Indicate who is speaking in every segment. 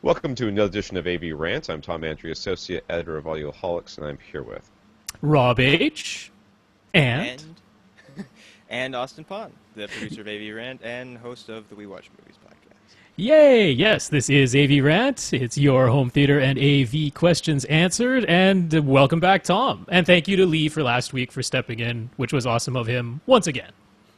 Speaker 1: Welcome to another edition of AV Rant. I'm Tom Andrew, Associate Editor of Audioholics, and I'm here with...
Speaker 2: Rob H. And
Speaker 3: and Austin Pond, the producer of AV Rant and host of the We Watch Movies podcast.
Speaker 2: Yay! Yes, this is AV Rant. It's your home theater and AV questions answered. And welcome back, Tom. And thank you to Lee for last week for stepping in, which was awesome of him once again.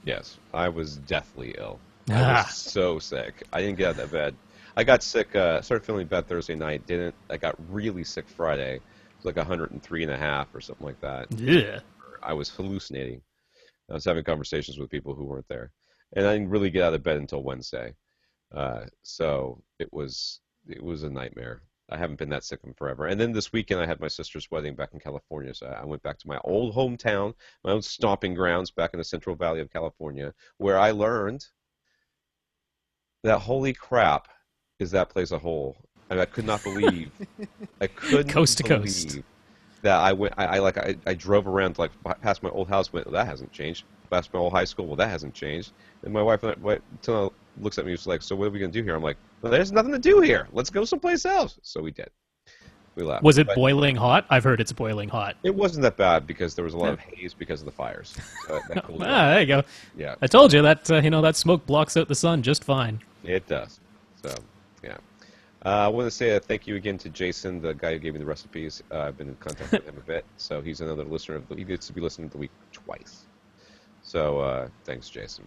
Speaker 1: Yes, I was deathly ill. I was so sick. I didn't get out of bed. I got sick, started feeling bad Thursday night, didn't. I got really sick Friday. It was like 103.5 or something like that.
Speaker 2: Yeah.
Speaker 1: I was hallucinating. I was having conversations with people who weren't there. And I didn't really get out of bed until Wednesday. So it was a nightmare. I haven't been that sick in forever. And then this weekend I had my sister's wedding back in California. So I went back to my old hometown, my old stomping grounds back in the Central Valley of California, where I learned that holy crap, is that place a hole? I mean, I could not believe. I couldn't
Speaker 2: coast to
Speaker 1: believe
Speaker 2: coast.
Speaker 1: that I went. I drove around like past my old house. Went, well, that hasn't changed. Past my old high school. Well, that hasn't changed. And my wife looks at me. She's like, "So what are we gonna do here?" I'm like, "Well, there's nothing to do here. Let's go someplace else." So we did. We left.
Speaker 2: Was it boiling hot? I've heard it's boiling hot.
Speaker 1: It wasn't that bad because there was a lot of haze because of the fires. So that cooled it off.
Speaker 2: There you go.
Speaker 1: Yeah,
Speaker 2: I told you that that smoke blocks out the sun just fine.
Speaker 1: it does. So. Yeah. I want to say a thank you again to Jason, the guy who gave me the recipes. I've been in contact with him a bit, so he's another listener. He gets to be listening to the week twice. So thanks, Jason.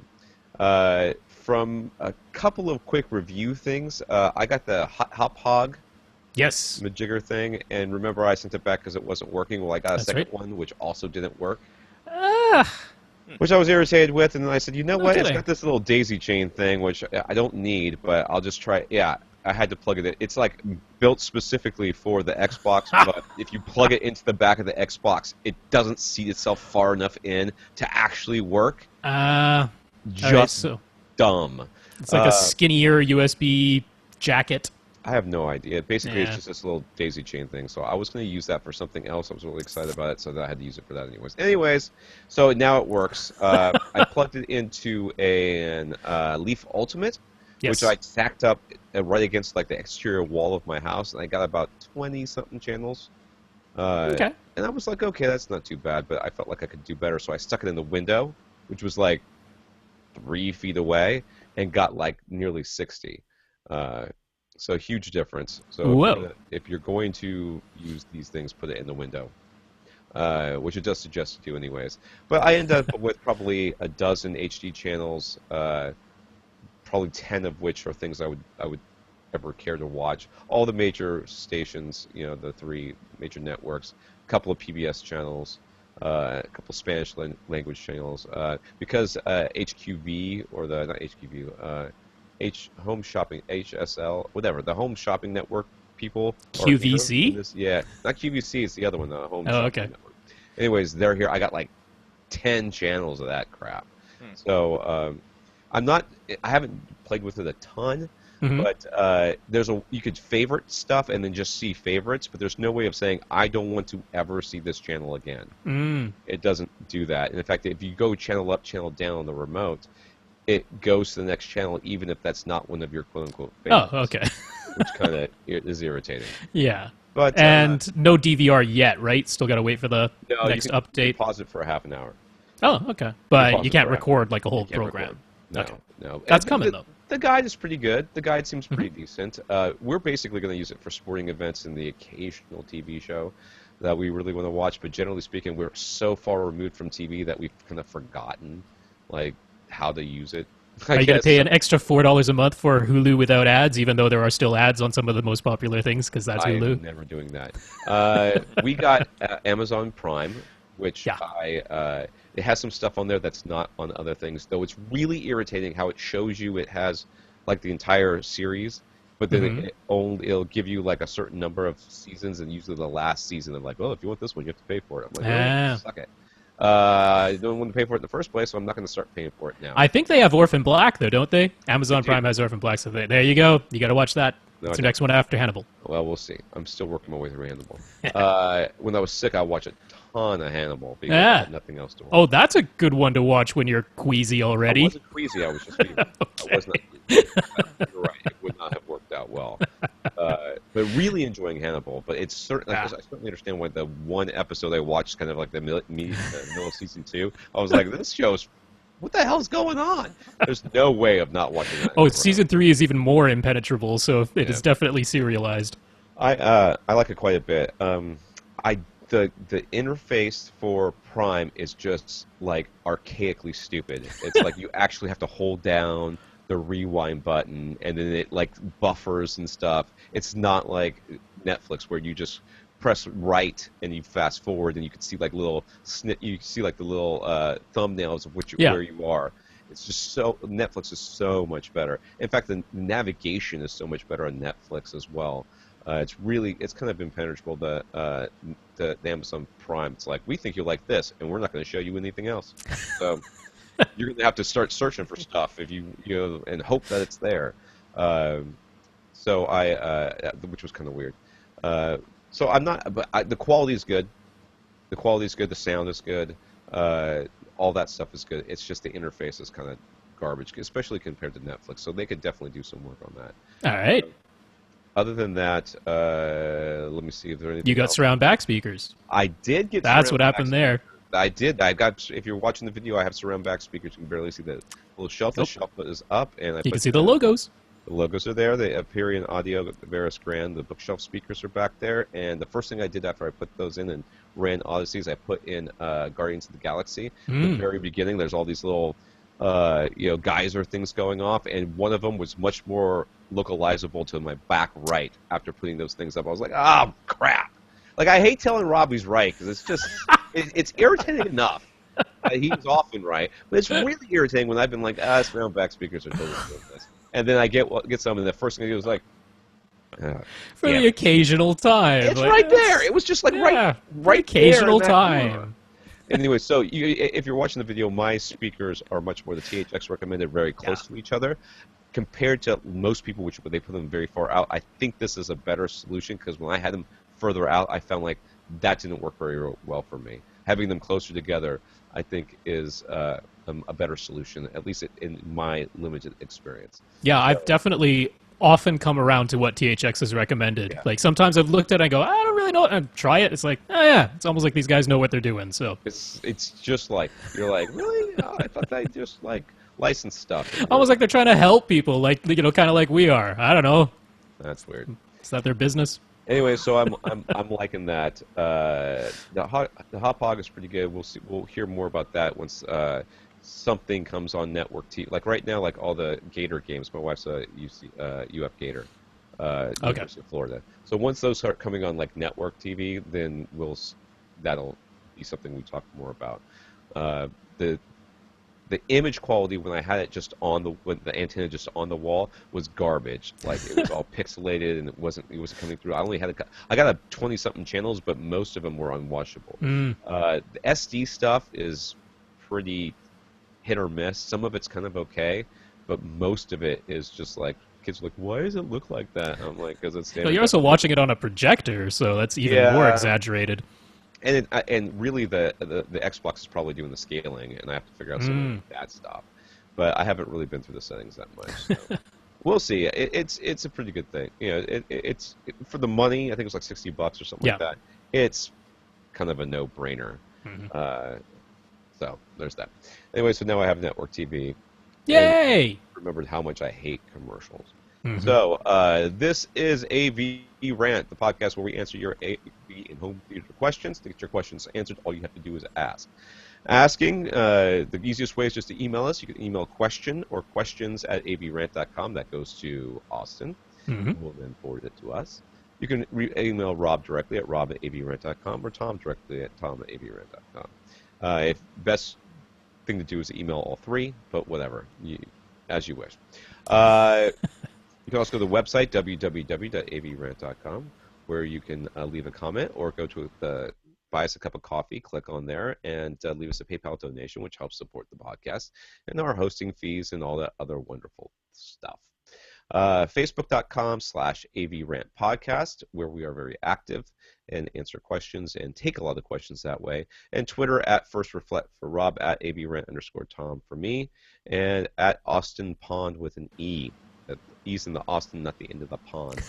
Speaker 1: From a couple of quick review things, I got the Hop Hog
Speaker 2: Yes.
Speaker 1: majigger thing, and remember I sent it back because it wasn't working. Well, I got a
Speaker 2: That's
Speaker 1: second
Speaker 2: right.
Speaker 1: one, which also didn't work.
Speaker 2: Ah.
Speaker 1: Which I was irritated with, and then I said, you know what, it's
Speaker 2: kidding.
Speaker 1: got this little daisy chain thing, which I don't need, but I'll just try. Yeah, I had to plug it in. It's like built specifically for the Xbox, but if you plug it into the back of the Xbox, it doesn't seat itself far enough in to actually work. Just
Speaker 2: Alright, so
Speaker 1: dumb.
Speaker 2: it's like a skinnier USB jacket.
Speaker 1: I have no idea. Basically,
Speaker 2: Yeah.
Speaker 1: it's just this little daisy chain thing. So I was going to use that for something else. I was really excited about it, so that I had to use it for that anyways. So now it works. I plugged it into an Leaf Ultimate,
Speaker 2: Yes.
Speaker 1: which I tacked up right against like the exterior wall of my house, and I got about 20-something channels.
Speaker 2: Okay.
Speaker 1: And I was like, okay, that's not too bad, but I felt like I could do better, so I stuck it in the window, which was like 3 feet away, and got like nearly 60. So huge difference. So
Speaker 2: Whoa.
Speaker 1: if you're going to use these things, put it in the window, which it does suggest to do anyways. But I end up with probably a dozen HD channels, probably 10 of which are things I would ever care to watch. All the major stations, the 3 major networks, a couple of PBS channels, a couple Spanish language channels, because HQV or not HQV. Home Shopping, HSL, whatever, the Home Shopping Network people.
Speaker 2: QVC?
Speaker 1: Yeah, not QVC, it's the other one, the Home
Speaker 2: Oh,
Speaker 1: Shopping
Speaker 2: okay.
Speaker 1: Network. Anyways, they're here. I got like 10 channels of that crap. So I haven't played with it a ton, but you could favorite stuff and then just see favorites, but there's no way of saying, I don't want to ever see this channel again. It doesn't do that. And in fact, if you go channel up, channel down on the remote, it goes to the next channel, even if that's not one of your quote-unquote favorites.
Speaker 2: Oh, okay.
Speaker 1: Which kind of is irritating.
Speaker 2: Yeah.
Speaker 1: But
Speaker 2: And no DVR yet, right? Still got to wait for the
Speaker 1: no,
Speaker 2: next
Speaker 1: you can
Speaker 2: update.
Speaker 1: pause it for a half an hour.
Speaker 2: Oh, okay.
Speaker 1: pause
Speaker 2: But you
Speaker 1: it
Speaker 2: can't
Speaker 1: for a
Speaker 2: record like a whole
Speaker 1: You can't
Speaker 2: program.
Speaker 1: record.
Speaker 2: Okay.
Speaker 1: No.
Speaker 2: That's
Speaker 1: And
Speaker 2: coming, though.
Speaker 1: The guide is pretty good. The guide seems pretty decent. We're basically going to use it for sporting events and the occasional TV show that we really want to watch. But generally speaking, we're so far removed from TV that we've kind of forgotten like how to use it.
Speaker 2: Are you going to pay an extra $4 a month for Hulu without ads, even though there are still ads on some of the most popular things, because that's Hulu?
Speaker 1: I'm never doing that. We got Amazon Prime, which
Speaker 2: Yeah.
Speaker 1: it has some stuff on there that's not on other things, though it's really irritating how it shows you it has like the entire series, but then it'll give you like a certain number of seasons, and usually the last season, I'm like, oh, if you want this one, you have to pay for it. I'm like, oh, suck it. I don't want to pay for it in the first place, so I'm not going to start paying for it now.
Speaker 2: I think they have Orphan Black, though, don't they? Amazon Prime has Orphan Black, so there you go. You got to watch that.
Speaker 1: No,
Speaker 2: It's
Speaker 1: I
Speaker 2: the next one after Hannibal.
Speaker 1: Well, we'll see. I'm still working my way through Hannibal. When I was sick, I watched a ton of Hannibal because I had nothing else to watch.
Speaker 2: Oh, that's a good one to watch when you're queasy already.
Speaker 1: I wasn't queasy. I was just feeling.
Speaker 2: Okay.
Speaker 1: I was not queasy. You're right. It would not have worked out well. but really enjoying Hannibal. But it's certain. I certainly understand why the one episode I watched, kind of like the middle of season 2. I was like, this show's. What the hell's going on? There's no way of not watching that.
Speaker 2: Oh, season 3 is even more impenetrable, so it is definitely serialized.
Speaker 1: I like it quite a bit. The interface for Prime is just like archaically stupid. It's like you actually have to hold down the rewind button, and then it like buffers and stuff. It's not like Netflix where you just press right and you fast forward and you can see like little you see like the little thumbnails of where you are. It's just Netflix is so much better. In fact, the navigation is so much better on Netflix as well. It's kind of impenetrable. The Amazon Prime. It's like, we think you like this, and we're not going to show you anything else. So you're going to have to start searching for stuff if you and hope that it's there. So which was kind of weird. So I'm not, but the quality is good. The quality is good. The sound is good. All that stuff is good. It's just the interface is kind of garbage, especially compared to Netflix. So they could definitely do some work on that.
Speaker 2: All right.
Speaker 1: Other than that, let me see if there's anything.
Speaker 2: You got
Speaker 1: else.
Speaker 2: surround back speakers.
Speaker 1: I did get.
Speaker 2: That's what happened there.
Speaker 1: I did. I got. If you're watching the video, I have surround back speakers. You can barely see the little shelf. The shelf is up, and
Speaker 2: you can see the logos.
Speaker 1: The logos are there. The Aperion Audio, the Veris Grand, the bookshelf speakers are back there. And the first thing I did after I put those in and ran Odysseys, I put in Guardians of the Galaxy. At the very beginning, there's all these little geyser things going off, and one of them was much more localizable to my back right after putting those things up. I was like, oh, crap. Like, I hate telling Rob he's right, because it's just, it's irritating enough. He's often right, but it's really irritating when I've been like, surround back speakers are totally doing this. And then I get some, and the first thing I do is like,
Speaker 2: for the occasional time.
Speaker 1: It's like, right there. It was just like right
Speaker 2: occasional
Speaker 1: there
Speaker 2: time.
Speaker 1: Anyway, so if you're watching the video, my speakers are much more the THX recommended, very close to each other. Compared to most people, which they put them very far out, I think this is a better solution, because when I had them further out, I found like that didn't work very well for me. Having them closer together, I think, is a better solution, at least in my limited experience.
Speaker 2: Yeah, so, I've definitely often come around to what THX has recommended. Yeah. Like, sometimes I've looked at it and I go, I don't really know, and try it. It's like, oh yeah, it's almost like these guys know what they're doing. So
Speaker 1: it's just like, you're like, really? Oh, I thought they just like license stuff.
Speaker 2: Almost like they're trying to help people, like, kind of like we are. I don't know.
Speaker 1: That's weird.
Speaker 2: Is that their business?
Speaker 1: Anyway, so I'm liking that. The Hop Hog is pretty good. We'll hear more about that once something comes on network TV. Like right now, like all the Gator games. My wife's a UF Gator, University of Florida. So once those start coming on like network TV, then that'll be something we talk more about. The image quality when I had it just when the antenna just on the wall was garbage. Like, it was all pixelated and it wasn't coming through. I got 20-something channels, but most of them were unwatchable. The SD stuff is pretty hit or miss. Some of it's kind of okay, but most of it is just like, kids are like, why does it look like that? I'm like, because it's standard.
Speaker 2: Well, you're also watching it on a projector, so that's even more exaggerated.
Speaker 1: And really, the Xbox is probably doing the scaling, and I have to figure out some of that stuff. But I haven't really been through the settings that much. So. We'll see. It's a pretty good thing. It's for the money. I think it's like $60 or something like that. It's kind of a no-brainer. So there's that. Anyway, so now I have network TV.
Speaker 2: Yay!
Speaker 1: I remembered how much I hate commercials. So this is AV Rant, the podcast where we answer your AV and home theater questions. To get your questions answered, all you have to do is ask. Asking, the easiest way is just to email us. You can email question or questions at avrant.com. That goes to Austin. We'll then forward it to us. You can email Rob directly at rob@avrant.com or Tom directly at tom@avrant.com. Best thing to do is email all three, but whatever, as you wish. You can also go to the website, www.avrant.com, where you can leave a comment or go to buy us a cup of coffee, click on there, and leave us a PayPal donation, which helps support the podcast and our hosting fees and all that other wonderful stuff. Facebook.com/AVRantPodcast, where we are very active and answer questions and take a lot of questions that way. And Twitter @FirstReflect for Rob, @AVRant_Tom for me, and @AustinPond with an E. That E's in the Austin, not the end of the pond.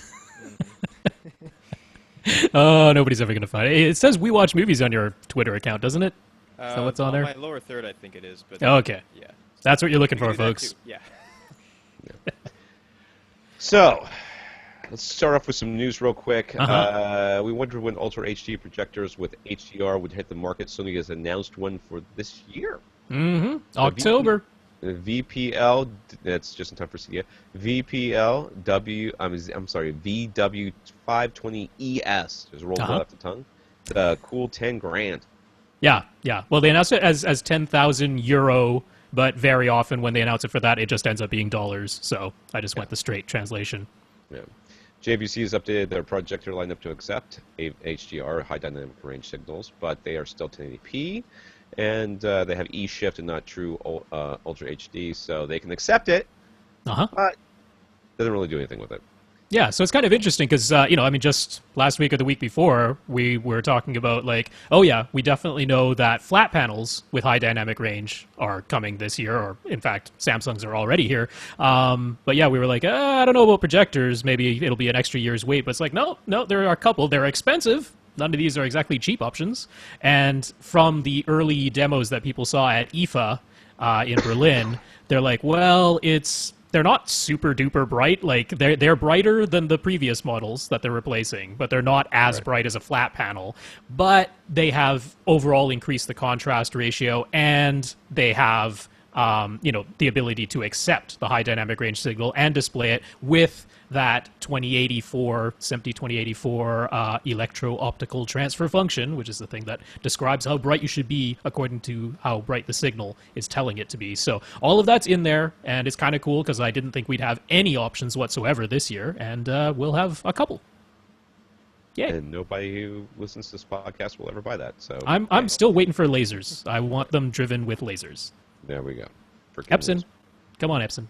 Speaker 2: Oh, nobody's ever going to find it. It says We Watch Movies on your Twitter account, doesn't it? Is that what's on there?
Speaker 3: My lower third, I think it is. But
Speaker 2: Oh, okay.
Speaker 3: Yeah.
Speaker 2: That's what you're looking
Speaker 3: We
Speaker 2: for,
Speaker 3: can do that
Speaker 2: folks.
Speaker 3: too. Yeah.
Speaker 1: So, let's start off with some news real quick.
Speaker 2: Uh-huh.
Speaker 1: We wondered when Ultra HD projectors with HDR would hit the market. Sony has announced one for this year.
Speaker 2: Mm-hmm.
Speaker 1: So
Speaker 2: October.
Speaker 1: VPL, that's just in time for CDA. VW520ES. There's a roll off the tongue. Cool 10 grand.
Speaker 2: Yeah. Well, they announced it as 10,000 euro, but very often when they announce it for that, it just ends up being dollars. So I just went the straight translation.
Speaker 1: Yeah. JVC has updated their projector lineup to accept HDR, high dynamic range signals, but they are still 1080p, and they have E-shift and not true Ultra HD, so they can accept it, but doesn't really do anything with it.
Speaker 2: Yeah, so it's kind of interesting because, just last week or the week before, we were talking about we definitely know that flat panels with high dynamic range are coming this year, or in fact, Samsungs are already here. But yeah, we were like, I don't know about projectors. Maybe it'll be an extra year's wait. But it's like, no, there are a couple. They're expensive. None of these are exactly cheap options. And from the early demos that people saw at IFA in Berlin, they're like, well, they're not super duper bright. Like they're brighter than the previous models that they're replacing, but they're not as bright as a flat panel. But they have overall increased the contrast ratio, and they have the ability to accept the high dynamic range signal and display it with that 2084 SMPTE 2084 electro-optical transfer function, which is the thing that describes how bright you should be according to how bright the signal is telling it to be. So all of that's in there, and it's kind of cool because I didn't think we'd have any options whatsoever this year, and we'll have a couple. Yay.
Speaker 1: And nobody who listens to this podcast will ever buy that. So
Speaker 2: I'm still waiting for lasers. I want them driven with lasers.
Speaker 1: There we go.
Speaker 2: Epson. Come on, Epson.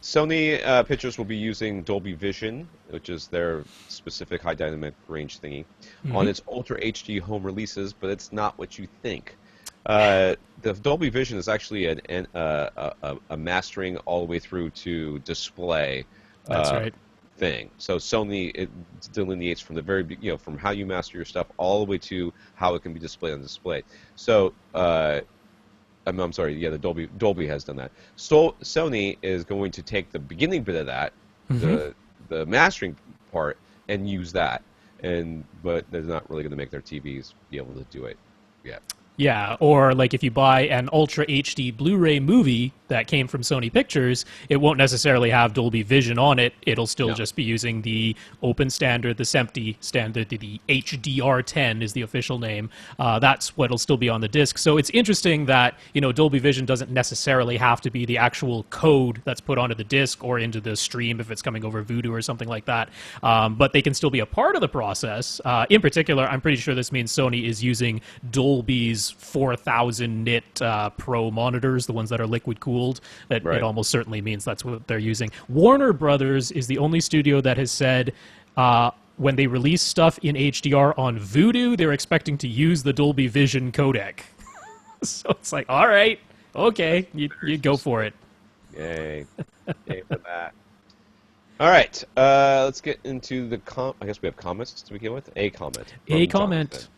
Speaker 1: Sony pictures will be using Dolby Vision, which is their specific high dynamic range thingy, on its Ultra HD home releases, but it's not what you think. The Dolby Vision is actually a mastering all the way through to display
Speaker 2: That's right.
Speaker 1: thing. So Sony, it delineates from the very, from how you master your stuff all the way to how it can be displayed on display. So I'm sorry, the Dolby has done that. So Sony is going to take the beginning bit of that, the mastering part, and use that. But they're not really going to make their TVs be able to do it yet.
Speaker 2: Yeah, or like if you buy an Ultra HD Blu-ray movie that came from Sony Pictures, it won't necessarily have Dolby Vision on it. It'll still just be using the open standard, the SMPTE standard, the HDR10 is the official name. That's what'll still be on the disc. So it's interesting that, Dolby Vision doesn't necessarily have to be the actual code that's put onto the disc or into the stream if it's coming over Vudu or something like that. But they can still be a part of the process. In particular, I'm pretty sure this means Sony is using Dolby's 4,000 nit Pro monitors, the ones that are liquid cooled. It almost certainly means that's what they're using. Warner Brothers is the only studio that has said when they release stuff in HDR on Vudu, they're expecting to use the Dolby Vision codec. So it's like, all right, okay, you go for it.
Speaker 1: Yay. Yay for that. All right, let's get into the I guess we have comments to begin with. A comment.
Speaker 2: Jonathan.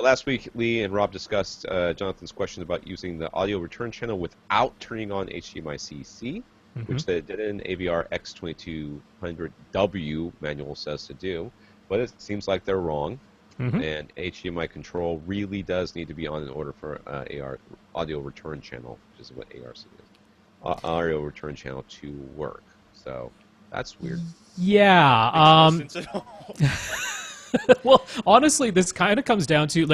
Speaker 1: Last week, Lee and Rob discussed Jonathan's question about using the audio return channel without turning on HDMI CC, which the Denon AVR X2200W manual says to do, but it seems like they're wrong, and HDMI control really does need to be on in order for AR audio return channel, which is what ARC is, audio return channel to work. So that's weird.
Speaker 2: Yeah.
Speaker 3: Makes no sense at all.
Speaker 2: Well, honestly, this kind of comes down to,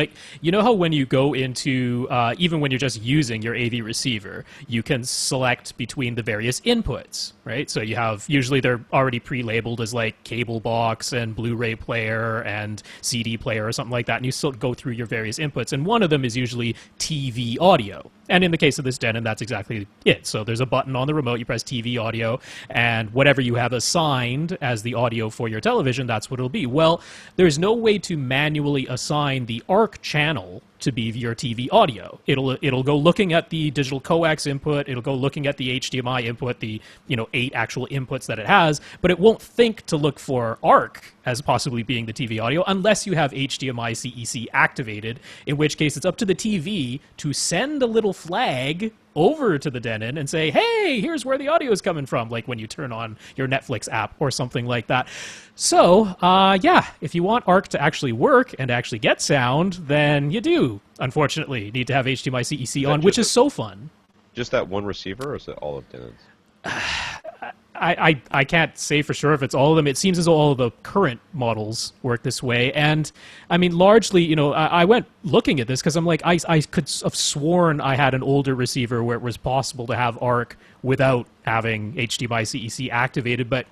Speaker 2: how when you go into, even when you're just using your AV receiver, you can select between the various inputs, right? So you have, usually they're already pre-labeled as cable box and Blu-ray player and CD player or something like that, and you still go through your various inputs, and one of them is usually TV audio. And in the case of this Denon, that's exactly it. So there's a button on the remote, you press TV audio, and whatever you have assigned as the audio for your television, that's what it'll be. Well, there's no way to manually assign the ARC channel to be your TV audio. It'll go looking at the digital coax input, it'll go looking at the HDMI input, the 8 actual inputs that it has, but it won't think to look for ARC as possibly being the TV audio unless you have HDMI CEC activated, in which case it's up to the TV to send a little flag over to the Denon and say, hey, here's where the audio is coming from, like when you turn on your Netflix app or something like that. So, yeah, if you want ARC to actually work and actually get sound, then you do, unfortunately, need to have HDMI CEC on, which is so fun.
Speaker 1: Just that one receiver, or is it all of Denon's?
Speaker 2: I can't say for sure if it's all of them. It seems as though all of the current models work this way. And, I mean, largely, I went looking at this because I'm like, I could have sworn I had an older receiver where it was possible to have ARC without having HDMI CEC activated, but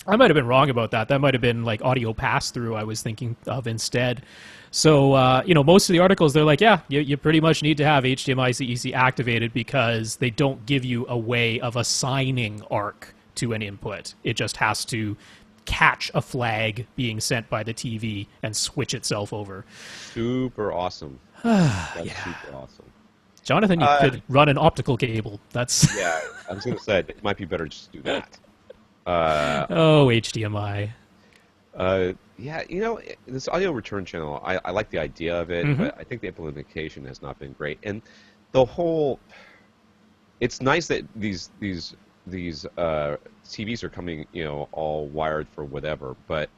Speaker 2: I might have been wrong about that. That might have been like audio pass-through I was thinking of instead. So, most of the articles, they're like, yeah, you pretty much need to have HDMI CEC activated because they don't give you a way of assigning ARC to an input. It just has to catch a flag being sent by the TV and switch itself over.
Speaker 1: Super awesome. That's super awesome.
Speaker 2: Jonathan, you could run an optical cable. That's
Speaker 1: yeah, I was going to say, it might be better just to do that.
Speaker 2: HDMI.
Speaker 1: Yeah, this audio return channel, I like the idea of it, but I think the implementation has not been great. And the whole, it's nice that these TVs are coming, all wired for whatever, but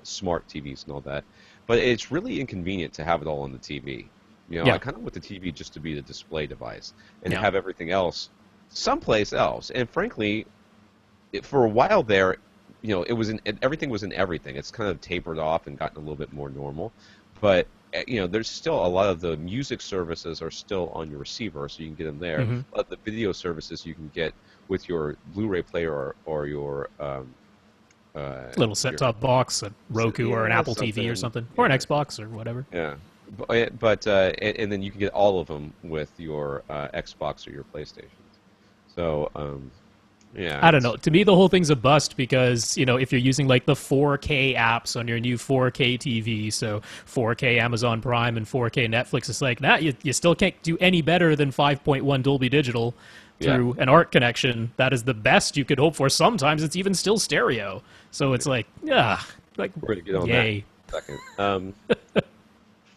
Speaker 1: smart TVs and all that. But it's really inconvenient to have it all on the TV. I kind of want the TV just to be the display device and have everything else someplace else. And frankly, for a while there, everything was in everything. It's kind of tapered off and gotten a little bit more normal, but there's still a lot of the music services are still on your receiver, so you can get them there. A lot of the video services you can get with your Blu-ray player or your
Speaker 2: little set-top box, a Roku or an Apple TV or something, or an Xbox or whatever.
Speaker 1: Yeah, but and then you can get all of them with your Xbox or your PlayStation. So. Yeah,
Speaker 2: I don't know. To me, the whole thing's a bust because, if you're using like the 4K apps on your new 4K TV, so 4K Amazon Prime and 4K Netflix, it's like, you still can't do any better than 5.1 Dolby Digital through an ARC connection. That is the best you could hope for. Sometimes it's even still stereo. So it's like, we're
Speaker 1: going to get on
Speaker 2: yay.
Speaker 1: that in a second.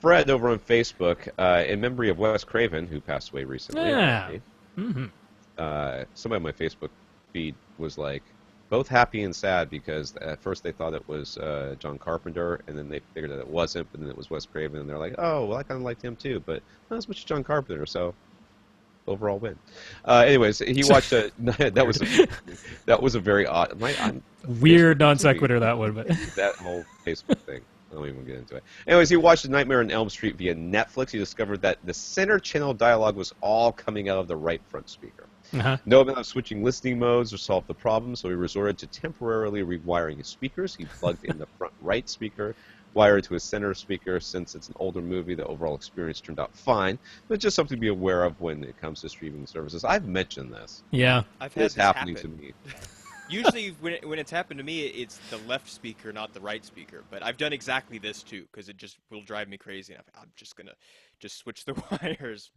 Speaker 1: Fred over on Facebook, in memory of Wes Craven, who passed away recently.
Speaker 2: Yeah.
Speaker 1: Somebody on my Facebook feed was like both happy and sad because at first they thought it was John Carpenter, and then they figured that it wasn't, but then it was Wes Craven, and they're like, oh, well, I kind of liked him too, but not as much as John Carpenter, so overall win. Anyways, he watched that was a very odd,
Speaker 2: weird non sequitur that one, but
Speaker 1: that whole Facebook thing. I don't even get into it. Anyways, he watched A Nightmare on Elm Street via Netflix. He discovered that the center channel dialogue was all coming out of the right front speaker. No amount of switching listening modes or solved the problem, so he resorted to temporarily rewiring his speakers. He plugged in the front right speaker, wired to his center speaker. Since it's an older movie, the overall experience turned out fine, but just something to be aware of when it comes to streaming services. I've mentioned this.
Speaker 2: Yeah.
Speaker 3: I've had
Speaker 1: this
Speaker 3: this
Speaker 1: happening
Speaker 3: happen.
Speaker 1: to me.
Speaker 3: Usually when it's happened to me, it's the left speaker, not the right speaker. But I've done exactly this too, because it just will drive me crazy. I'm just going to switch the wires,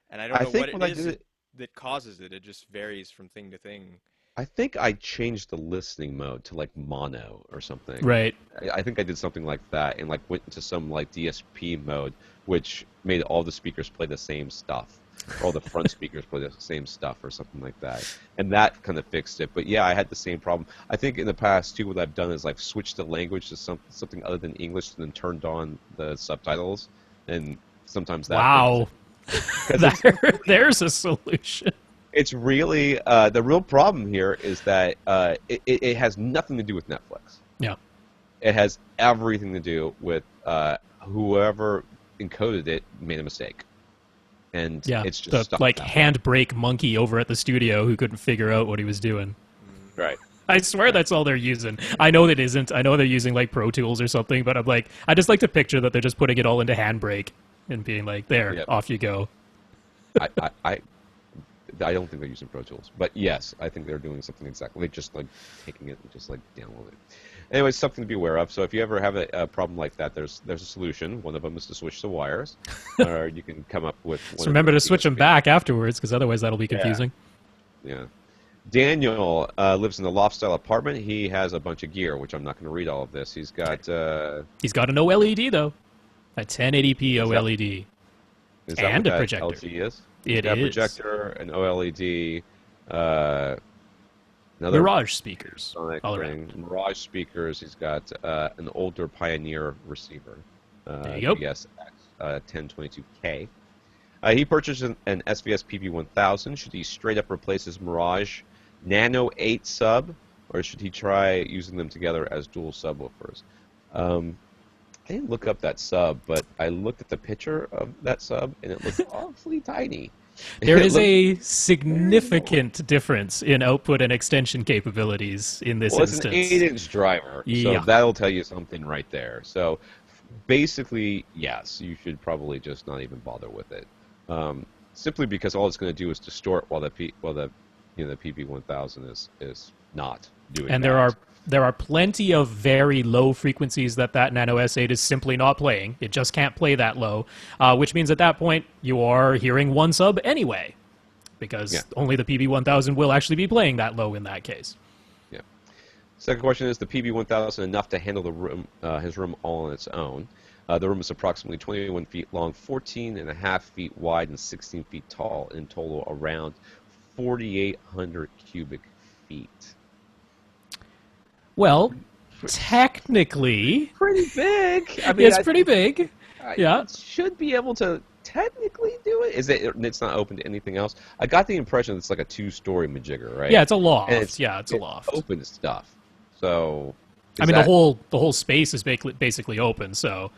Speaker 3: and I don't know what it is that causes it. It just varies from thing to thing.
Speaker 1: I think I changed the listening mode to like mono or something.
Speaker 2: Right.
Speaker 1: I think I did something like that and like went into some like DSP mode, which made all the speakers play the same stuff. All the front speakers play the same stuff or something like that. And that kind of fixed it. But yeah, I had the same problem. I think in the past too, what I've done is like switched the language to something other than English and then turned on the subtitles. And sometimes that.
Speaker 2: Wow. There's a solution.
Speaker 1: It's really the real problem here is that it has nothing to do with Netflix.
Speaker 2: Yeah,
Speaker 1: it has everything to do with whoever encoded it made a mistake, and it's just
Speaker 2: the
Speaker 1: stuck
Speaker 2: like
Speaker 1: that
Speaker 2: handbrake monkey over at the studio who couldn't figure out what he was doing.
Speaker 1: Right.
Speaker 2: I swear that's all they're using. I know that isn't. I know they're using like Pro Tools or something, but I'm like, I just like to picture that they're just putting it all into handbrake and being like, there, off you go.
Speaker 1: I don't think they're using Pro Tools, but yes, I think they're doing something exactly. They're just like taking it and just like downloading it. Anyway, something to be aware of. So if you ever have a problem like that, there's a solution. One of them is to switch the wires, or you can come up with.
Speaker 2: So remember to switch them back afterwards, because otherwise that'll be confusing.
Speaker 1: Yeah. Daniel lives in a loft-style apartment. He has a bunch of gear, which I'm not going to read all of this. He's got
Speaker 2: an OLED though, a 1080p OLED, and a projector.
Speaker 1: LG is?
Speaker 2: It is
Speaker 1: a projector, an OLED, another
Speaker 2: Mirage speakers all
Speaker 1: around. Mirage speakers. He's got an older Pioneer receiver.
Speaker 2: There you go.
Speaker 1: PSX 1022K. He purchased an SVS PB1000. Should he straight up replace his Mirage Nano 8 sub, or should he try using them together as dual subwoofers? I didn't look up that sub, but I looked at the picture of that sub, and it looked awfully tiny.
Speaker 2: There is a significant difference in output and extension capabilities in this instance.
Speaker 1: It's an 8-inch driver, so that'll tell you something right there. So basically, yes, you should probably just not even bother with it. Simply because all it's going to do is distort while the PB1000 is not doing.
Speaker 2: And
Speaker 1: that.
Speaker 2: there are plenty of very low frequencies that Nano S8 is simply not playing. It just can't play that low, which means at that point you are hearing one sub anyway, because only the PB1000 will actually be playing that low in that case.
Speaker 1: Yeah. Second question is the PB1000 enough to handle the room, his room all on its own? The room is approximately 21 feet long, 14.5 feet wide, and 16 feet tall. In total, around 4,800 cubic feet.
Speaker 2: Well, technically,
Speaker 1: pretty big. I mean,
Speaker 2: it's pretty big. Yeah,
Speaker 1: it should be able to technically do it. It's not open to anything else? I got the impression it's like a 2-story majigger, right?
Speaker 2: Yeah, it's a loft.
Speaker 1: And
Speaker 2: it's a loft.
Speaker 1: Open stuff. So,
Speaker 2: I mean, the whole space is basically open. So.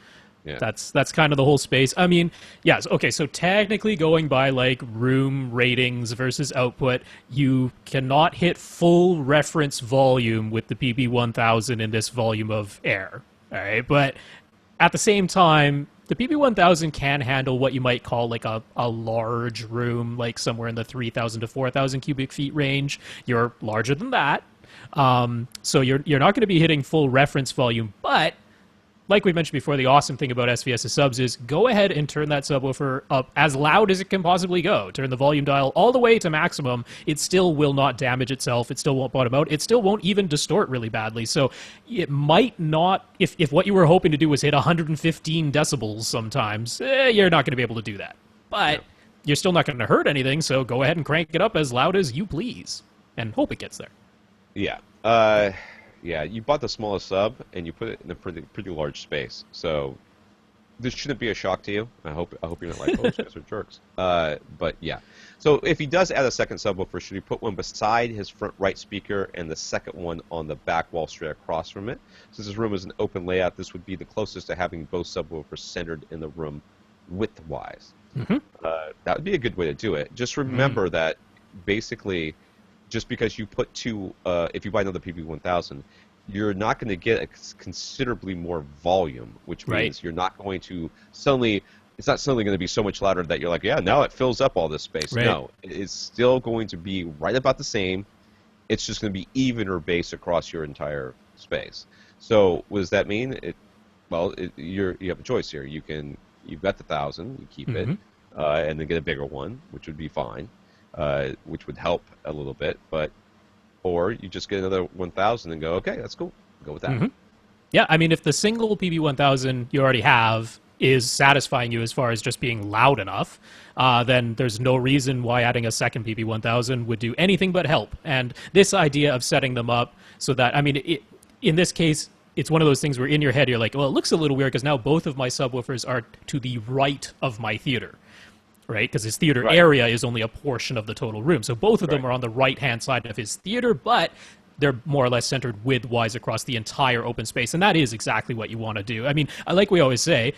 Speaker 2: Yeah. That's kind of the whole space. I mean, yes, okay, so technically going by like room ratings versus output, you cannot hit full reference volume with the PB1000 in this volume of air. All right, but at the same time, the PB1000 can handle what you might call like a large room, like somewhere in the 3,000 to 4,000 cubic feet range. You're larger than that. So you're not going to be hitting full reference volume, but like we mentioned before, the awesome thing about SVS's subs is go ahead and turn that subwoofer up as loud as it can possibly go. Turn the volume dial all the way to maximum. It still will not damage itself. It still won't bottom out. It still won't even distort really badly. So it might not, if what you were hoping to do was hit 115 decibels sometimes, you're not going to be able to do that. But you're still not going to hurt anything, so go ahead and crank it up as loud as you please and hope it gets there.
Speaker 1: Yeah. Yeah, you bought the smallest sub, and you put it in a pretty large space. So this shouldn't be a shock to you. I hope you're not like, oh, these guys are jerks. But yeah. So if he does add a second subwoofer, should he put one beside his front right speaker and the second one on the back wall straight across from it? Since his room is an open layout, this would be the closest to having both subwoofers centered in the room width-wise.
Speaker 2: Mm-hmm.
Speaker 1: That would be a good way to do it. Just remember that basically, just because you put two, if you buy another PB1000, you're not going to get a considerably more volume, which means you're not going to suddenly, it's not suddenly going to be so much louder that you're like, yeah, now it fills up all this space.
Speaker 2: Right.
Speaker 1: No, it's still going to be right about the same. It's just going to be evener bass across your entire space. So what does that mean? You have a choice here. You've got the 1,000, you keep it, and then get a bigger one, which would be fine. Which would help a little bit, or you just get another 1,000 and go, okay, that's cool. Go with that.
Speaker 2: Mm-hmm. Yeah, I mean, if the single PB1000 you already have is satisfying you as far as just being loud enough, then there's no reason why adding a second PB1000 would do anything but help. And this idea of setting them up so that, I mean, in this case, it's one of those things where in your head you're like, well, it looks a little weird because now both of my subwoofers are to the right of my theater. Right, because his theater area is only a portion of the total room. So both of them are on the right-hand side of his theater, but they're more or less centered width-wise across the entire open space. And that is exactly what you want to do. I mean, like we always say,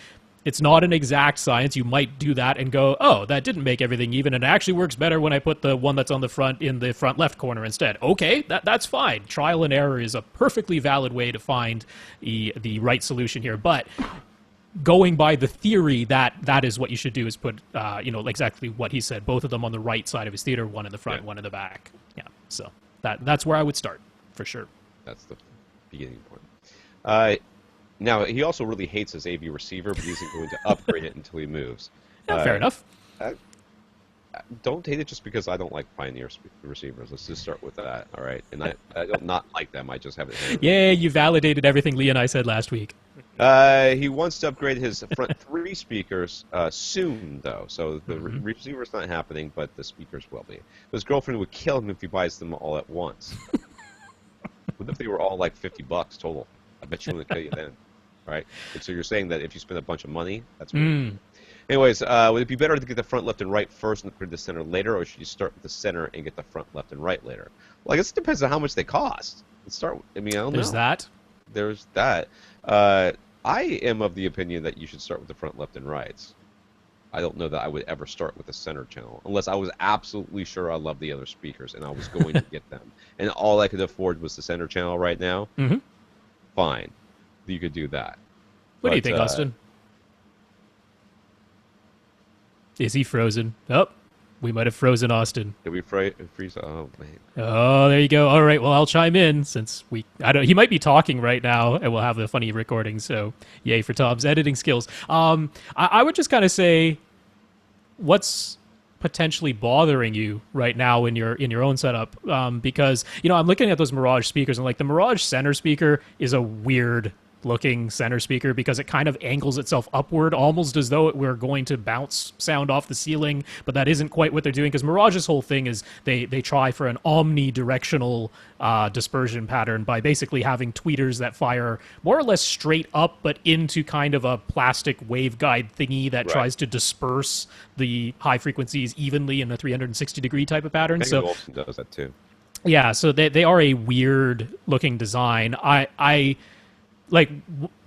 Speaker 2: it's not an exact science. You might do that and go, oh, that didn't make everything even, and it actually works better when I put the one that's on the front in the front left corner instead. Okay, that's fine. Trial and error is a perfectly valid way to find the right solution here. But going by the theory that that is what you should do is put, exactly what he said, both of them on the right side of his theater, one in the front, one in the back. Yeah, so that's where I would start, for sure.
Speaker 1: That's the beginning point. Now, he also really hates his AV receiver, but he's going to upgrade it until he moves.
Speaker 2: Yeah, fair enough.
Speaker 1: Don't hate it just because I don't like Pioneer receivers. Let's just start with that, all right? And I don't not like them. I just haven't.
Speaker 2: Yeah, you validated everything Lee and I said last week.
Speaker 1: He wants to upgrade his front 3 speakers soon, though. So the receiver's not happening, but the speakers will be. His girlfriend would kill him if he buys them all at once. What if they were all like $50 total? I bet she wouldn't kill you then, right? And so you're saying that if you spend a bunch of money, that's what Anyways, would it be better to get the front, left, and right first and upgrade the center later, or should you start with the center and get the front, left, and right later? Well, I guess it depends on how much they cost. Let's start. I don't know.
Speaker 2: There's that.
Speaker 1: There's that. I am of the opinion that you should start with the front, left, and rights. I don't know that I would ever start with the center channel unless I was absolutely sure I love the other speakers and I was going to get them, and all I could afford was the center channel right now. Fine, you could do that.
Speaker 2: What do you think, Austin? Is he frozen? Oh, we might have frozen Austin.
Speaker 1: Did we freeze? Oh, man.
Speaker 2: Oh, there you go. All right, well, I'll chime in since he might be talking right now, and we'll have a funny recording, so yay for Tom's editing skills. I would just kind of say, what's potentially bothering you right now in your own setup? Because, I'm looking at those Mirage speakers, and, the Mirage center speaker is a weird looking center speaker because it kind of angles itself upward almost as though it were going to bounce sound off the ceiling, but that isn't quite what they're doing, because Mirage's whole thing is they try for an omnidirectional dispersion pattern by basically having tweeters that fire more or less straight up but into kind of a plastic waveguide thingy that tries to disperse the high frequencies evenly in a 360-degree type of pattern. So
Speaker 1: Wolfson does that too.
Speaker 2: Yeah, so they are a weird looking design.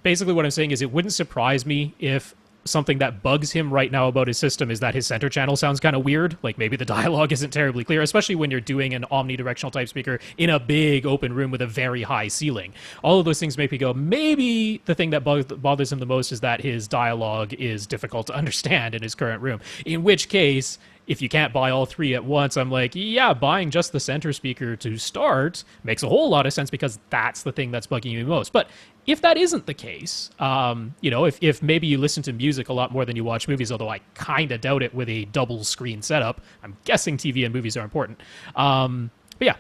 Speaker 2: Basically what I'm saying is it wouldn't surprise me if something that bugs him right now about his system is that his center channel sounds kind of weird. Like maybe the dialogue isn't terribly clear, especially when you're doing an omnidirectional type speaker in a big open room with a very high ceiling. All of those things make me go, maybe the thing that bothers him the most is that his dialogue is difficult to understand in his current room. In which case, if you can't buy all 3 at once, I'm like, yeah, buying just the center speaker to start makes a whole lot of sense because that's the thing that's bugging you most. But if that isn't the case, if maybe you listen to music a lot more than you watch movies, although I kind of doubt it with a double screen setup, I'm guessing TV and movies are important. But yeah,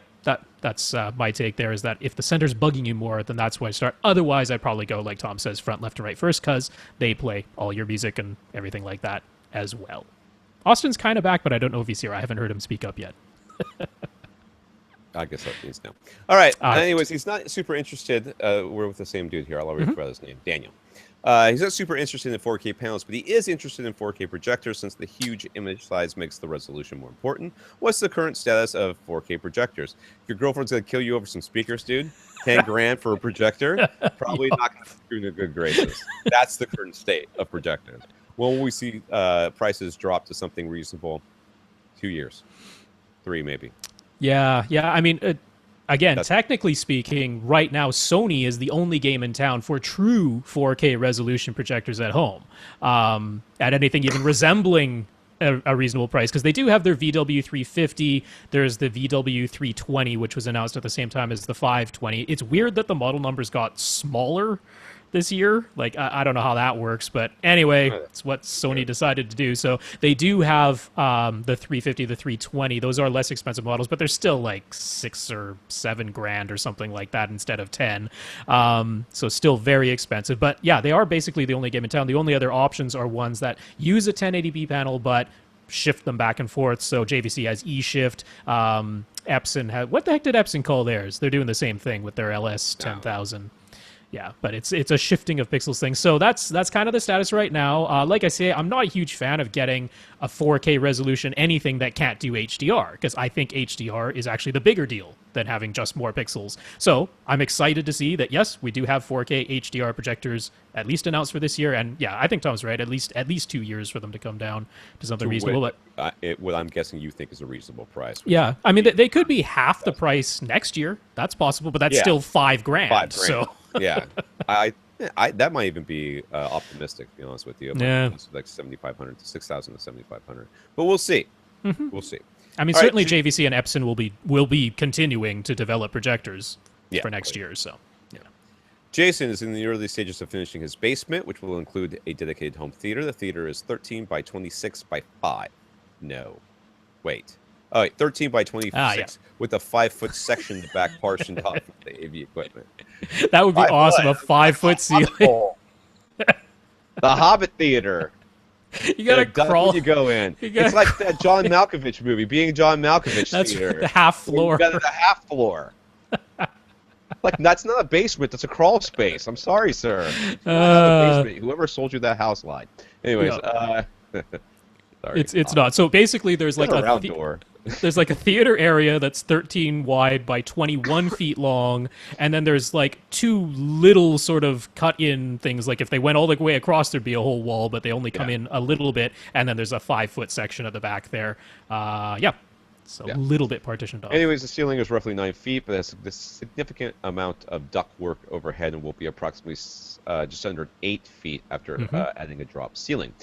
Speaker 2: that's my take there, is that if the center's bugging you more, then that's why I start. Otherwise, I'd probably go, like Tom says, front, left, and right first, because they play all your music and everything like that as well. Austin's kind of back, but I don't know if he's here. I haven't heard him speak up yet.
Speaker 1: I guess that means no. All right. Anyways, he's not super interested. We're with the same dude here. I'll already forgot his name. Daniel. He's not super interested in 4K panels, but he is interested in 4K projectors since the huge image size makes the resolution more important. What's the current status of 4K projectors? If your girlfriend's going to kill you over some speakers, dude, 10 grand for a projector, probably not going to put you in a good graces. That's the current state of projectors. When will we see prices drop to something reasonable? 2 years. 3 maybe.
Speaker 2: Yeah. I mean, again, technically speaking, right now Sony is the only game in town for true 4K resolution projectors at home. At anything even resembling a reasonable price, because they do have their VW350. There's the VW320, which was announced at the same time as the 520. It's weird that the model numbers got smaller this year. I don't know how that works, but anyway, it's what Sony decided to do. So they do have the 350, the 320. Those are less expensive models, but they're still like 6 or 7 grand or something like that instead of 10. So still very expensive. But yeah, they are basically the only game in town. The only other options are ones that use a 1080p panel, but shift them back and forth. So JVC has eShift. Epson had, what the heck did Epson call theirs? They're doing the same thing with their LS 10,000. Yeah, but it's a shifting of pixels thing. So that's kind of the status right now. Like I say, I'm not a huge fan of getting a 4K resolution anything that can't do HDR, because I think HDR is actually the bigger deal than having just more pixels. So I'm excited to see that, yes, we do have 4K HDR projectors at least announced for this year. And yeah, I think Tom's right. At least 2 years for them to come down to something reasonable.
Speaker 1: What I'm guessing you think is a reasonable price.
Speaker 2: Yeah, I mean, they could be half the price next year. That's possible, but that's still $5 grand.
Speaker 1: $5 grand.
Speaker 2: So
Speaker 1: yeah, I That might even be optimistic, to be honest with you. It might
Speaker 2: Yeah.
Speaker 1: be like 7,500 to 6,000 to 7,500, but we'll see. We'll see.
Speaker 2: I mean,
Speaker 1: All right,
Speaker 2: certainly JVC and Epson will be continuing to develop projectors
Speaker 1: Yeah,
Speaker 2: for next
Speaker 1: right.
Speaker 2: year. So, yeah.
Speaker 1: Jason is in the early stages of finishing his basement, which will include a dedicated home theater. The theater is 13 by 26 by 5. No. Wait. Oh, wait, 13 by 26 with a 5-foot section in the back partitioned off of the AV equipment.
Speaker 2: That would be
Speaker 1: 5
Speaker 2: awesome.
Speaker 1: foot.
Speaker 2: A 5-foot ceiling.
Speaker 1: The Hobbit Theater.
Speaker 2: You gotta crawl.
Speaker 1: When you go in.
Speaker 2: You gotta
Speaker 1: It's like that John Malkovich movie, Being John Malkovich
Speaker 2: That's
Speaker 1: Theater.
Speaker 2: the half floor.
Speaker 1: You got the half floor. Like, that's not a basement. That's a crawl space. I'm sorry, sir. It's not a basement. Whoever sold you that house lied. Anyways, sorry.
Speaker 2: It's not. So basically, there's like
Speaker 1: a round door.
Speaker 2: There's like a theater area that's 13 wide by 21 feet long, and then there's like 2 little sort of cut-in things. Like if they went all the way across, there'd be a whole wall, but they only come in a little bit, and then there's a 5-foot section at the back there. So a little bit partitioned off.
Speaker 1: Anyways, the ceiling is roughly 9 feet, but has a significant amount of ductwork overhead and will be approximately just under 8 feet after adding a drop ceiling.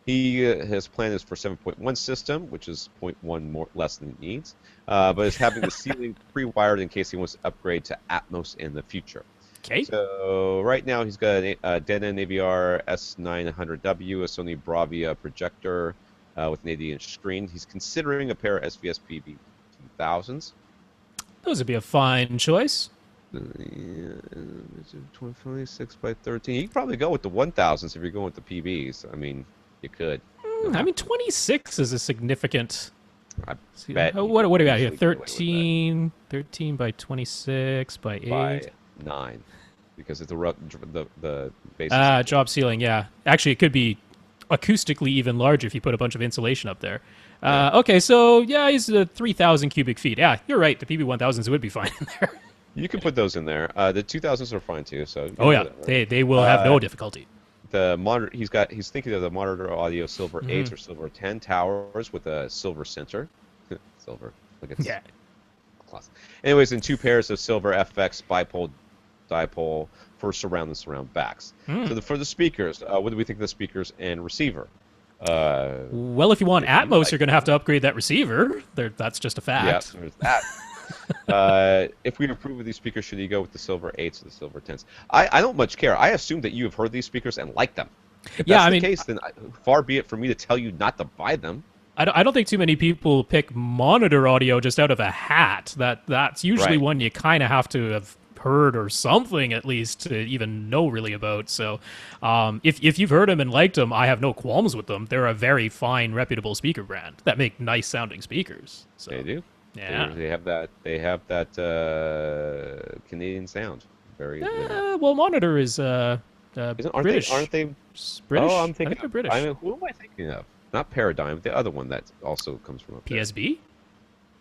Speaker 1: His plan is for 7.1 system, which is 0.1 less than he needs, but is having the ceiling pre-wired in case he wants to upgrade to Atmos in the future.
Speaker 2: Okay.
Speaker 1: So right now he's got a dead-end AVR S900W, a Sony Bravia projector with an 80-inch screen. He's considering a pair of SVSPB 2000s.
Speaker 2: Those would be a fine choice.
Speaker 1: 26 by 13. You could probably go with the 1000s if you're going with the PBs. I mean, you could.
Speaker 2: I mean, 26 is a significant.
Speaker 1: I bet.
Speaker 2: What do we got here?
Speaker 1: easily get away with that.
Speaker 2: 13 by 26 by 8.
Speaker 1: By 9, because it's the basis.
Speaker 2: Drop ceiling, yeah. Actually, it could be acoustically even larger if you put a bunch of insulation up there. Okay, so yeah, he's 3,000 cubic feet. Yeah, you're right. The PB1000s would be fine in there.
Speaker 1: You can put those in there. The 2000s are fine too. So
Speaker 2: Oh yeah, they will have no difficulty.
Speaker 1: The monitor he's thinking of the monitor audio Silver 8 or Silver 10 towers with a silver center. Silver. Look at class. Anyways, in 2 pairs of silver FX bipole dipole for surround and surround backs. So for the speakers, what do we think of the speakers and receiver?
Speaker 2: Well, if you want Atmos, you're going to have to upgrade that receiver. That's just a fact.
Speaker 1: Yes, there's that. If we approve of these speakers, should you go with the Silver 8s or the Silver 10s? I don't much care. I assume that you have heard these speakers and like them. If that's the case, then far be it for me to tell you not to buy them.
Speaker 2: I don't think too many people pick monitor audio just out of a hat. That's usually one you kind of have to have heard or something at least to even know really about. So if you've heard them and liked them, I have no qualms with them. They're a very fine, reputable speaker brand that make nice sounding speakers. So,
Speaker 1: They do.
Speaker 2: Yeah.
Speaker 1: They have that. They have that Canadian sound. Very.
Speaker 2: Well, Monitor is British.
Speaker 1: Aren't they?
Speaker 2: British?
Speaker 1: Oh, I'm
Speaker 2: I
Speaker 1: thinking.
Speaker 2: think they're British.
Speaker 1: I mean, who am I thinking of? Not Paradigm. The other one that also comes from up there.
Speaker 2: PSB?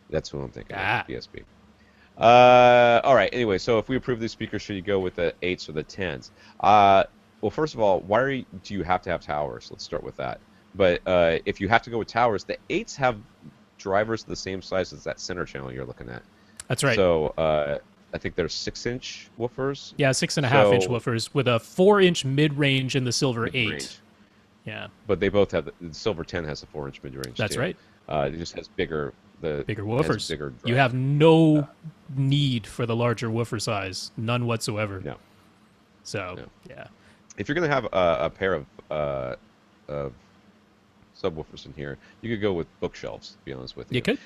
Speaker 1: That's who I'm thinking.
Speaker 2: Ah.
Speaker 1: Of, PSB. All right. Anyway, so if we approve these speakers, should you go with the 8s or the 10s? Well, first of all, do you have to have towers? Let's start with that. But if you have to go with towers, the 8s have drivers the same size as that center channel you're looking at.
Speaker 2: That's right.
Speaker 1: So I think they're 6-inch woofers.
Speaker 2: Yeah, 6.5-inch woofers with a 4-inch mid-range in the Silver 8.
Speaker 1: Mid-range.
Speaker 2: Yeah.
Speaker 1: But they both have the Silver 10 has a 4-inch mid-range.
Speaker 2: That's
Speaker 1: too.
Speaker 2: right.
Speaker 1: It just has bigger
Speaker 2: woofers.
Speaker 1: Bigger
Speaker 2: you have no need for the larger woofer size, none whatsoever.
Speaker 1: No.
Speaker 2: So yeah.
Speaker 1: If you're gonna have a pair of subwoofers in here, you could go with bookshelves. To be honest with you,
Speaker 2: You could.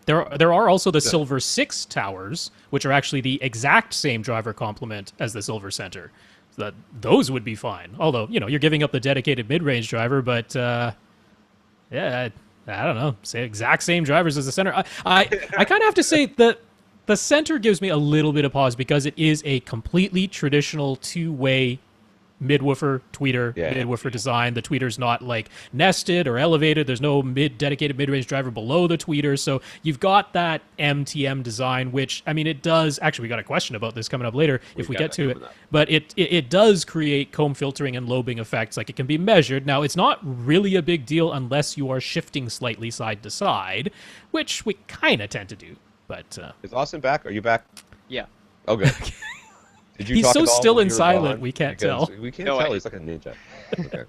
Speaker 1: There
Speaker 2: are also the Silver 6 towers, which are actually the exact same driver complement as the Silver Center. So those would be fine. Although you're giving up the dedicated mid-range driver, but yeah. I don't know. Say exact same drivers as the center. I kind of have to say that the center gives me a little bit of pause because it is a completely traditional 2-way mid-woofer tweeter, mid-woofer design. The tweeter's not like nested or elevated. There's no dedicated mid-range driver below the tweeter. So you've got that MTM design, which, I mean, it does, actually we got a question about this coming up later if we get to it, but it does create comb filtering and lobing effects. Like it can be measured. Now it's not really a big deal unless you are shifting slightly side to side, which we kind of tend to do. But
Speaker 1: is Austin back? Are you back?
Speaker 3: Yeah.
Speaker 1: Oh, good. Did you
Speaker 2: He's
Speaker 1: talk
Speaker 2: so
Speaker 1: at all
Speaker 2: still
Speaker 1: when
Speaker 2: and
Speaker 1: you were
Speaker 2: silent,
Speaker 1: gone?
Speaker 2: we can't
Speaker 1: Because
Speaker 2: tell.
Speaker 1: we can't
Speaker 3: No,
Speaker 1: tell.
Speaker 3: I
Speaker 1: He's like a ninja. Okay.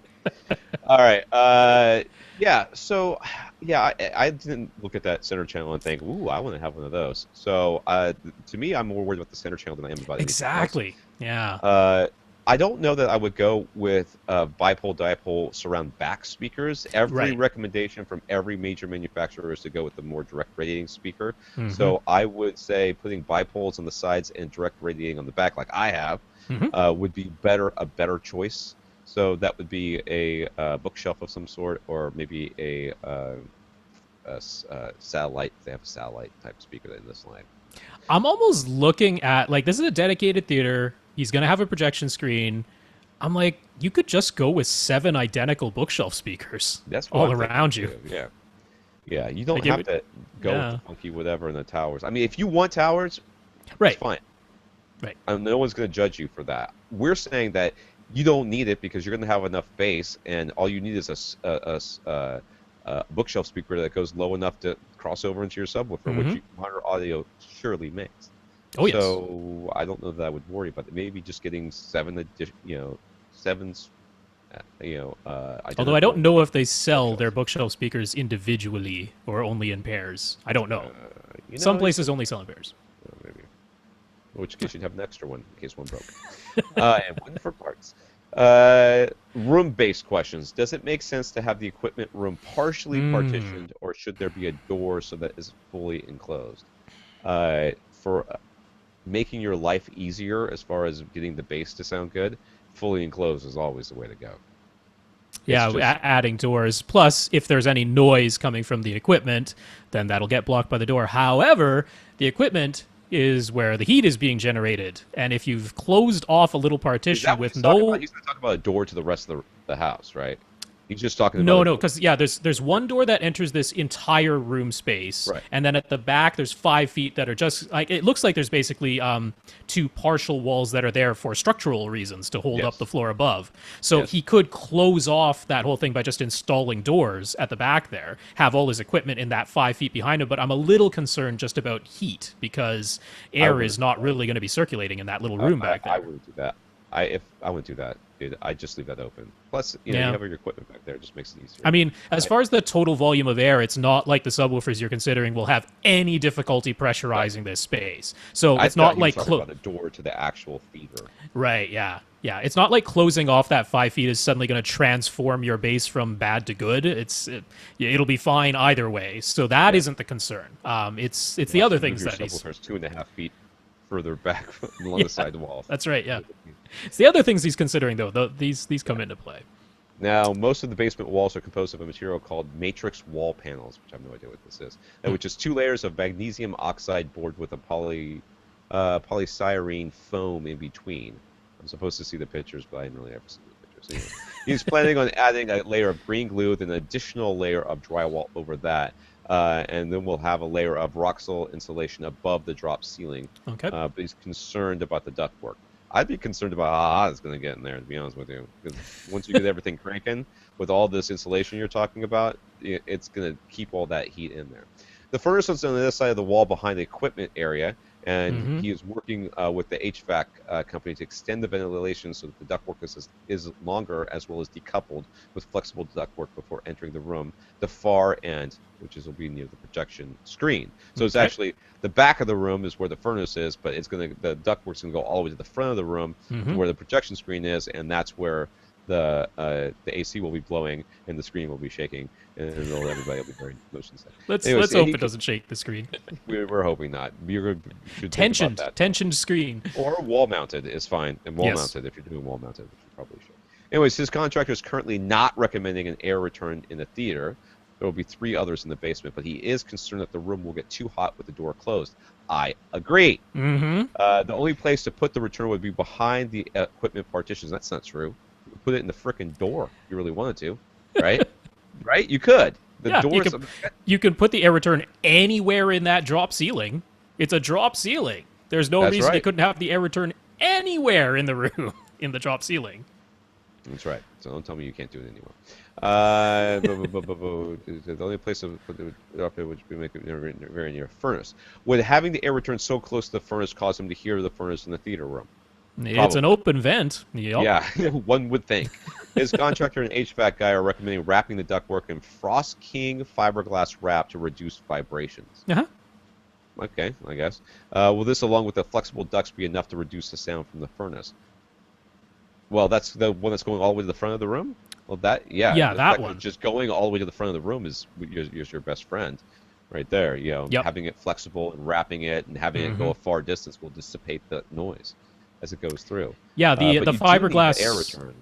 Speaker 1: All right. Yeah. So, yeah, I didn't look at that center channel and think, "Ooh, I want to have one of those." So, to me, I'm more worried about the center channel than I am about anything else.
Speaker 2: Exactly. Yeah.
Speaker 1: Uh, I don't know that I would go with bipole dipole surround back speakers. Every
Speaker 2: Right.
Speaker 1: recommendation from every major manufacturer is to go with the more direct radiating speaker.
Speaker 2: Mm-hmm.
Speaker 1: So I would say putting bipoles on the sides and direct radiating on the back, like I have,
Speaker 2: Mm-hmm.
Speaker 1: would be a better choice. So that would be a bookshelf of some sort, or maybe a satellite. They have a satellite type speaker in this line.
Speaker 2: I'm almost looking at like this is a dedicated theater. He's gonna have a projection screen. I'm like, you could just go with 7 identical bookshelf speakers
Speaker 1: That's what
Speaker 2: all
Speaker 1: I'm thinking
Speaker 2: around you.
Speaker 1: too. Yeah. Yeah, you don't
Speaker 2: Like it
Speaker 1: have
Speaker 2: would,
Speaker 1: to go with
Speaker 2: yeah.
Speaker 1: the funky whatever in the towers. I mean, if you want towers, it's
Speaker 2: Right.
Speaker 1: fine.
Speaker 2: Right.
Speaker 1: No one's going to judge you for that. We're saying that you don't need it because you're going to have enough bass, and all you need is a bookshelf speaker that goes low enough to cross over into your subwoofer, which
Speaker 2: Mm-hmm.
Speaker 1: monitor audio surely makes.
Speaker 2: Oh yes.
Speaker 1: So I don't know that I would worry about it. Maybe just getting 7
Speaker 2: Although I don't
Speaker 1: identical
Speaker 2: know if they sell their
Speaker 1: bookshelves.
Speaker 2: bookshelf speakers individually or only in pairs. I don't know.
Speaker 1: You
Speaker 2: Some
Speaker 1: know,
Speaker 2: places only sell in pairs.
Speaker 1: maybe. In which case you'd have an extra one in case one broke. And one for parts. Room-based questions. Does it make sense to have the equipment room partially partitioned, or should there be a door so that it's fully enclosed? For making your life easier as far as getting the bass to sound good, fully enclosed is always the way to go.
Speaker 2: Yeah,
Speaker 1: It's just,
Speaker 2: adding doors. Plus, if there's any noise coming from the equipment, then that'll get blocked by the door. However, the equipment is where the heat is being generated, and if you've closed off a little
Speaker 1: is
Speaker 2: partition
Speaker 1: that what
Speaker 2: with
Speaker 1: he's talking
Speaker 2: no
Speaker 1: about? He's going to talk about a door to the rest of the house, right? He's just talking about
Speaker 2: no,
Speaker 1: a
Speaker 2: no,
Speaker 1: door.
Speaker 2: because yeah, there's one door that enters this entire room space,
Speaker 1: Right.
Speaker 2: and then at the back there's 5 feet that are just like it looks like there's basically 2 partial walls that are there for structural reasons to hold up
Speaker 1: Yes.
Speaker 2: the floor above. So
Speaker 1: Yes.
Speaker 2: he could close off that whole thing by just installing doors at the back there, have all his equipment in that 5 feet behind him. But I'm a little concerned just about heat because air
Speaker 1: wouldn't
Speaker 2: is not really going to be circulating in that little
Speaker 1: I,
Speaker 2: room back
Speaker 1: I
Speaker 2: there.
Speaker 1: wouldn't do that. If I wouldn't do that, dude, I'd just leave that open. Plus, you
Speaker 2: Yeah.
Speaker 1: have all your equipment back there. It just makes it easier.
Speaker 2: I mean, as far as the total volume of air, it's not like the subwoofers you're considering will have any difficulty pressurizing this space. So
Speaker 1: I
Speaker 2: it's
Speaker 1: thought
Speaker 2: not
Speaker 1: he was
Speaker 2: like
Speaker 1: talking about a door to the actual theater.
Speaker 2: right, yeah, yeah. It's not like closing off that 5 feet is suddenly going to transform your base from bad to good. It'll be fine either way. So that not the concern. It's the other things
Speaker 1: Your
Speaker 2: that he's.
Speaker 1: subwoofer's 2.5 feet further back along the side wall.
Speaker 2: That's right. Yeah, it's the other things he's considering though. These come into play.
Speaker 1: Now, most of the basement walls are composed of a material called matrix wall panels, which I have no idea what this is, which is 2 layers of magnesium oxide board with a polystyrene foam in between. I'm supposed to see the pictures, but I didn't really ever see the pictures. Anyway, he's planning on adding a layer of green glue with an additional layer of drywall over that. And then we'll have a layer of Roxol insulation above the drop ceiling.
Speaker 2: Okay.
Speaker 1: But he's concerned about the ductwork. I'd be concerned about how hot it's going to get in there, to be honest with you. Because once you get everything cranking with all this insulation you're talking about, it's going to keep all that heat in there. The furnace is on the other side of the wall behind the equipment area, and he is working with the HVAC company to extend the ventilation so that the ductwork is longer as well as decoupled with flexible ductwork before entering the room. The far end, which will be near the projection screen. So it's actually the back of the room is where the furnace is, but the ductwork's gonna go all the way to the front of the room to where the projection screen is, and that's where the AC will be blowing and the screen will be shaking, and everybody will be very motion sick.
Speaker 2: Let's
Speaker 1: Anyways,
Speaker 2: hope it doesn't shake the screen.
Speaker 1: We're hoping not. You should think about that.
Speaker 2: Tensioned screen.
Speaker 1: Or wall mounted is fine, and wall mounted if you're doing wall mounted, which you probably should. Anyways, his contractor is currently not recommending an air return in the theater. There will be 3 others in the basement, but he is concerned that the room will get too hot with the door closed. I agree.
Speaker 2: Mm-hmm.
Speaker 1: The only place to put the return would be behind the equipment partitions. That's not true. You could put it in the frickin' door if you really wanted to, right? Right? You could.
Speaker 2: You can put the air return anywhere in that drop ceiling. It's a drop ceiling. There's no
Speaker 1: That's
Speaker 2: reason you
Speaker 1: right.
Speaker 2: couldn't have the air return anywhere in the room in the drop ceiling.
Speaker 1: That's right. So don't tell me you can't do it anymore. The only place to put it up there would be make it very near a furnace. Would having the air return so close to the furnace cause him to hear the furnace in the theater room?
Speaker 2: It's an open vent. Yep.
Speaker 1: Yeah, one would think. His contractor and HVAC guy are recommending wrapping the ductwork in Frost King fiberglass wrap to reduce vibrations.
Speaker 2: Uh-huh.
Speaker 1: Okay, I guess. Will this, along with the flexible ducts, be enough to reduce the sound from the furnace? Well, that's the one that's going all the way to the front of the room? Well,
Speaker 2: Yeah, that one.
Speaker 1: Just going all the way to the front of the room is your best friend right there. You know,
Speaker 2: Yep.
Speaker 1: having it flexible and wrapping it and having it go a far distance will dissipate the noise as it goes through.
Speaker 2: Yeah, the
Speaker 1: But you do need
Speaker 2: fiberglass
Speaker 1: the air return.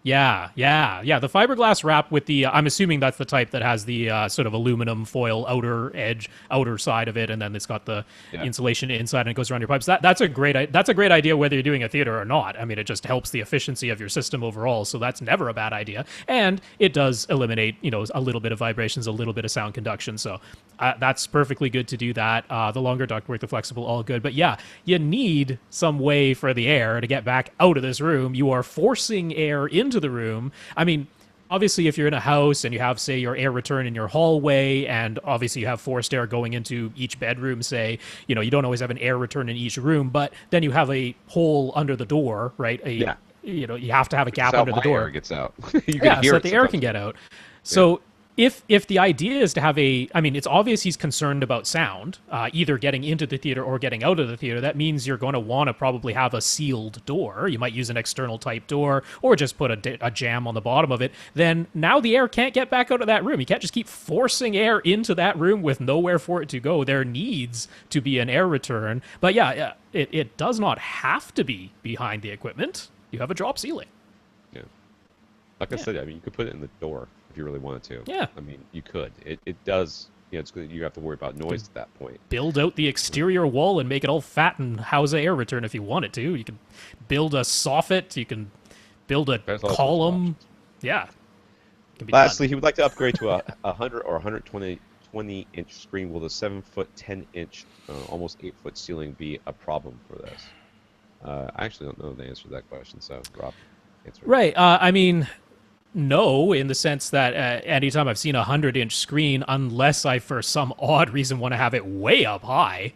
Speaker 2: Yeah. The fiberglass wrap with the, I'm assuming that's the type that has the sort of aluminum foil outer side of it, and then it's got the insulation inside and it goes around your pipes. That's a great idea whether you're doing a theater or not. I mean, it just helps the efficiency of your system overall, so that's never a bad idea. And it does eliminate, a little bit of vibrations, a little bit of sound conduction, so that's perfectly good to do that. The longer ductwork, the flexible, all good. But yeah, you need some way for the air to get back out of this room. You are forcing air into the room. I mean, obviously, if you're in a house and you have, say, your air return in your hallway, and obviously you have forced air going into each bedroom, say, you don't always have an air return in each room, but then you have a hole under the door, right? You have to have a gap under the door.
Speaker 1: Air gets out.
Speaker 2: Yeah, so that the air can get out. So if the idea is to have it's obvious he's concerned about sound, either getting into the theater or getting out of the theater. That means you're going to want to probably have a sealed door. You might use an external type door or just put a jam on the bottom of it. Then now the air can't get back out of that room. You can't just keep forcing air into that room with nowhere for it to go. There needs to be an air return. But yeah, it does not have to be behind the equipment. You have a drop ceiling.
Speaker 1: Yeah. Like I said, I mean, you could put it in the door if you really wanted to.
Speaker 2: Yeah.
Speaker 1: I mean, you could. It does. It's good. You have to worry about noise at that point.
Speaker 2: Build out the exterior wall and make it all fat and house an air return if you wanted to. You can build a soffit. You can build a column. Yeah.
Speaker 1: Lastly, he would like to upgrade to a 100 or 120-inch screen. Will the 7-foot, 10-inch, almost 8-foot ceiling be a problem for this? I actually don't know the answer to that question, so Rob, answer.
Speaker 2: Right. No, in the sense that anytime I've seen a 100-inch screen, unless I, for some odd reason, want to have it way up high,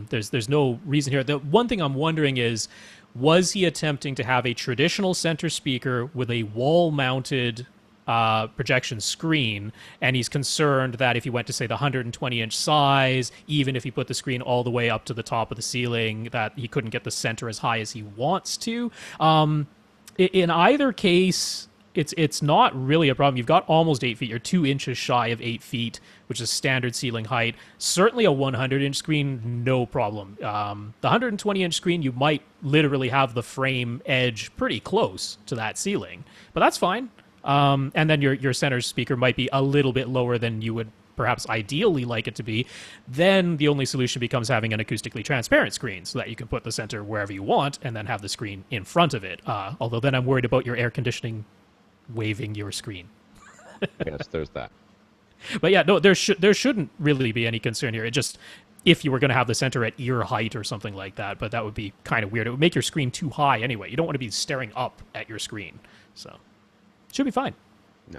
Speaker 2: there's no reason here. The one thing I'm wondering is, was he attempting to have a traditional center speaker with a wall-mounted projection screen, and he's concerned that if he went to, say, the 120-inch size, even if he put the screen all the way up to the top of the ceiling, that he couldn't get the center as high as he wants to? In either case, it's not really a problem. You've got almost 8 feet. You're 2 inches shy of 8 feet, which is standard ceiling height. Certainly a 100-inch screen, no problem. The 120-inch screen, you might literally have the frame edge pretty close to that ceiling, but that's fine. And then your center speaker might be a little bit lower than you would perhaps ideally like it to be. Then the only solution becomes having an acoustically transparent screen so that you can put the center wherever you want and then have the screen in front of it. Although then I'm worried about your air conditioning waving your screen.
Speaker 1: Yes, there's that.
Speaker 2: But yeah, no, there shouldn't really be any concern here. It just, if you were going to have the center at ear height or something like that, but that would be kind of weird. It would make your screen too high anyway. You don't want to be staring up at your screen. So, should be fine.
Speaker 1: No.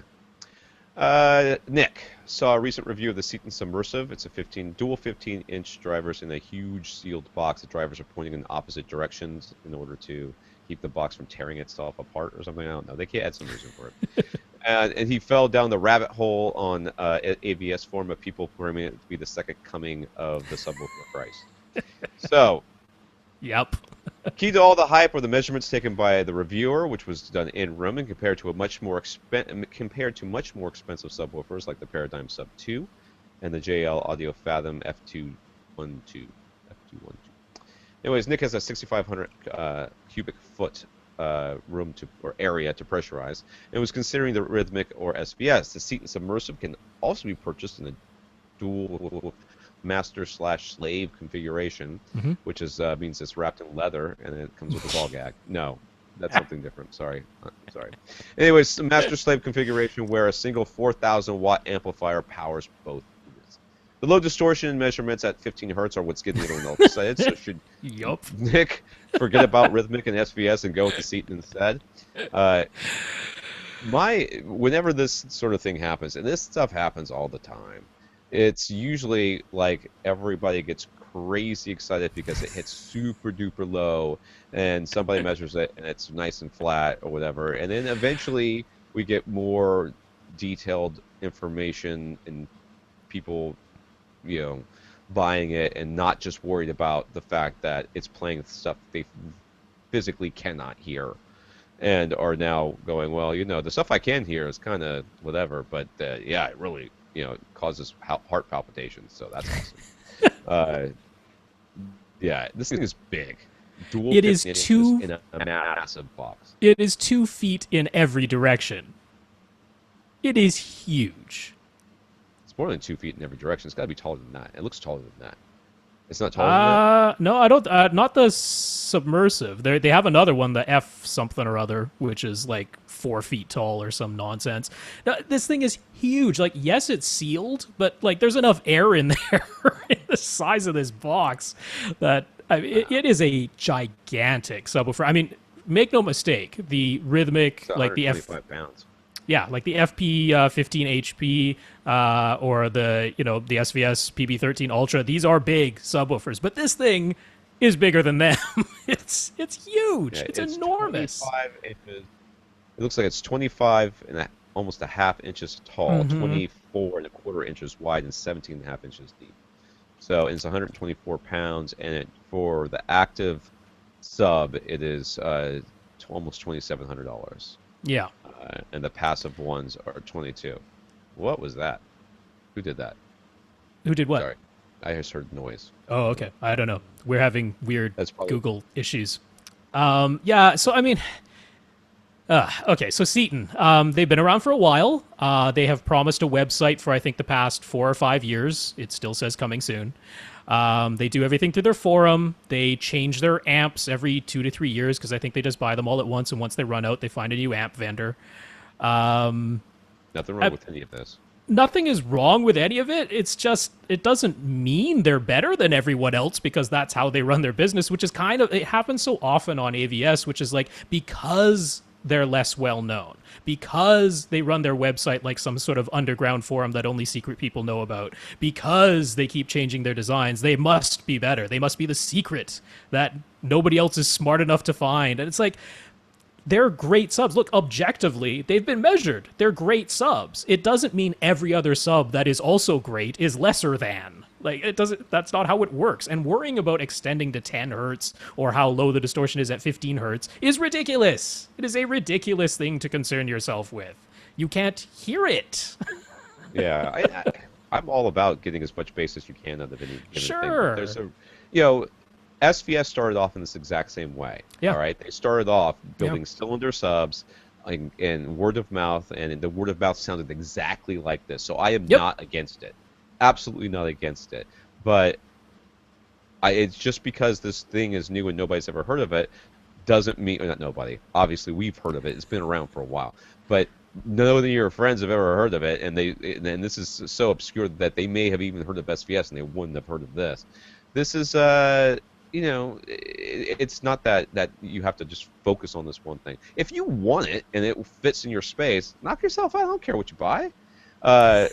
Speaker 1: Nick saw a recent review of the Seaton Submersive. It's a dual 15-inch drivers in a huge sealed box. The drivers are pointing in opposite directions in order to keep the box from tearing itself apart or something. I don't know. They can't add some reason for it. And he fell down the rabbit hole on AVS forum of people claiming it to be the second coming of the subwoofer Christ. So,
Speaker 2: yep.
Speaker 1: Key to all the hype were the measurements taken by the reviewer, which was done in room and compared to much more expensive subwoofers like the Paradigm Sub 2 and the JL Audio Fathom F212. Anyways, Nick has a 6,500 cubic foot area to pressurize, and was considering the Rhythmic or SVS. The Seaton Submersive can also be purchased in a dual master/slave configuration, which means it's wrapped in leather and it comes with a ball gag. No, that's something different. Sorry. Anyways, the master/slave configuration where a single 4,000-watt amplifier powers both units. The low distortion measurements at 15 hertz are what's getting everyone excited. So should Nick forget about Rhythmic and SVS and go with the Seaton instead? Whenever this sort of thing happens, and this stuff happens all the time, it's usually like everybody gets crazy excited because it hits super duper low, and somebody measures it and it's nice and flat or whatever. And then eventually we get more detailed information and people, buying it and not just worried about the fact that it's playing stuff they physically cannot hear, and are now going, well, the stuff I can hear is kind of whatever, but yeah, it really, causes heart palpitations, so that's awesome. Yeah, this thing is big. Dual
Speaker 2: It is
Speaker 1: 15
Speaker 2: two.
Speaker 1: inches in a massive box.
Speaker 2: It is 2 feet in every direction. It is huge.
Speaker 1: It's more than 2 feet in every direction. It's got to be taller than that. It looks taller than that. It's not taller than that?
Speaker 2: No, I don't. Not the submersive. They have another one, the F something or other, which is like 4 feet tall or some nonsense. Now, this thing is huge. Like, yes, it's sealed, but like, there's enough air in there in the size of this box that it is a gigantic subwoofer. I mean, make no mistake, the rhythmic,
Speaker 1: It's
Speaker 2: like the
Speaker 1: 125 pounds.
Speaker 2: Yeah, like the FP 15 HP or the the SVS PB13 Ultra. These are big subwoofers, but this thing is bigger than them. it's huge.
Speaker 1: Yeah,
Speaker 2: it's enormous.
Speaker 1: 25 inches. It looks like it's 25 and almost a half inches tall, 24 and a quarter inches wide, and 17 and a half inches deep. So it's 124 pounds, and for the active sub, it is almost $2,700.
Speaker 2: Yeah.
Speaker 1: And the passive ones are 22. What was that? Who did that?
Speaker 2: Who did what?
Speaker 1: Sorry, I just heard noise.
Speaker 2: Oh, okay. I don't know. We're having weird
Speaker 1: That's probably...
Speaker 2: Google issues. Yeah. So I mean, okay. So Seaton, they've been around for a while. They have promised a website for I think the past 4 or 5 years. It still says coming soon. They do everything through their forum. They change their amps every 2 to 3 years because I think they just buy them all at once, and once they run out, they find a new amp vendor.
Speaker 1: Nothing wrong with any of this.
Speaker 2: Nothing is wrong with any of it. It's just, it doesn't mean they're better than everyone else because that's how they run their business, which is it happens so often on AVS, which is like, because they're less well known, because they run their website like some sort of underground forum that only secret people know about, because they keep changing their designs, they must be better. They must be the secret that nobody else is smart enough to find. And it's like, they're great subs. Look, objectively, they've been measured. They're great subs. It doesn't mean every other sub that is also great is lesser than. Like, it doesn't, that's not how it works. And worrying about extending to 10 hertz or how low the distortion is at 15 hertz is ridiculous. It is a ridiculous thing to concern yourself with. You can't hear it.
Speaker 1: Yeah, I'm all about getting as much bass as you can out of any given
Speaker 2: Sure.
Speaker 1: thing. There's SVS started off in this exact same way.
Speaker 2: Yeah.
Speaker 1: All right, they started off building cylinder subs and word of mouth, and the word of mouth sounded exactly like this. So I am not against it. Absolutely not against it. But it's just because this thing is new and nobody's ever heard of it doesn't mean, not nobody. Obviously, we've heard of it. It's been around for a while. But none of your friends have ever heard of it, and this is so obscure that they may have even heard of SVS and they wouldn't have heard of this. This is it's not that you have to just focus on this one thing. If you want it and it fits in your space, knock yourself out. I don't care what you buy. I'm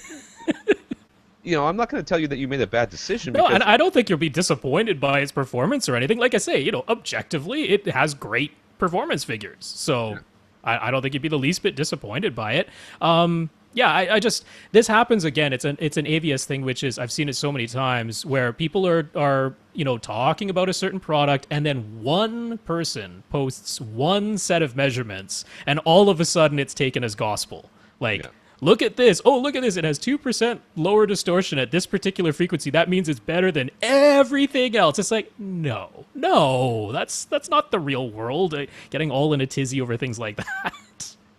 Speaker 1: not going to tell you that you made a bad decision.
Speaker 2: No, and I don't think you'll be disappointed by its performance or anything. Like I say, objectively, it has great performance figures. So yeah. I don't think you'd be the least bit disappointed by it. I just, this happens again. It's an AVS thing, which is, I've seen it so many times where people are talking about a certain product, and then one person posts one set of measurements, and all of a sudden it's taken as gospel. Like, look at this. Oh, look at this. It has 2% lower distortion at this particular frequency. That means it's better than everything else. It's like, no, that's not the real world. Getting all in a tizzy over things like that.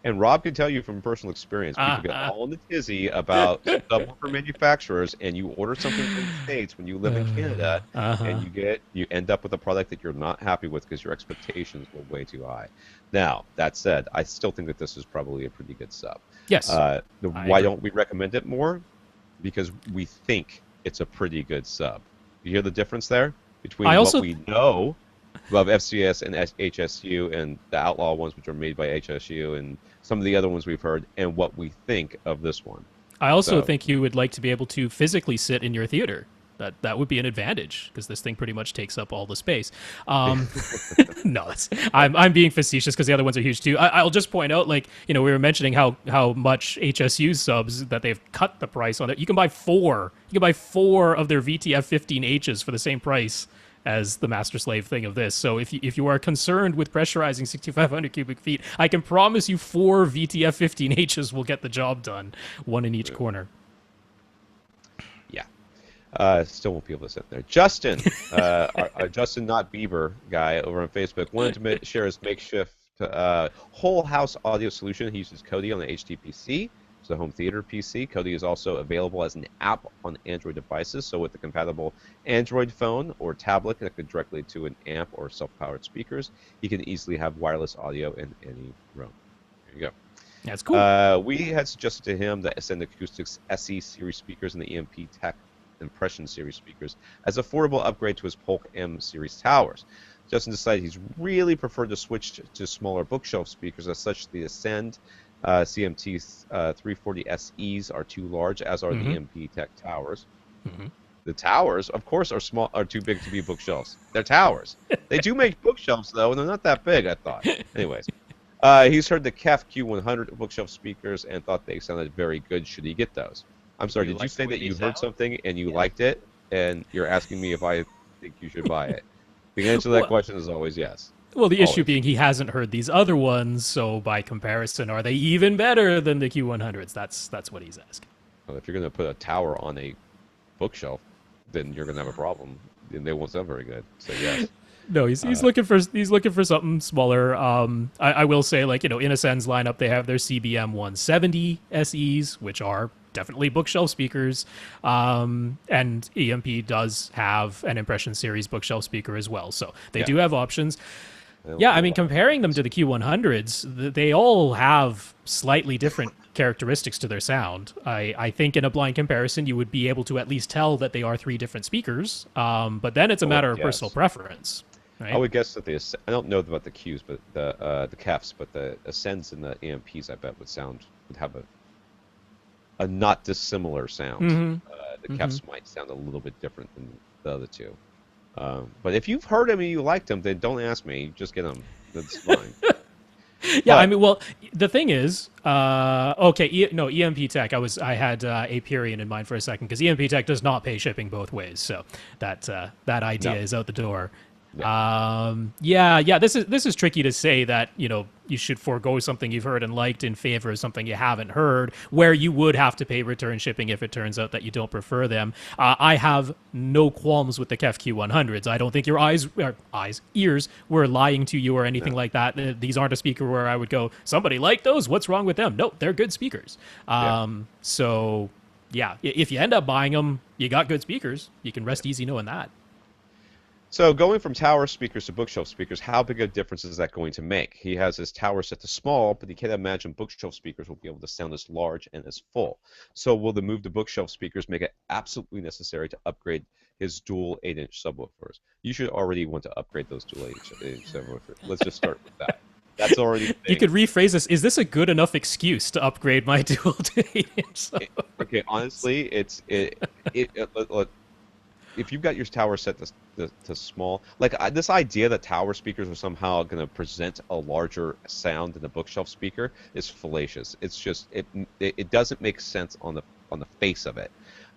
Speaker 1: And Rob can tell you from personal experience, people get all in the tizzy about subwoofer manufacturers, and you order something from the States when you live in Canada, and you end up with a product that you're not happy with because your expectations were way too high. Now, that said, I still think that this is probably a pretty good sub.
Speaker 2: Yes.
Speaker 1: Why don't we recommend it more? Because we think it's a pretty good sub. You hear the difference there between what we know of FCS and HSU and the Outlaw ones, which are made by HSU, and some of the other ones we've heard, and what we think of this one.
Speaker 2: I also think you would like to be able to physically sit in your theater That would be an advantage because this thing pretty much takes up all the space. No, I'm being facetious because the other ones are huge too. I'll just point out, like, we were mentioning how much HSU subs that they've cut the price on it. You can buy four. You can buy four of their VTF 15Hs for the same price as the master slave thing of this. So if you are concerned with pressurizing 6,500 cubic feet, I can promise you 4 VTF 15Hs will get the job done, one in each corner.
Speaker 1: Still won't be able to sit there. Justin, our Justin Not Bieber guy over on Facebook, wanted to share his makeshift whole house audio solution. He uses Kodi on the HTPC. It's a home theater PC. Kodi is also available as an app on Android devices. So with the compatible Android phone or tablet connected directly to an amp or self-powered speakers, you can easily have wireless audio in any room. There you go.
Speaker 2: That's cool.
Speaker 1: We had suggested to him the Ascend Acoustics SE series speakers and the EMP Tech Impression series speakers as affordable upgrade to his Polk M series towers. Justin decided he's really preferred to switch to smaller bookshelf speakers. As such, the Ascend CMT 340 SEs are too large, as are the EMP Tech towers. The towers, of course, are too big to be bookshelves. They're towers. They do make bookshelves though, and they're not that big, I thought. Anyways, he's heard the KEF Q100 bookshelf speakers and thought they sounded very good. Should he get those? I'm sorry, did you say that you heard something and you liked it, and you're asking me if I think you should buy it? The answer to that question is always yes.
Speaker 2: Well, the issue being he hasn't heard these other ones, so by comparison, are they even better than the Q100s? That's what he's asking.
Speaker 1: Well, if you're going to put a tower on a bookshelf, then you're going to have a problem, and they won't sound very good. So yes.
Speaker 2: No, he's looking for something smaller. I will say, like, in Ascend's lineup, they have their CBM 170 SEs, which are definitely bookshelf speakers, and EMP does have an Impression series bookshelf speaker as well, so they do have options. Yeah, I mean, comparing them to the Q100s, they all have slightly different characteristics to their sound. I think in a blind comparison, you would be able to at least tell that they are 3 different speakers, but then it's a matter of personal preference. Right?
Speaker 1: I would guess that I don't know about the Qs, but the KEFs, but the Ascends and the EMPs, I bet would have a not dissimilar sound. The KEFs might sound a little bit different than the other two. But if you've heard them and you liked them, then don't ask me. Just get them. That's fine.
Speaker 2: Yeah, I mean, well, the thing is, EMP Tech. I had Aperion in mind for a second because EMP Tech does not pay shipping both ways, so that idea is out the door. This is tricky to say that you should forego something you've heard and liked in favor of something you haven't heard, where you would have to pay return shipping if it turns out that you don't prefer them. I have no qualms with the KEF Q100s. I don't think your ears were lying to you or anything like that. These aren't a speaker where I would go, somebody liked those, what's wrong with them? No, they're good speakers. So yeah, if you end up buying them, you got good speakers. You can rest easy knowing that.
Speaker 1: So going from tower speakers to bookshelf speakers, how big a difference is that going to make? He has his tower set to small, but he can't imagine bookshelf speakers will be able to sound as large and as full. So will the move to bookshelf speakers make it absolutely necessary to upgrade his dual 8-inch subwoofers? You should already want to upgrade those dual 8-inch subwoofers. Let's just start with that. That's already.
Speaker 2: You could rephrase this. Is this a good enough excuse to upgrade my dual to 8-inch subwoofer?
Speaker 1: Okay, honestly, if you've got your tower set to small, like this idea that tower speakers are somehow going to present a larger sound than a bookshelf speaker is fallacious. It's just it doesn't make sense on the face of it.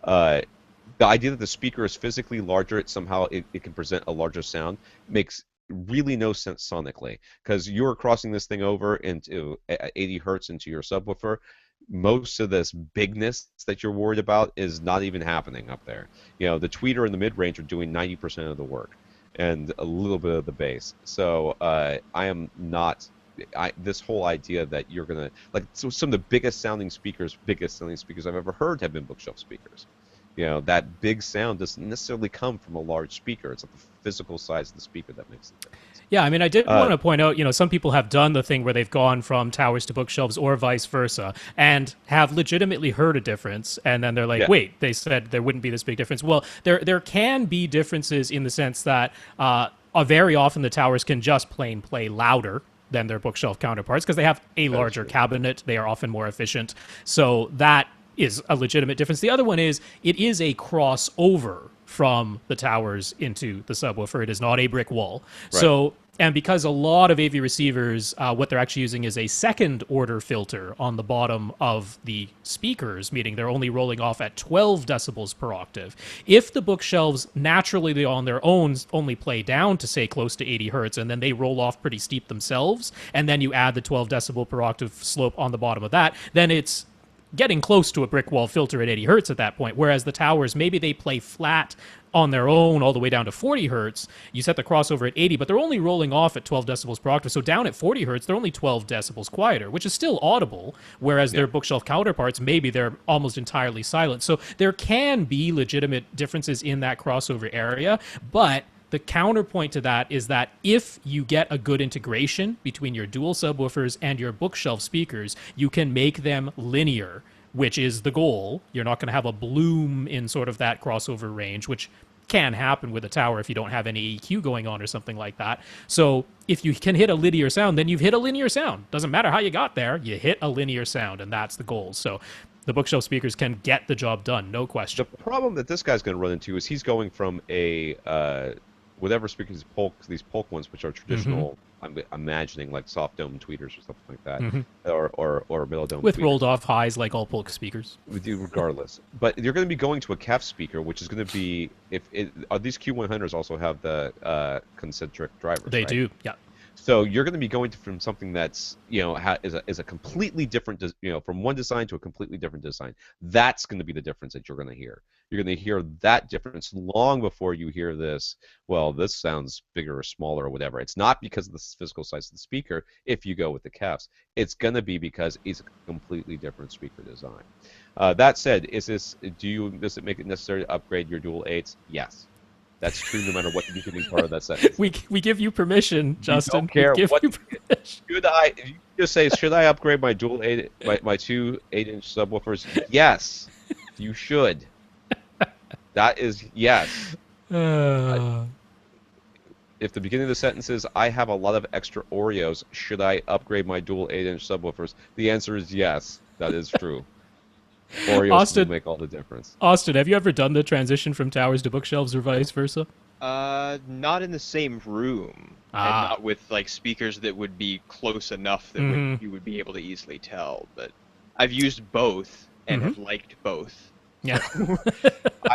Speaker 1: The idea that the speaker is physically larger, it can present a larger sound, makes really no sense sonically, because you're crossing this thing over into 80 hertz into your subwoofer. Most of this bigness that you're worried about is not even happening up there. The tweeter and the mid-range are doing 90% of the work and a little bit of the bass. So I am not. This whole idea that you're gonna some of the biggest sounding speakers I've ever heard have been bookshelf speakers. That big sound doesn't necessarily come from a large speaker. It's like the physical size of the speaker that makes the difference.
Speaker 2: Yeah, I mean, I did want to point out, some people have done the thing where they've gone from towers to bookshelves or vice versa and have legitimately heard a difference. And then they're like, wait, they said there wouldn't be this big difference. Well, there can be differences in the sense that very often the towers can just plain play louder than their bookshelf counterparts because they have a larger cabinet. They are often more efficient. So that is a legitimate difference. The other one is it is a crossover from the towers into the subwoofer. It is not a brick wall.
Speaker 1: Right.
Speaker 2: So, and because a lot of AV receivers, what they're actually using is a second order filter on the bottom of the speakers, meaning they're only rolling off at 12 decibels per octave. If the bookshelves naturally on their own only play down to say close to 80 hertz, and then they roll off pretty steep themselves, and then you add the 12 decibel per octave slope on the bottom of that, then it's getting close to a brick wall filter at 80 hertz at that point. Whereas the towers, maybe they play flat on their own all the way down to 40 hertz. You set the crossover at 80, but they're only rolling off at 12 decibels per octave. So down at 40 hertz, they're only 12 decibels quieter, which is still audible. Whereas their bookshelf counterparts, maybe they're almost entirely silent. So there can be legitimate differences in that crossover area, but the counterpoint to that is that if you get a good integration between your dual subwoofers and your bookshelf speakers, you can make them linear, which is the goal. You're not going to have a bloom in sort of that crossover range, which can happen with a tower if you don't have any EQ going on or something like that. So if you can hit a linear sound, then you've hit a linear sound. Doesn't matter how you got there, you hit a linear sound, and that's the goal. So the bookshelf speakers can get the job done, no question.
Speaker 1: The problem that this guy's going to run into is he's going from a whatever speakers, these Polk ones, which are traditional, I'm imagining like soft dome tweeters or something like that, or middle dome
Speaker 2: with
Speaker 1: tweeters.
Speaker 2: rolled off highs like all Polk speakers.
Speaker 1: With you regardless. But you're going to be going to a CAF speaker, which is going to be, these Q100s also have the concentric drivers,
Speaker 2: They
Speaker 1: right?
Speaker 2: do, yeah.
Speaker 1: So you're going to be going from something that's, is a completely different, from one design to a completely different design. That's going to be the difference that you're going to hear. You're going to hear that difference long before you hear this, well, this sounds bigger or smaller or whatever. It's not because of the physical size of the speaker if you go with the CAFs. It's going to be because it's a completely different speaker design. That said, does it make it necessary to upgrade your dual 8s? Yes. That's true no matter what the beginning part of that sentence.
Speaker 2: We give you permission, Justin.
Speaker 1: Don't care
Speaker 2: we give
Speaker 1: what
Speaker 2: you permission.
Speaker 1: you just say, should I upgrade my dual 8, my two 8-inch subwoofers? Yes, you should. That is yes. If the beginning of the sentence is, I have a lot of extra Oreos, should I upgrade my dual 8-inch subwoofers? The answer is yes. That is true. Oreos will make all the difference.
Speaker 2: Austin, have you ever done the transition from towers to bookshelves or vice versa?
Speaker 3: Not in the same room, and not with like speakers that would be close enough that you would be able to easily tell. But I've used both and have liked both.
Speaker 2: Yeah.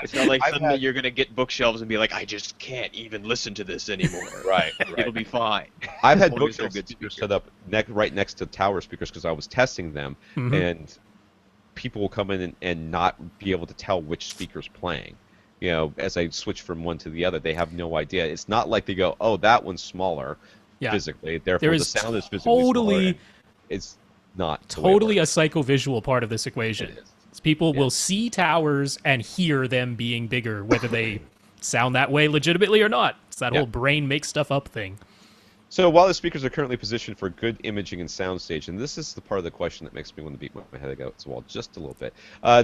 Speaker 3: It's not like suddenly you're gonna get bookshelves and be like, I just can't even listen to this anymore.
Speaker 1: Right.
Speaker 3: It'll be fine.
Speaker 1: I've had bookshelf speakers set up right next to tower speakers because I was testing them, and people will come in and not be able to tell which speaker's playing. As I switch from one to the other, they have no idea. It's not like they go, oh, that one's smaller physically, therefore the sound is physically smaller. It's not.
Speaker 2: Totally a psychovisual part of this equation. People will see towers and hear them being bigger, whether they sound that way legitimately or not. It's that whole brain make stuff up thing.
Speaker 1: So while the speakers are currently positioned for good imaging and soundstage, and this is the part of the question that makes me want to beat my head against the wall just a little bit,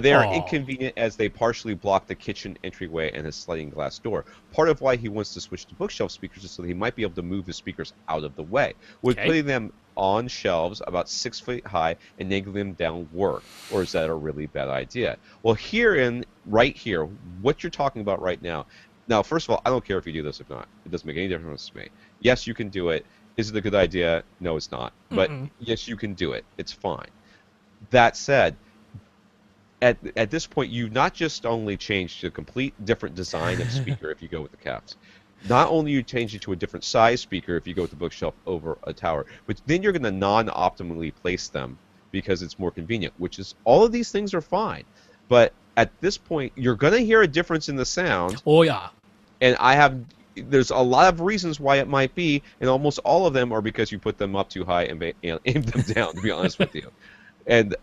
Speaker 1: they are inconvenient as they partially block the kitchen entryway and a sliding glass door. Part of why he wants to switch to bookshelf speakers is so that he might be able to move his speakers out of the way. Would putting them on shelves about 6 feet high and nailing them down work, or is that a really bad idea? Well, right here, what you're talking about right now. Now, first of all, I don't care if you do this or not. It doesn't make any difference to me. Yes, you can do it. Is it a good idea? No, it's not. But yes, you can do it. It's fine. That said, at this point, you not just only changed to a complete different design of speaker if you go with the caps. Not only you change it to a different size speaker if you go with the bookshelf over a tower, but then you're going to non-optimally place them because it's more convenient, which is all of these things are fine. But at this point, you're going to hear a difference in the sound.
Speaker 2: Oh, yeah.
Speaker 1: And there's a lot of reasons why it might be, and almost all of them are because you put them up too high and aim them down, to be honest with you. And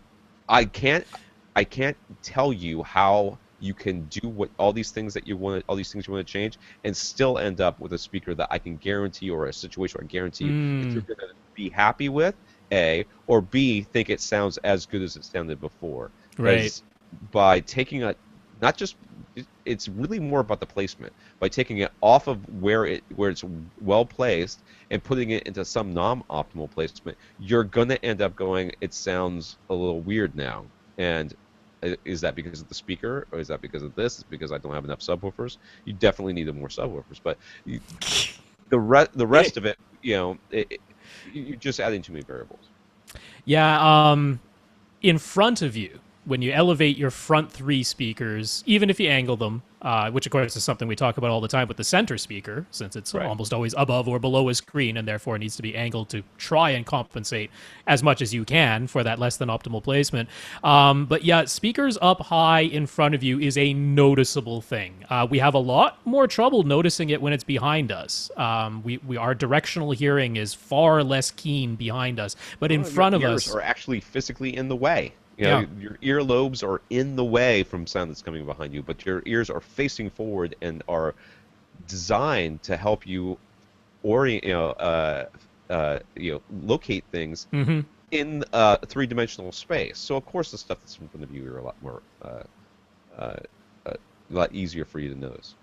Speaker 1: I can't tell you how you can do all these things you want to change, and still end up with a speaker that I can guarantee, or a situation where I guarantee if you're going to be happy with, A, or B, think it sounds as good as it sounded before.
Speaker 2: Right.
Speaker 1: By taking it's really more about the placement. By taking it off of where it's well placed and putting it into some non-optimal placement, you're gonna end up going, it sounds a little weird now. And Is that because of the speaker, or is that because of this? Is it because I don't have enough subwoofers? You definitely need more subwoofers, but the rest of it, you're just adding too many variables.
Speaker 2: Yeah, in front of you, when you elevate your front three speakers, even if you angle them, which of course is something we talk about all the time with the center speaker, since it's
Speaker 1: Right.
Speaker 2: almost always above or below a screen and therefore needs to be angled to try and compensate as much as you can for that less than optimal placement. But yeah, speakers up high in front of you is a noticeable thing. We have a lot more trouble noticing it when it's behind us. Our directional hearing is far less keen behind us, but in front of
Speaker 1: Your
Speaker 2: us
Speaker 1: ears are actually physically in the way.
Speaker 2: Yeah.
Speaker 1: Your earlobes are in the way from sound that's coming behind you, but your ears are facing forward and are designed to help you orient, locate things in a three-dimensional space. So of course, the stuff that's in front of you are a lot more, a lot easier for you to notice.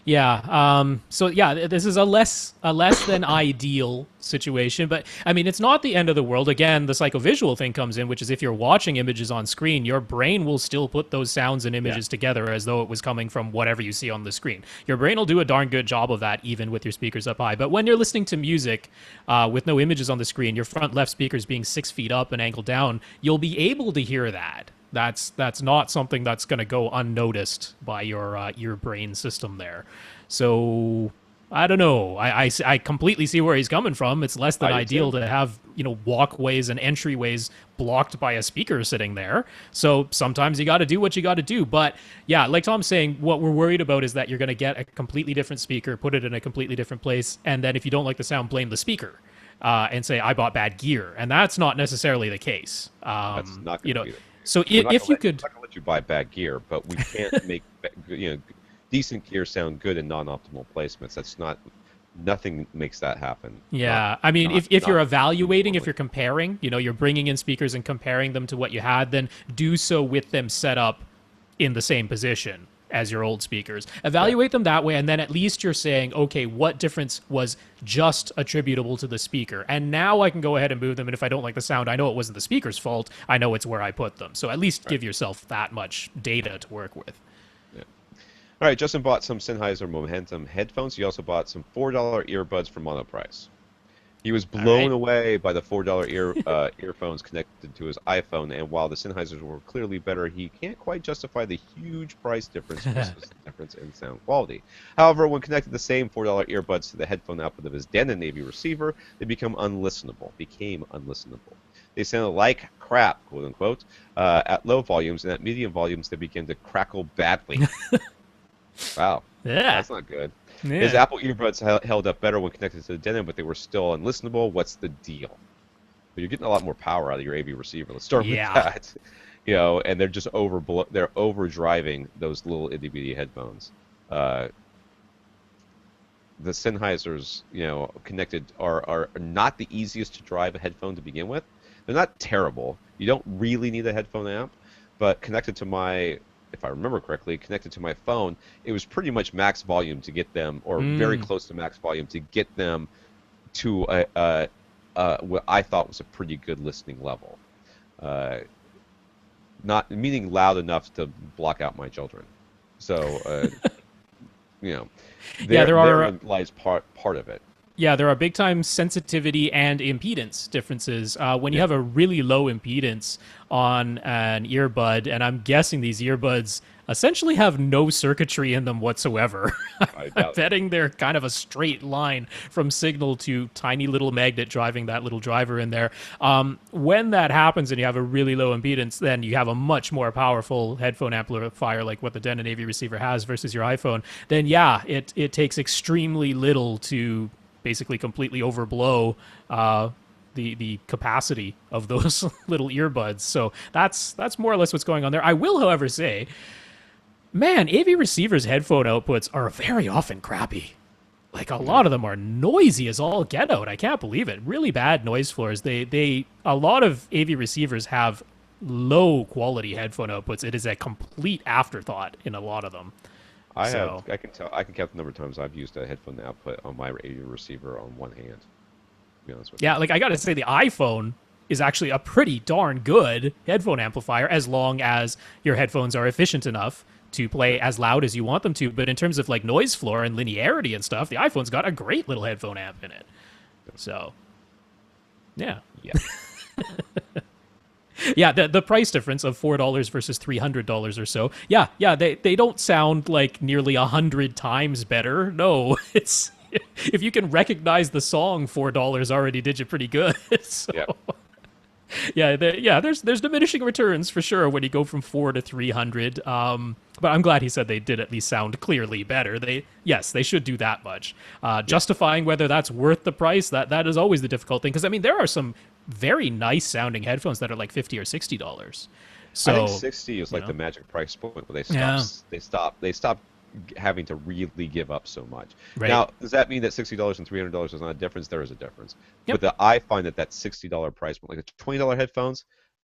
Speaker 2: Yeah. So yeah, this is a less than ideal situation, but I mean, it's not the end of the world. Again, the psychovisual thing comes in, which is if you're watching images on screen, your brain will still put those sounds and images together as though it was coming from whatever you see on the screen. Your brain will do a darn good job of that, even with your speakers up high. But when you're listening to music with no images on the screen, your front left speakers being 6 feet up and angled down, you'll be able to hear that. That's not something that's going to go unnoticed by your brain system there. So I don't know. I completely see where he's coming from. It's less than ideal to have walkways and entryways blocked by a speaker sitting there. So sometimes you got to do what you got to do. But yeah, like Tom's saying, what we're worried about is that you're going to get a completely different speaker, put it in a completely different place, and then if you don't like the sound, blame the speaker. And say I bought bad gear, and that's not necessarily the case.
Speaker 1: That's not going to be.
Speaker 2: So if you could,
Speaker 1: I'm not gonna let you buy bad gear, but we can't make decent gear sound good in non-optimal placements. That's not. Nothing makes that happen.
Speaker 2: Yeah, I mean, if you're evaluating, if you're comparing, you're bringing in speakers and comparing them to what you had, then do so with them set up in the same position as your old speakers. Evaluate them that way, and then at least you're saying, okay, what difference was just attributable to the speaker? And now I can go ahead and move them, and if I don't like the sound, I know it wasn't the speaker's fault. I know it's where I put them. So at least give yourself that much data to work with.
Speaker 1: Yeah. All right, Justin bought some Sennheiser Momentum headphones. He also bought some $4 earbuds for Monoprice. He was blown away by the $4 earphones connected to his iPhone, and while the Sennheisers were clearly better, he can't quite justify the huge price difference versus difference in sound quality. However, when connected the same $4 earbuds to the headphone output of his Denon Navy receiver, they became unlistenable. They sounded like crap, quote unquote, at low volumes, and at medium volumes they began to crackle badly. Wow, that's not good.
Speaker 2: Yeah.
Speaker 1: His Apple earbuds held up better when connected to the Denon, but they were still unlistenable. What's the deal? But you're getting a lot more power out of your AV receiver. Let's start with that. And they're just overdriving those little itty bitty headphones. The Sennheisers, connected are not the easiest to drive a headphone to begin with. They're not terrible. You don't really need a headphone amp, but connected to if I remember correctly, connected to my phone, it was pretty much max volume to get them, or very close to max volume to get them to what I thought was a pretty good listening level. Not meaning loud enough to block out my children. So, therein lies part of it.
Speaker 2: Yeah, there are big time sensitivity and impedance differences. When you have a really low impedance on an earbud, and I'm guessing these earbuds essentially have no circuitry in them whatsoever. I'm betting they're kind of a straight line from signal to tiny little magnet driving that little driver in there. When that happens and you have a really low impedance, then you have a much more powerful headphone amplifier like what the Denon AV receiver has versus your iPhone. Then yeah, it takes extremely little to basically completely overblow the capacity of those little earbuds. So that's more or less what's going on there. I will, however, say, man, AV receivers' headphone outputs are very often crappy. Like, a lot of them are noisy as all get out. I can't believe it. Really bad noise floors. A lot of AV receivers have low quality headphone outputs. It is a complete afterthought in a lot of them.
Speaker 1: I can count the number of times I've used a headphone output on my radio receiver on one hand. To be honest with you.
Speaker 2: Yeah, like I gotta say, the iPhone is actually a pretty darn good headphone amplifier as long as your headphones are efficient enough to play as loud as you want them to. But in terms of like noise floor and linearity and stuff, the iPhone's got a great little headphone amp in it. So, yeah.
Speaker 1: Yeah.
Speaker 2: Yeah, the price difference of $4 versus $300 or so. Yeah, they don't sound like nearly 100 times better. No, it's if you can recognize the song, $4 already did you pretty good. So, there's diminishing returns for sure when you go from 4 to 300. But I'm glad he said they did at least sound clearly better. They should do that much. Justifying whether that's worth the price, that is always the difficult thing. Because I mean, there are some very nice sounding headphones that are like $50 or $60. So
Speaker 1: I think 60 is like the magic price point where they stop having to really give up so much.
Speaker 2: Right.
Speaker 1: Now, does that mean that $60 and $300 is not a difference? There is a difference.
Speaker 2: Yep.
Speaker 1: But I find that $60 price point, like the $20 headphones,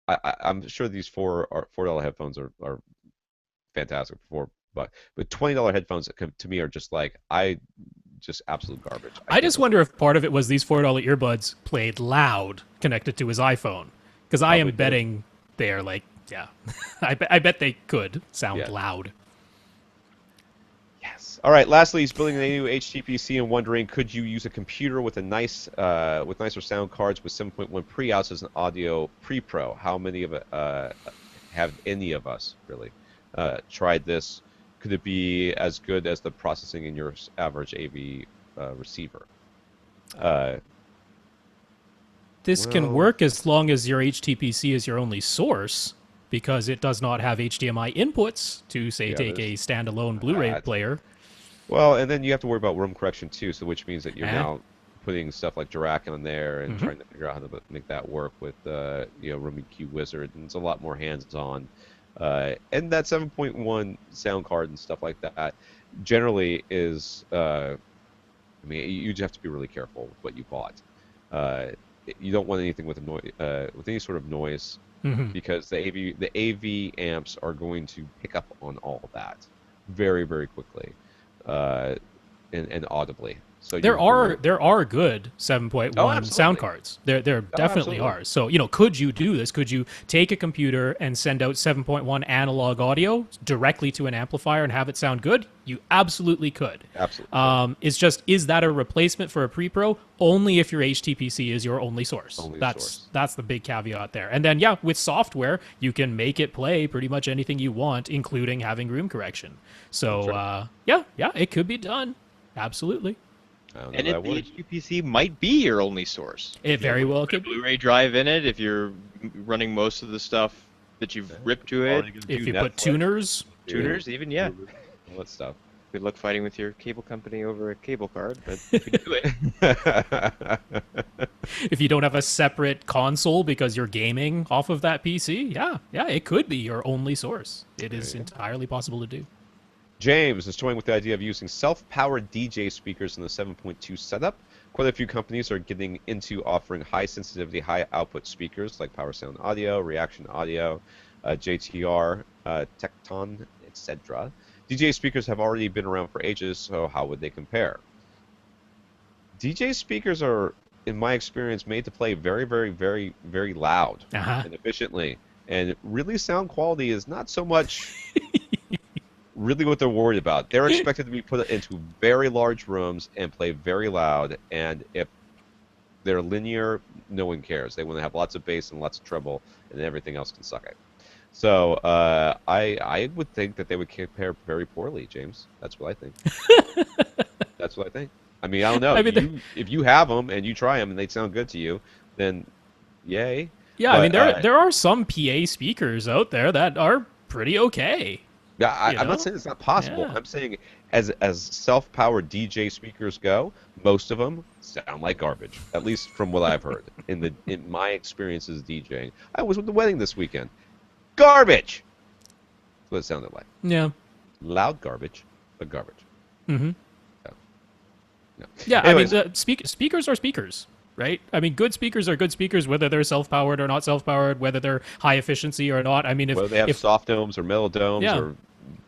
Speaker 1: I'm sure these $4 headphones are fantastic for $4, but $20 headphones to me are just like just absolute garbage.
Speaker 2: I just wonder if part of it was these $4 earbuds played loud connected to his iPhone, because I am betting they are like, I bet they could sound loud.
Speaker 1: Yes. All right. Lastly, he's building a new HTPC and wondering, could you use a computer with nicer sound cards with 7.1 pre-outs as an audio pre-pro? How many of it have any of us really tried this? Could it be as good as the processing in your average AV receiver?
Speaker 2: This can work as long as your HTPC is your only source, because it does not have HDMI inputs to, say, take a standalone Blu-ray player.
Speaker 1: Well, and then you have to worry about room correction too, so which means that you're now putting stuff like Dirac on there and trying to figure out how to make that work with Room EQ Wizard, and it's a lot more hands-on. And that 7.1 sound card and stuff like that generally is, I mean, you just have to be really careful with what you bought. You don't want anything with with any sort of noise, because the AV amps are going to pick up on all of that very, very quickly and audibly. So
Speaker 2: there are good 7.1 sound cards. There definitely are. So, could you do this? Could you take a computer and send out 7.1 analog audio directly to an amplifier and have it sound good? You absolutely could.
Speaker 1: Absolutely.
Speaker 2: It's just, is that a replacement for a pre-pro? Only if your HTPC is your only source. That's the big caveat there. And then, with software, you can make it play pretty much anything you want, including having room correction. So, it could be done. Absolutely.
Speaker 4: And if the HTPC might be your only source.
Speaker 2: It very well could.
Speaker 4: Blu-ray drive in it if you're running most of the stuff that you've ripped to it.
Speaker 2: If you put tuners,
Speaker 4: even,
Speaker 1: all that stuff.
Speaker 4: Good luck fighting with your cable company over a cable card, but if you do it.
Speaker 2: If you don't have a separate console because you're gaming off of that PC, it could be your only source. It is entirely possible to do.
Speaker 1: James is toying with the idea of using self-powered DJ speakers in the 7.2 setup. Quite a few companies are getting into offering high-sensitivity, high-output speakers like Power Sound Audio, Reaction Audio, JTR, Tecton, etc. DJ speakers have already been around for ages, so how would they compare? DJ speakers are, in my experience, made to play very, very, very, very loud and efficiently. And really, sound quality is not so much really what they're worried about. They're expected to be put into very large rooms and play very loud, and if they're linear, no one cares. They want to have lots of bass and lots of treble, and everything else can suck it. So I would think that they would compare very poorly, James. That's what I think. That's what I think. I mean, I don't know. If you have them and you try them and they sound good to you, then yay.
Speaker 2: Yeah, but, I mean, there are some PA speakers out there that are pretty okay.
Speaker 1: Yeah, I'm not saying it's not possible. I'm saying as self-powered DJ speakers go, most of them sound like garbage. At least from what I've heard in my experiences DJing. I was at the wedding this weekend. Garbage. That's what it sounded like.
Speaker 2: Yeah.
Speaker 1: Loud garbage, but garbage.
Speaker 2: Mm-hmm.
Speaker 1: No.
Speaker 2: Yeah.
Speaker 1: Anyways,
Speaker 2: I mean, speakers are speakers. Right? I mean, good speakers are good speakers, whether they're self-powered or not self-powered, whether they're high efficiency or not. I mean,
Speaker 1: whether they have soft domes or metal domes or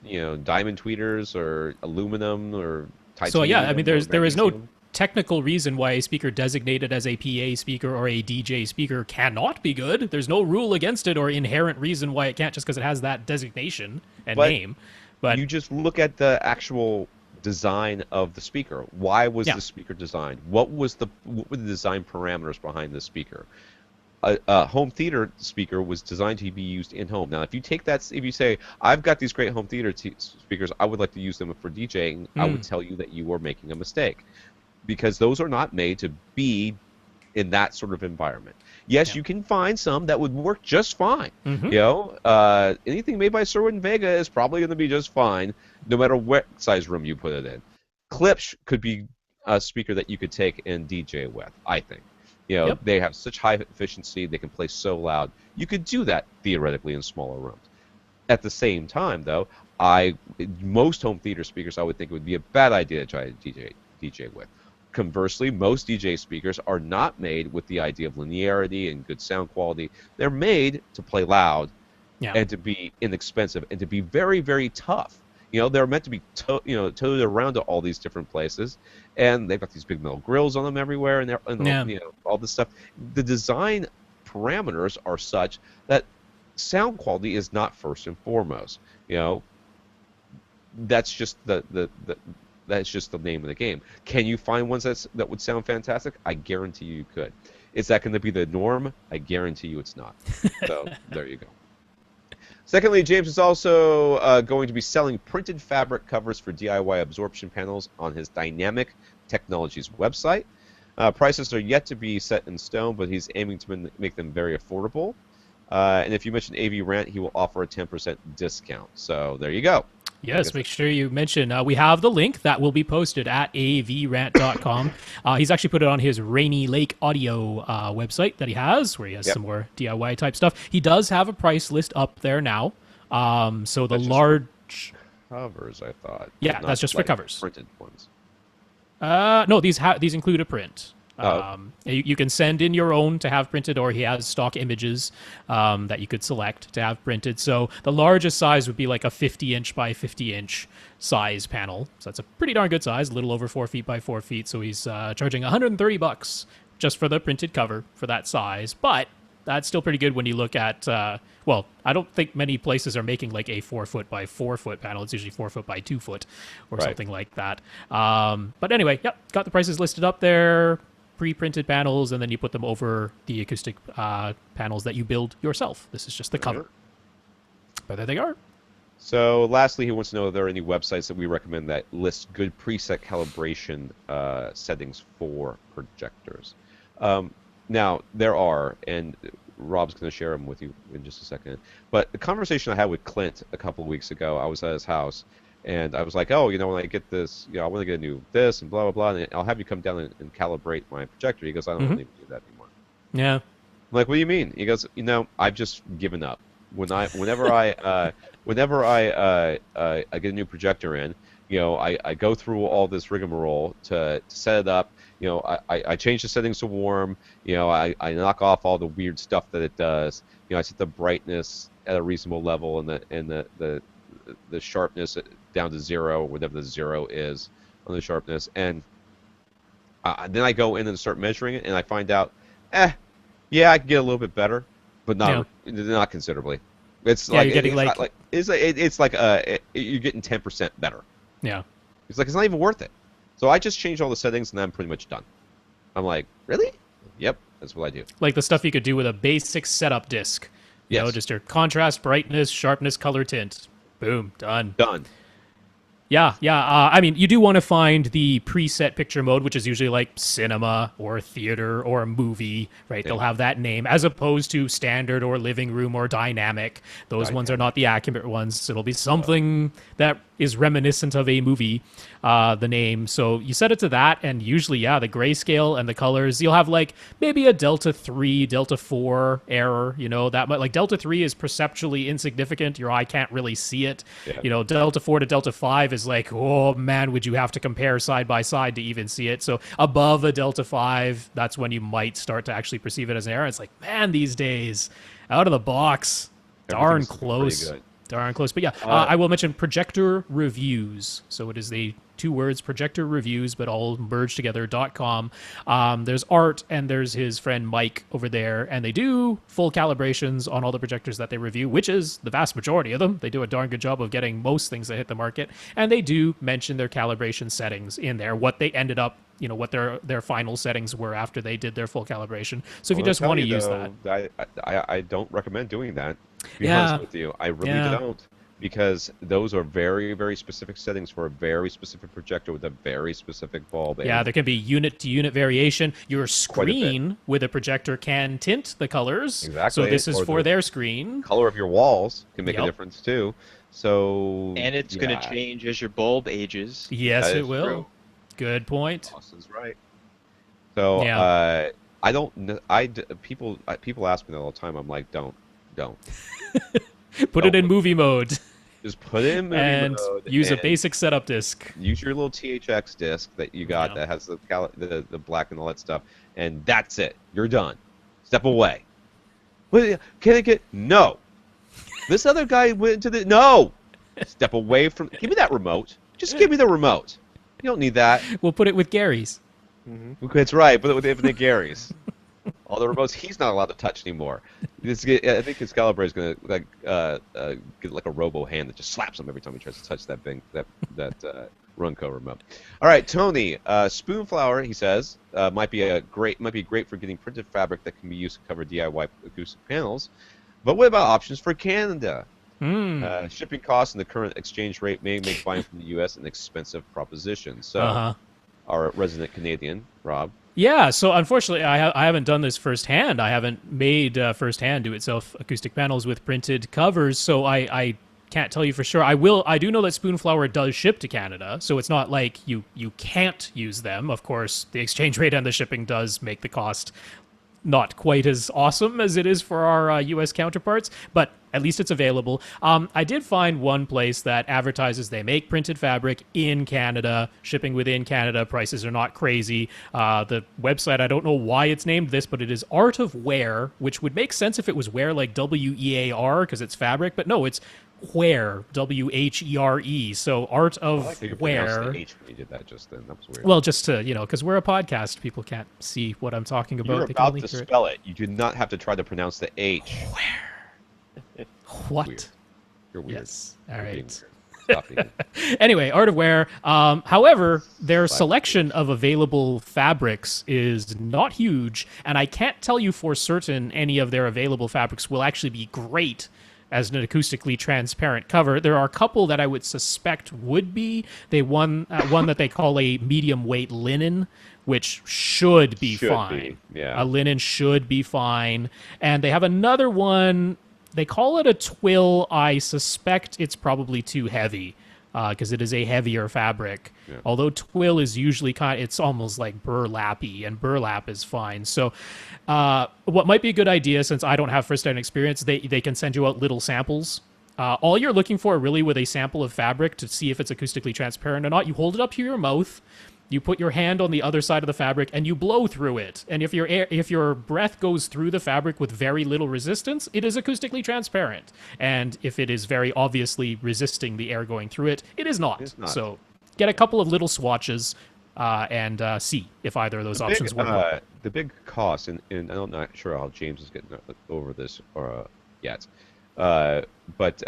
Speaker 1: diamond tweeters or aluminum or titanium.
Speaker 2: So I mean, there is no technical reason why a speaker designated as a PA speaker or a DJ speaker cannot be good. There's no rule against it or inherent reason why it can't just because it has that designation and name. But
Speaker 1: you just look at the actual design of the speaker. Why was the speaker designed? What were the design parameters behind the speaker? A home theater speaker was designed to be used in home. Now, if you say, I've got these great home theater speakers, I would like to use them for DJing, I would tell you that you are making a mistake, because those are not made to be in that sort of environment. Yes, you can find some that would work just fine. You know, anything made by Sherwin Vega is probably going to be just fine, no matter what size room you put it in. Klipsch could be a speaker that you could take and DJ with, I think. You know, they have such high efficiency, they can play so loud. You could do that theoretically in smaller rooms. At the same time, though, most home theater speakers, I would think it would be a bad idea to try to DJ with. Conversely, most DJ speakers are not made with the idea of linearity and good sound quality. They're made to play loud and to be inexpensive and to be very, very tough. You know, they're meant to be towed around to all these different places, and they've got these big metal grills on them everywhere, and you know, all this stuff. The design parameters are such that sound quality is not first and foremost. You know, that's just that's just the name of the game. Can you find ones that would sound fantastic? I guarantee you could. Is that going to be the norm? I guarantee you it's not. So there you go. Secondly, James is also going to be selling printed fabric covers for DIY absorption panels on his Dynamic Technologies website. Prices are yet to be set in stone, but he's aiming to make them very affordable. And if you mention AV Rant, he will offer a 10% discount. So there you go.
Speaker 2: Yes, make sure you mention. We have the link that will be posted at avrant.com. He's actually put it on his Rainy Lake Audio website that he has, where he has some more DIY type stuff. He does have a price list up there now. So the large
Speaker 1: covers, I thought.
Speaker 2: Yeah, that's just for covers.
Speaker 1: Printed ones.
Speaker 2: No, these include a print. You can send in your own to have printed, or he has stock images that you could select to have printed. So the largest size would be like a 50-inch by 50-inch size panel. So that's a pretty darn good size, a little over 4 feet by 4 feet. So he's charging $130 just for the printed cover for that size. But that's still pretty good when you look at, well, I don't think many places are making like a 4 foot by 4 foot panel. It's usually 4 foot by 2 foot or something like that. But anyway, got the prices listed up there. Pre-printed panels, and then you put them over the acoustic panels that you build yourself. This is just the cover. But there they are.
Speaker 1: So lastly, he wants to know if there are any websites that we recommend that list good preset calibration settings for projectors. Now, there are, and Rob's going to share them with you in just a second. But the conversation I had with Clint a couple of weeks ago, I was at his house, and I was like, oh, you know, when I get this, you know, I want to get a new this and blah, blah, blah, and I'll have you come down and calibrate my projector. He goes, I don't need to do that anymore.
Speaker 2: Yeah.
Speaker 1: I'm like, what do you mean? He goes, you know, I've just given up. Whenever I get a new projector in, you know, I go through all this rigmarole to set it up. You know, I change the settings to warm. You know, I knock off all the weird stuff that it does. You know, I set the brightness at a reasonable level and the sharpness down to 0, or whatever the 0 is on the sharpness, and then I go in and start measuring it, and I find out, yeah, I can get a little bit better, but not considerably. It's like
Speaker 2: you're getting
Speaker 1: it's like you're getting 10% better.
Speaker 2: Yeah,
Speaker 1: it's like it's not even worth it. So I just change all the settings, and then I'm pretty much done. I'm like, really? Yep, that's what I do.
Speaker 2: Like the stuff you could do with a basic setup disc. You know, just your contrast, brightness, sharpness, color tint. Boom, done.
Speaker 1: Done.
Speaker 2: Yeah. I mean, you do want to find the preset picture mode, which is usually like cinema or theater or a movie, right? Yeah. They'll have that name, as opposed to standard or living room or dynamic. Those ones are not the accurate ones. It'll be something that is reminiscent of a movie, the name. So you set it to that, and usually, the grayscale and the colors, you'll have like maybe a Delta 3, Delta 4 error, you know, that might, like Delta 3 is perceptually insignificant. Your eye can't really see it. Yeah. You know, Delta 4 to Delta 5 is like, oh man, would you have to compare side by side to even see it? So above a Delta 5, that's when you might start to actually perceive it as an error. It's like, man, these days, out of the box, darn close. Darn close. But I will mention Projector Reviews. So it is the two words, Projector Reviews, but all merged together.com. There's Art and there's his friend Mike over there, and they do full calibrations on all the projectors that they review, which is the vast majority of them. They do a darn good job of getting most things that hit the market, and they do mention their calibration settings in there, what they ended up, what their final settings were after they did their full calibration. So if you just want to use that.
Speaker 1: I don't recommend doing that. To be
Speaker 2: Yeah.
Speaker 1: honest with you, I really
Speaker 2: Yeah.
Speaker 1: don't. Because those are very, very specific settings for a very specific projector with a very specific bulb.
Speaker 2: Yeah, there can be unit-to-unit variation. Your
Speaker 1: Quite a bit.
Speaker 2: screen with a projector can tint the colors.
Speaker 1: Exactly.
Speaker 2: So this is
Speaker 1: Or
Speaker 2: for
Speaker 1: the
Speaker 2: their screen.
Speaker 1: color of your walls can make a
Speaker 2: Yep.
Speaker 1: difference too. So
Speaker 4: And it's going to change as your bulb ages.
Speaker 2: Yes,
Speaker 1: That
Speaker 2: it
Speaker 1: is
Speaker 2: will.
Speaker 1: true.
Speaker 2: Good point.
Speaker 1: Austin's right. So
Speaker 2: Yeah.
Speaker 1: I don't. People ask me that all the time. I'm like, don't.
Speaker 2: Put it in movie mode
Speaker 1: Just put it in movie
Speaker 2: and
Speaker 1: mode
Speaker 2: use a
Speaker 1: and
Speaker 2: basic setup disc.
Speaker 1: use your little THX disc that you got
Speaker 2: Yeah.
Speaker 1: that has the black and all that stuff, and that's it. You're done. Step away. Wait, can I get no? This other guy went into the no. Step away from. Give me that remote. Just give me the remote. You don't need that.
Speaker 2: We'll put it with Gary's.
Speaker 1: That's right. But with Infinite Gary's, all the remotes he's not allowed to touch anymore. I think his calibrator is gonna get like a robo hand that just slaps him every time he tries to touch that Runco remote. All right, Tony, Spoonflower, he says, might be great for getting printed fabric that can be used to cover DIY acoustic panels. But what about options for Canada? Shipping costs and the current exchange rate may make buying from the U.S. an expensive proposition. So, our resident Canadian, Rob.
Speaker 2: Yeah, so unfortunately, I haven't done this firsthand. I haven't made firsthand do-it-self acoustic panels with printed covers, so I can't tell you for sure. I do know that Spoonflower does ship to Canada, so it's not like you can't use them. Of course, the exchange rate and the shipping does make the cost not quite as awesome as it is for our U.S. counterparts, but at least it's available. I did find one place that advertises they make printed fabric in Canada, shipping within Canada. Prices are not crazy. The website, I don't know why it's named this, but it is Art of Wear, which would make sense if it was wear like W-E-A-R because it's fabric, but no, it's Where, W-H-E-R-E. So Art of
Speaker 1: I like how you
Speaker 2: Wear.
Speaker 1: pronounced the H when you did that just then. That was weird.
Speaker 2: Well, just to, because we're a podcast, people can't see what I'm talking about.
Speaker 1: You're
Speaker 2: They can
Speaker 1: about
Speaker 2: only
Speaker 1: to
Speaker 2: hear it.
Speaker 1: spell it. You do not have to try to pronounce the H.
Speaker 2: What?
Speaker 1: Weird. You're weird.
Speaker 2: Yes. All
Speaker 1: You're being
Speaker 2: right.
Speaker 1: weird. Stop being weird.
Speaker 2: Anyway, Art of Wear. However, their selection of available fabrics is not huge, and I can't tell you for certain any of their available fabrics will actually be great as an acoustically transparent cover. There are a couple that I would suspect would be. One that they call a medium weight linen, which should be fine.
Speaker 1: yeah.
Speaker 2: A linen should be fine. And they have another one. They call it a twill. I suspect it's probably too heavy because it is a heavier fabric.
Speaker 1: Yeah.
Speaker 2: Although twill is usually it's almost like burlappy, and burlap is fine. So what might be a good idea, since I don't have first-hand experience, they can send you out little samples. All you're looking for really with a sample of fabric to see if it's acoustically transparent or not, you hold it up to your mouth, you put your hand on the other side of the fabric, and you blow through it. And if your breath goes through the fabric with very little resistance, it is acoustically transparent. And if it is very obviously resisting the air going through it, it is not.
Speaker 1: It's not.
Speaker 2: So get a couple of little swatches and see if either of those options work.
Speaker 1: The big cost, and I'm not sure how James is getting over this yet. But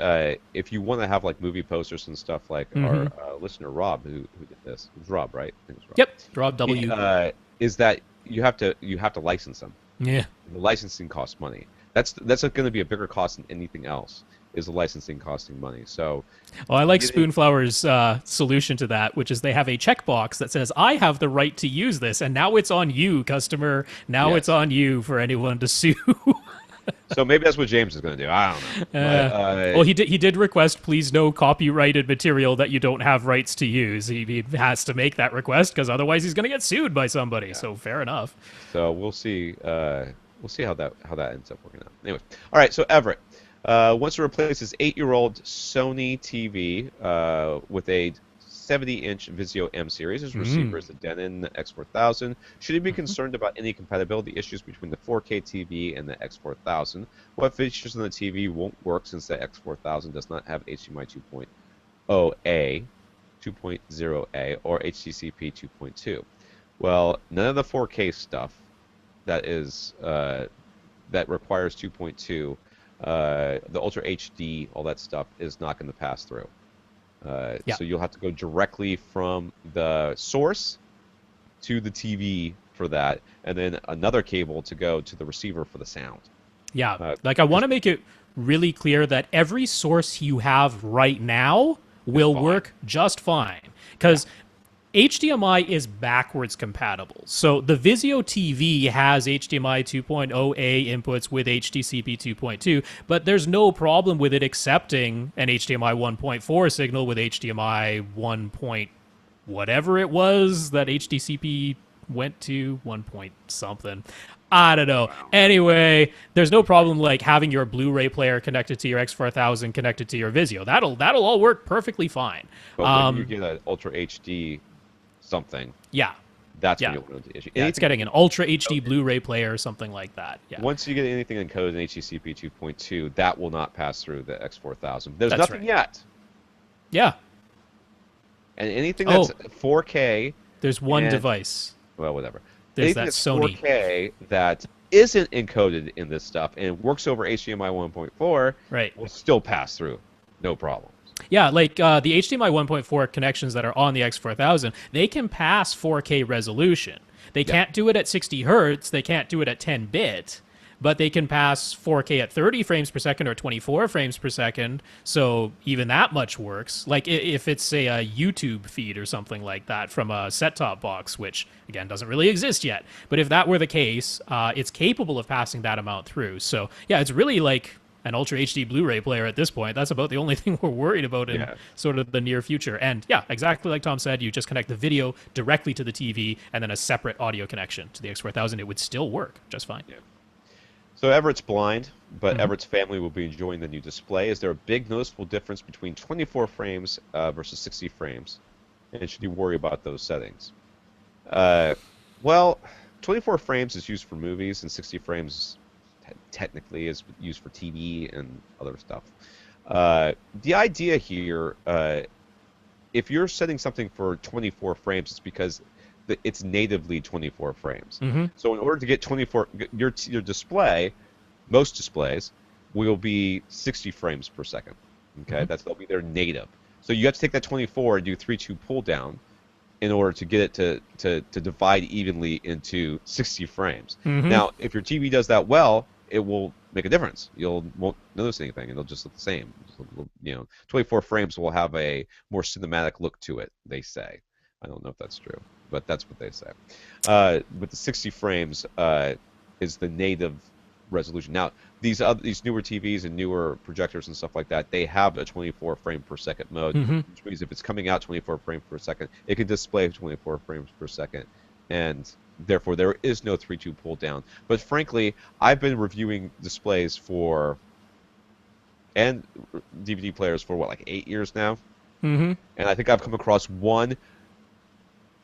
Speaker 1: if you want to have like movie posters and stuff, like our listener Rob, who did this, it was Rob, right? I think it was Rob.
Speaker 2: Yep, Rob W.
Speaker 1: Is that you have to license them.
Speaker 2: Yeah.
Speaker 1: The licensing costs money. That's going to be a bigger cost than anything else. Is the licensing costing money? So,
Speaker 2: well, I like Spoonflower's solution to that, which is they have a checkbox that says, "I have the right to use this," and now it's on you, customer. Now it's on you for anyone to sue.
Speaker 1: So maybe that's what James is going to do. I don't know.
Speaker 2: Well, he did request, please no copyrighted material that you don't have rights to use. He has to make that request because otherwise he's going to get sued by somebody. Yeah. So fair enough.
Speaker 1: So we'll see. We'll see how that ends up working out. Anyway, all right. So Everett wants to replace his 8-year-old Sony TV with a 70-inch Vizio M series. His receiver is the Denon X4000. Should he be concerned about any compatibility issues between the 4K TV and the X4000? What features on the TV won't work since the X4000 does not have HDMI 2.0A? 2.0A or HTCP 2.2. Well, none of the 4K stuff that is that requires 2.2, the Ultra HD, all that stuff is not going to pass through.
Speaker 2: Yeah.
Speaker 1: So you'll have to go directly from the source to the TV for that, and then another cable to go to the receiver for the sound.
Speaker 2: Yeah, like I want to make it really clear that every source you have right now will work just fine. Because HDMI is backwards compatible. So the Vizio TV has HDMI 2.0A inputs with HDCP 2.2, but there's no problem with it accepting an HDMI 1.4 signal with HDMI 1. Whatever it was that HDCP went to, 1 point something. I don't know. Wow. Anyway, there's no problem like having your Blu-ray player connected to your X4000 connected to your Vizio. That'll all work perfectly fine.
Speaker 1: But when you get an Ultra HD something, that's when you'll run into the issue.
Speaker 2: Yeah, it's getting an Ultra HD Blu-ray player or something like that. Yeah.
Speaker 1: Once you get anything encoded in HDCP 2.2, that will not pass through the X4000. There's
Speaker 2: That's
Speaker 1: nothing
Speaker 2: right.
Speaker 1: yet.
Speaker 2: Yeah.
Speaker 1: And anything that's 4K...
Speaker 2: There's one device.
Speaker 1: Well, whatever.
Speaker 2: There's
Speaker 1: anything
Speaker 2: that
Speaker 1: that's
Speaker 2: Sony
Speaker 1: 4K that isn't encoded in this stuff and works over HDMI 1.4 will still pass through. No problem.
Speaker 2: Yeah, like the HDMI 1.4 connections that are on the X4000, they can pass 4K resolution. They can't do it at 60 hertz. They can't do it at 10-bit. But they can pass 4K at 30 frames per second or 24 frames per second, so even that much works. Like if it's, say, a YouTube feed or something like that from a set-top box, which, again, doesn't really exist yet. But if that were the case, it's capable of passing that amount through. So, yeah, it's really like an Ultra HD Blu-ray player at this point. That's about the only thing we're worried about in sort of the near future. And, yeah, exactly like Tom said, you just connect the video directly to the TV and then a separate audio connection to the X4000. It would still work just fine.
Speaker 1: Yeah. So Everett's blind, but Everett's family will be enjoying the new display. Is there a big noticeable difference between 24 frames versus 60 frames? And should you worry about those settings? Well, 24 frames is used for movies, and 60 frames technically is used for TV and other stuff. The idea here, if you're setting something for 24 frames, it's because it's natively 24 frames. So in order to get 24, your display, most displays, will be 60 frames per second. Okay, that'll be their native. So you have to take that 24 and do 3-2 pull down in order to get it to divide evenly into 60 frames. Now, if your TV does that well, it will make a difference. You won't notice anything, and it'll just look the same. 24 frames will have a more cinematic look to it, they say. I don't know if that's true, but that's what they say. With the 60 frames is the native resolution. Now, these newer TVs and newer projectors and stuff like that, they have a 24 frame per second mode, which means if it's coming out 24 frames per second, it can display 24 frames per second, and therefore there is no 3-2 pull down. But frankly, I've been reviewing displays and DVD players for like 8 years now, and I think I've come across one.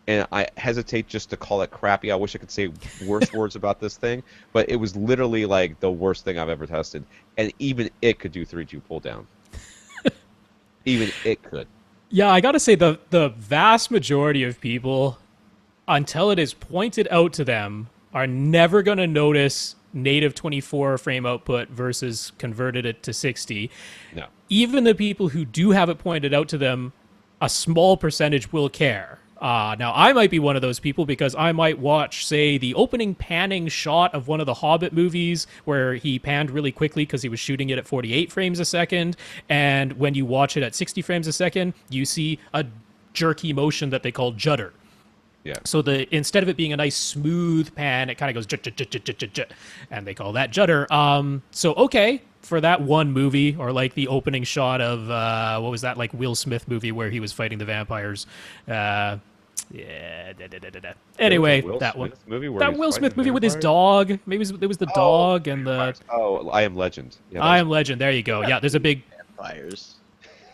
Speaker 1: And I hesitate just to call it crappy. I wish I could say worse words about this thing, but it was literally like the worst thing I've ever tested. And even it could do 3-2 pull down. Even it could.
Speaker 2: Yeah, I gotta say the vast majority of people, until it is pointed out to them, are never gonna notice native 24 frame output versus converted it to 60.
Speaker 1: No.
Speaker 2: Even the people who do have it pointed out to them, a small percentage will care. Now, I might be one of those people because I might watch, say, the opening panning shot of one of the Hobbit movies where he panned really quickly because he was shooting it at 48 frames a second. And when you watch it at 60 frames a second, you see a jerky motion that they call judder.
Speaker 1: Yeah.
Speaker 2: So instead of it being a nice smooth pan, it kind of goes jut, and they call that judder. So okay, for that one movie, or like the opening shot of what was that, like Will Smith movie where he was fighting the vampires? Anyway, that one. That Will Smith movie with his dog. Maybe it was the dog and the.
Speaker 1: Oh, I Am Legend. Yeah,
Speaker 2: I Am Legend. There you go. Yeah, there's a big.
Speaker 3: Vampires.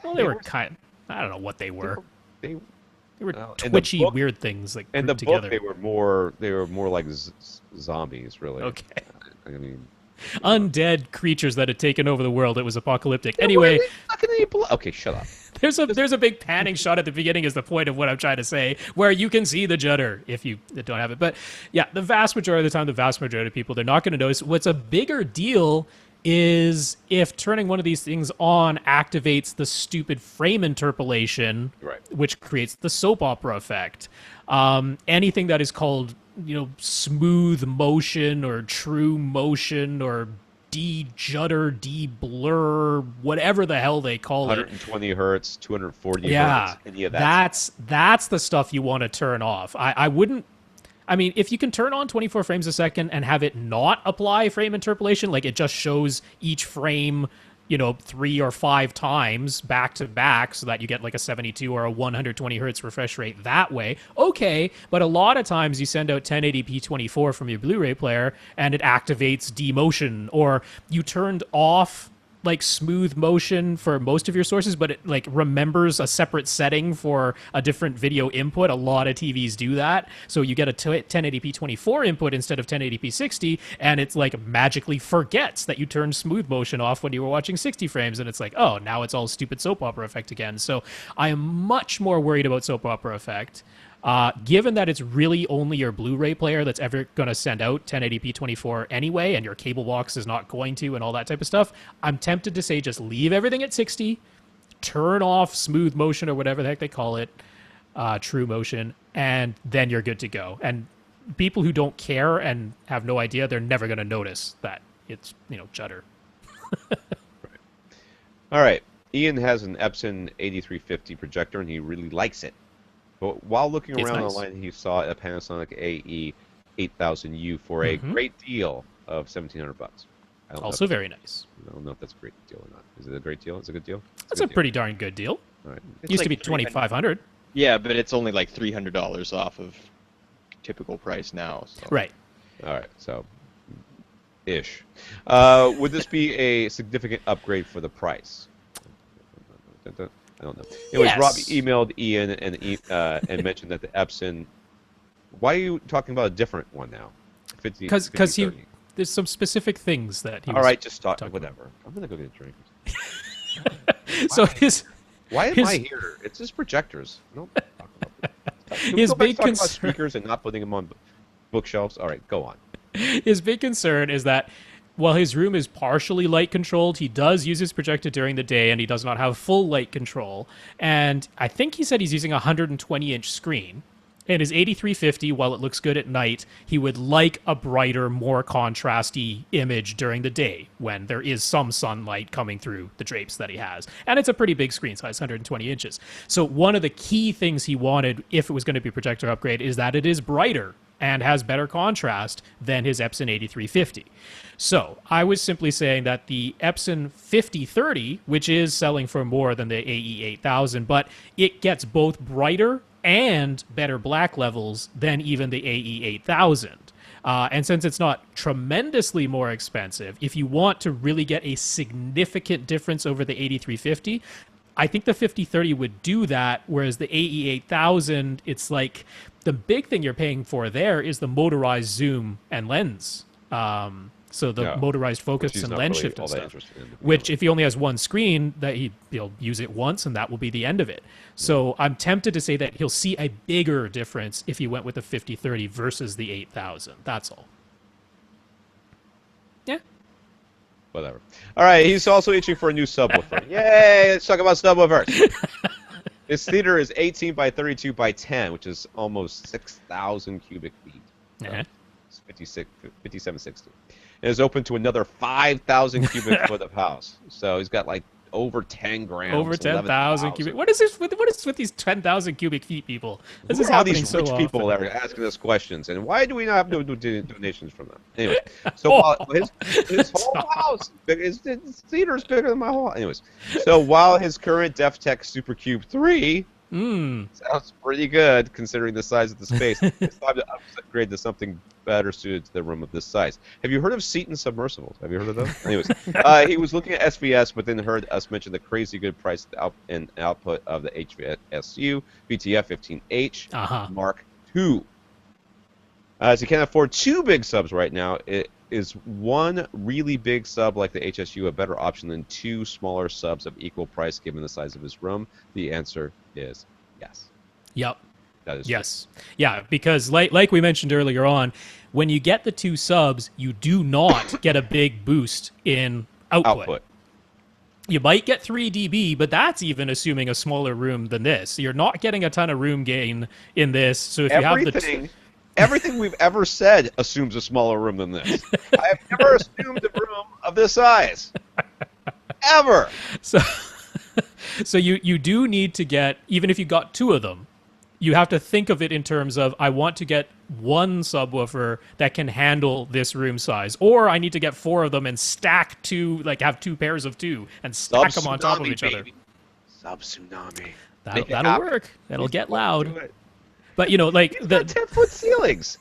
Speaker 2: Well, they were kind. I don't know what they were.
Speaker 1: They
Speaker 2: were twitchy, weird things like
Speaker 1: in the
Speaker 2: together.
Speaker 1: book, they were more like zombies, really.
Speaker 2: Okay.
Speaker 1: I mean,
Speaker 2: undead creatures that had taken over the world. It was apocalyptic. Anyway.
Speaker 1: Okay, shut up.
Speaker 2: There's a big panning shot at the beginning is the point of what I'm trying to say, where you can see the judder if you don't have it. But yeah, the vast majority of the time, the vast majority of people, they're not going to notice. What's a bigger deal is if turning one of these things on activates the stupid frame interpolation,
Speaker 1: Right.
Speaker 2: which creates the soap opera effect. Anything that is called, smooth motion or true motion or de-judder, de-blur, whatever the hell they call it.
Speaker 1: 120 hertz, 240
Speaker 2: Yeah,
Speaker 1: hertz, any of that.
Speaker 2: that's the stuff you want to turn off. I wouldn't. I mean, if you can turn on 24 frames a second and have it not apply frame interpolation, like it just shows each frame, 3 or 5 times back to back so that you get like a 72 or a 120 hertz refresh rate that way, okay. But a lot of times you send out 1080p 24 from your Blu-ray player and it activates demotion, or you turned off like smooth motion for most of your sources, but it like remembers a separate setting for a different video input. A lot of TVs do that. So you get a 1080p 24 input instead of 1080p 60, and it's like magically forgets that you turned smooth motion off when you were watching 60 frames, and it's like, oh, now it's all stupid soap opera effect again. So I am much more worried about soap opera effect. Given that it's really only your Blu-ray player that's ever going to send out 1080p 24 anyway, and your cable box is not going to, and all that type of stuff, I'm tempted to say just leave everything at 60, turn off smooth motion or whatever the heck they call it, true motion, and then you're good to go. And people who don't care and have no idea, they're never going to notice that it's, judder.
Speaker 1: All right. Ian has an Epson 8350 projector, and he really likes it. But while looking
Speaker 2: It's
Speaker 1: around
Speaker 2: nice.
Speaker 1: online, he saw a Panasonic AE 8000U for a great deal of $1,700. I don't know
Speaker 2: Also
Speaker 1: if-
Speaker 2: very nice.
Speaker 1: I don't know if that's a great deal or not. Is it a great deal? Is it a good deal? It's
Speaker 2: That's
Speaker 1: good
Speaker 2: a
Speaker 1: deal.
Speaker 2: pretty darn good deal.
Speaker 1: All right.
Speaker 4: It's
Speaker 2: Used to
Speaker 4: like
Speaker 2: be 2,500.
Speaker 4: Yeah, but it's only like $300 off of typical price now. So.
Speaker 2: Right.
Speaker 1: All right. So, ish. Would this be a significant upgrade for the price? I don't know. Anyways,
Speaker 2: Yes.
Speaker 1: Rob emailed Ian and mentioned that the Epson. Why are you talking about a different one now?
Speaker 2: Because there's some specific things that he was
Speaker 1: All right, just talk.
Speaker 2: talking
Speaker 1: Whatever. I'm gonna go get a drink.
Speaker 2: So his
Speaker 1: Why am
Speaker 2: His-
Speaker 1: I here? It's just projectors. Don't talk about it. Can we
Speaker 2: His
Speaker 1: go back to
Speaker 2: big
Speaker 1: talking about
Speaker 2: concern-
Speaker 1: speakers and not putting them on bookshelves. All right, go on.
Speaker 2: his big concern is that while his room is partially light controlled, he does use his projector during the day, and he does not have full light control. And I think he said he's using a 120-inch screen. And his 8350, while it looks good at night, he would like a brighter, more contrasty image during the day when there is some sunlight coming through the drapes that he has. And it's a pretty big screen size, 120 inches. So one of the key things he wanted, if it was going to be a projector upgrade, is that it is brighter and has better contrast than his Epson 8350. So I was simply saying that the Epson 5030, which is selling for more than the AE 8000, but it gets both brighter and better black levels than even the AE 8000. And since it's not tremendously more expensive, if you want to really get a significant difference over the 8350, I think the 5030 would do that, whereas the AE 8000, it's like the big thing you're paying for there is the motorized zoom and lens. So the
Speaker 1: Yeah.
Speaker 2: motorized focus
Speaker 1: She's
Speaker 2: and
Speaker 1: not
Speaker 2: lens
Speaker 1: really
Speaker 2: shift
Speaker 1: all
Speaker 2: and
Speaker 1: that
Speaker 2: stuff.
Speaker 1: interested in.
Speaker 2: Which, if he only has one screen, that he'll use it once, and that will be the end of it. So I'm tempted to say that he'll see a bigger difference if he went with the 5030 versus the 8000. That's all. Yeah.
Speaker 1: Whatever. All right, he's also itching for a new subwoofer. Yay! Let's talk about subwoofers. His theater is 18 by 32 by 10, which is almost 6,000 cubic feet.
Speaker 2: Uh-huh.
Speaker 1: It's 5760. And is open to another 5,000 cubic foot of house. So he's got like over 10 grams.
Speaker 2: Over 10,000
Speaker 1: 11,000.
Speaker 2: cubic. What is this? What is with these 10,000 cubic feet people? This
Speaker 1: Who
Speaker 2: is
Speaker 1: are all
Speaker 2: happening
Speaker 1: these
Speaker 2: so
Speaker 1: rich
Speaker 2: often.
Speaker 1: people that are asking us questions, and why do we not have no donations from them? Anyway, so while his whole house, his theater is bigger than my whole. Anyways, so while his current DefTech SuperCube 3 sounds pretty good considering the size of the space, it's time to upgrade to something better suited to the room of this size. Have you heard of Seaton submersibles? Have you heard of those? Anyways, he was looking at SVS, but then heard us mention the crazy good price and output of the HVSU VTF 15H
Speaker 2: Uh-huh.
Speaker 1: Mark II. As he can't afford two big subs right now, is one really big sub like the HSU a better option than two smaller subs of equal price given the size of his room? The answer is yes.
Speaker 2: Yep.
Speaker 1: That is
Speaker 2: Yes. Yeah, because like we mentioned earlier on, when you get the two subs, you do not get a big boost in output. You might get 3 dB, but that's even assuming a smaller room than this. You're not getting a ton of room gain in this. So if you have the
Speaker 1: everything we've ever said assumes a smaller room than this. I have never assumed a room of this size. Ever.
Speaker 2: So you do need to get, even if you got two of them, you have to think of it in terms of, I want to get one subwoofer that can handle this room size, or I need to get 4 of them and stack two, like have 2 pairs of 2 and stack them on top of each other.
Speaker 1: Sub tsunami.
Speaker 2: That'll work. That'll get loud. But you know, like
Speaker 1: it's got 10-foot ceilings.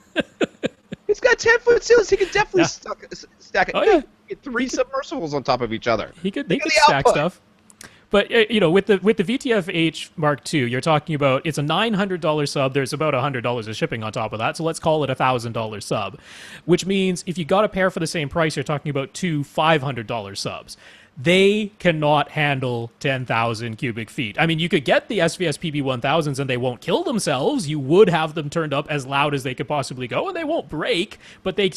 Speaker 1: It's got 10-foot ceilings. He could definitely stack it.
Speaker 2: Oh, yeah.
Speaker 1: Get 3 submersibles on top of each other.
Speaker 2: He could stack stuff. But you know, with the VTF-H Mark II, you're talking about, it's a $900 sub. There's about $100 of shipping on top of that. So let's call it a $1,000 sub, which means if you got a pair for the same price, you're talking about 2 $500 subs. They cannot handle 10,000 cubic feet. I mean, you could get the SVS PB1000s and they won't kill themselves. You would have them turned up as loud as they could possibly go, and they won't break. But they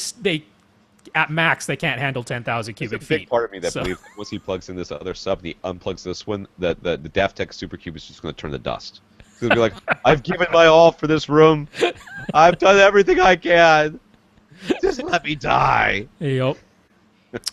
Speaker 2: at max, they can't handle 10,000 cubic feet.
Speaker 1: There's a big part of me that believes that once he plugs in this other sub and he unplugs this one, the DAFTech Supercube is just going to turn to dust. He'll be like, I've given my all for this room. I've done everything I can. Just let me die.
Speaker 2: Yep.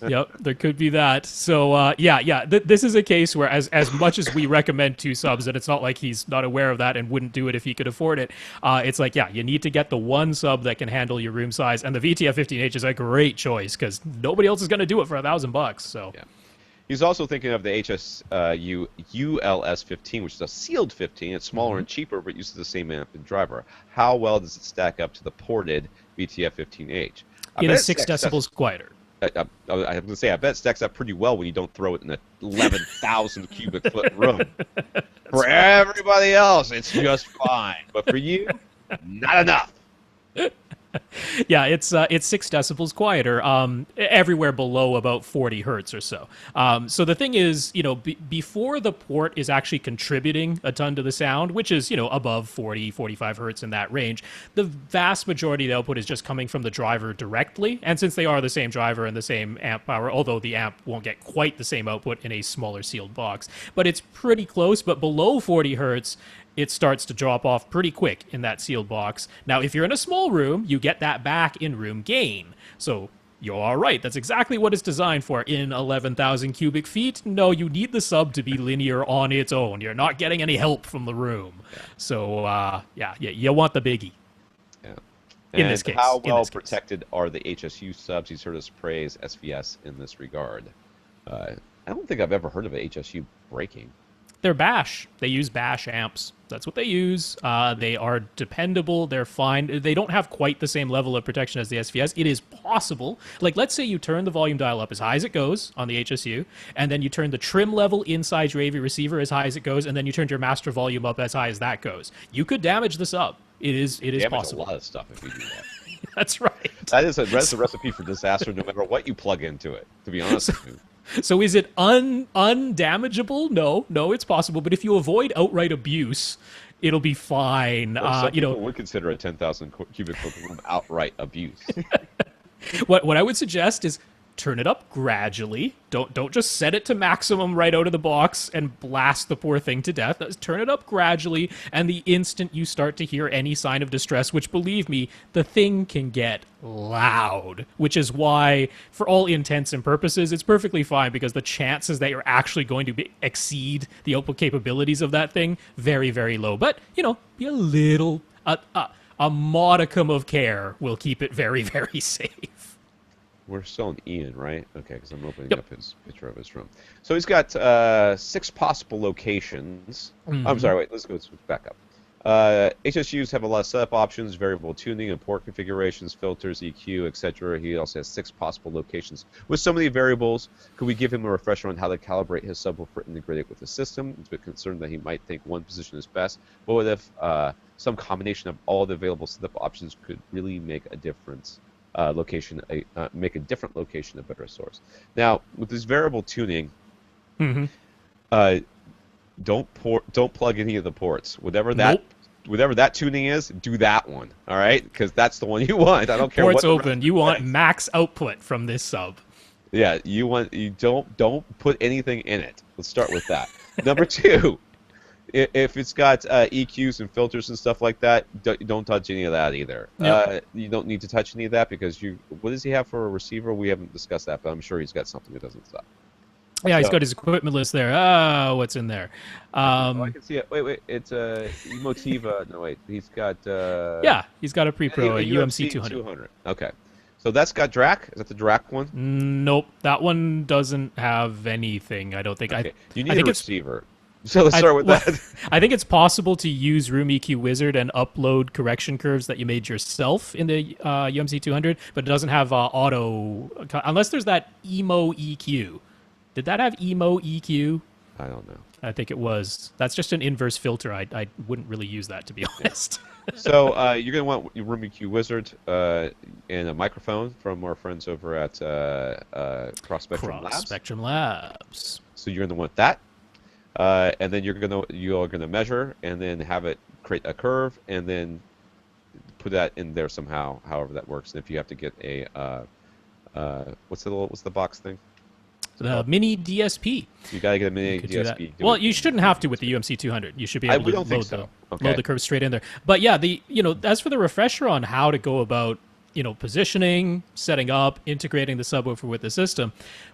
Speaker 2: Yep, there could be that. So, this is a case where as much as we recommend 2 subs, and it's not like he's not aware of that and wouldn't do it if he could afford it, it's like, you need to get the one sub that can handle your room size, and the VTF-15H is a great choice, because nobody else is going to do it for $1,000, so...
Speaker 1: Yeah. He's also thinking of the HSU ULS-15, which is a sealed 15. It's smaller and cheaper, but uses the same amp and driver. How well does it stack up to the ported VTF-15H?
Speaker 2: It is 6 decibels quieter.
Speaker 1: I was going to say, I bet it stacks up pretty well when you don't throw it in an 11,000 cubic foot room. For everybody else, it's just fine. But for you, not enough.
Speaker 2: Yeah, it's 6 decibels quieter, everywhere below about 40 hertz or so. So the thing is, you know, before the port is actually contributing a ton to the sound, which is, you know, above 40, 45 hertz in that range, the vast majority of the output is just coming from the driver directly. And since they are the same driver and the same amp power, although the amp won't get quite the same output in a smaller sealed box, but it's pretty close. But below 40 hertz, it starts to drop off pretty quick in that sealed box. Now, if you're in a small room, you get that back in room gain. So you're all right. That's exactly what it's designed for. In 11,000 cubic feet, no, you need the sub to be linear on its own. You're not getting any help from the room. Yeah. So, you want the biggie.
Speaker 1: Yeah.
Speaker 2: In this case.
Speaker 1: How well protected are the HSU subs? He's heard us praise SVS in this regard. I don't think I've ever heard of an HSU breaking.
Speaker 2: They're bash. They use bash amps. That's what they use. They are dependable. They're fine. They don't have quite the same level of protection as the SVS. It is possible. Like, let's say you turn the volume dial up as high as it goes on the HSU, and then you turn the trim level inside your AV receiver as high as it goes, and then you turn your master volume up as high as that goes. You could damage the sub. It is possible.
Speaker 1: A lot of stuff if you do that.
Speaker 2: That's right.
Speaker 1: That's a recipe for disaster no matter what you plug into it, to be honest with you.
Speaker 2: So is it undamageable? No, it's possible. But if you avoid outright abuse, it'll be fine.
Speaker 1: Well, some people would consider a 10,000 cubic foot room outright abuse.
Speaker 2: What I would suggest is turn it up gradually. Don't just set it to maximum right out of the box and blast the poor thing to death. Turn it up gradually, and the instant you start to hear any sign of distress, which, believe me, the thing can get loud, which is why, for all intents and purposes, it's perfectly fine, because the chances that you're actually going to exceed the output capabilities of that thing, very, very low. But, you know, be a little... a modicum of care will keep it very, very safe.
Speaker 1: We're still in Ian, right? Okay, because I'm opening up his picture of his room. So he's got 6 possible locations. Mm-hmm. I'm sorry, wait, let's back up. HSUs have a lot of setup options, variable tuning and port configurations, filters, EQ, etc. He also has 6 possible locations. With so many variables, could we give him a refresher on how to calibrate his subwoofer integrated with the system? He's a bit concerned that he might think one position is best. But what if some combination of all the available setup options could really make a difference location, make a different location a better source. Now, with this variable tuning,
Speaker 2: Mhm.
Speaker 1: don't plug any of the ports. Whatever
Speaker 2: Nope.
Speaker 1: that tuning is, do that one. All right, because that's the one you want. I don't care
Speaker 2: Ports
Speaker 1: what the
Speaker 2: open.
Speaker 1: rest
Speaker 2: You want
Speaker 1: says.
Speaker 2: max output from this sub.
Speaker 1: Yeah, you don't put anything in it. Let's start with that. Number two, if it's got EQs and filters and stuff like that, don't touch any of that either.
Speaker 2: Yep.
Speaker 1: You don't need to touch any of that because what does he have for a receiver? We haven't discussed that, but I'm sure he's got something that doesn't suck.
Speaker 2: Yeah, he's
Speaker 1: So-
Speaker 2: got his equipment list there. Oh, what's in there?
Speaker 1: Oh, I can see it. Wait, it's a Emotiva. No, wait, he's got.
Speaker 2: Yeah, he's got a pre-pro, a UMC 200.
Speaker 1: 200. Okay, so that's got DRAC. Is that the DRAC one?
Speaker 2: Nope, that one doesn't have anything. I don't think.
Speaker 1: Okay. You
Speaker 2: I
Speaker 1: need a
Speaker 2: think it's
Speaker 1: receiver. So let's start with
Speaker 2: well,
Speaker 1: that.
Speaker 2: I think it's possible to use Room EQ Wizard and upload correction curves that you made yourself in the UMC 200, but it doesn't have auto, unless there's that Emo EQ. Did that have Emo EQ?
Speaker 1: I don't know.
Speaker 2: I think it was. That's just an inverse filter. I wouldn't really use that, to be honest.
Speaker 1: So you're going to want your Room EQ Wizard and a microphone from our friends over at Cross Spectrum
Speaker 2: Cross
Speaker 1: Labs.
Speaker 2: Spectrum Labs.
Speaker 1: So you're going to want that, and then you are going to measure and then have it create a curve and then put that in there somehow, however that works. And if you have to get a what's the box thing?
Speaker 2: The mini DSP.
Speaker 1: You got to get a mini
Speaker 2: Could do that.
Speaker 1: DSP.
Speaker 2: Well, you shouldn't have to with the UMC 200. You should be able
Speaker 1: we
Speaker 2: to
Speaker 1: don't think
Speaker 2: load
Speaker 1: so.
Speaker 2: the
Speaker 1: Okay.
Speaker 2: load the curves straight in there. But yeah, as for the refresher on how to go about positioning, setting up, integrating the subwoofer with the system,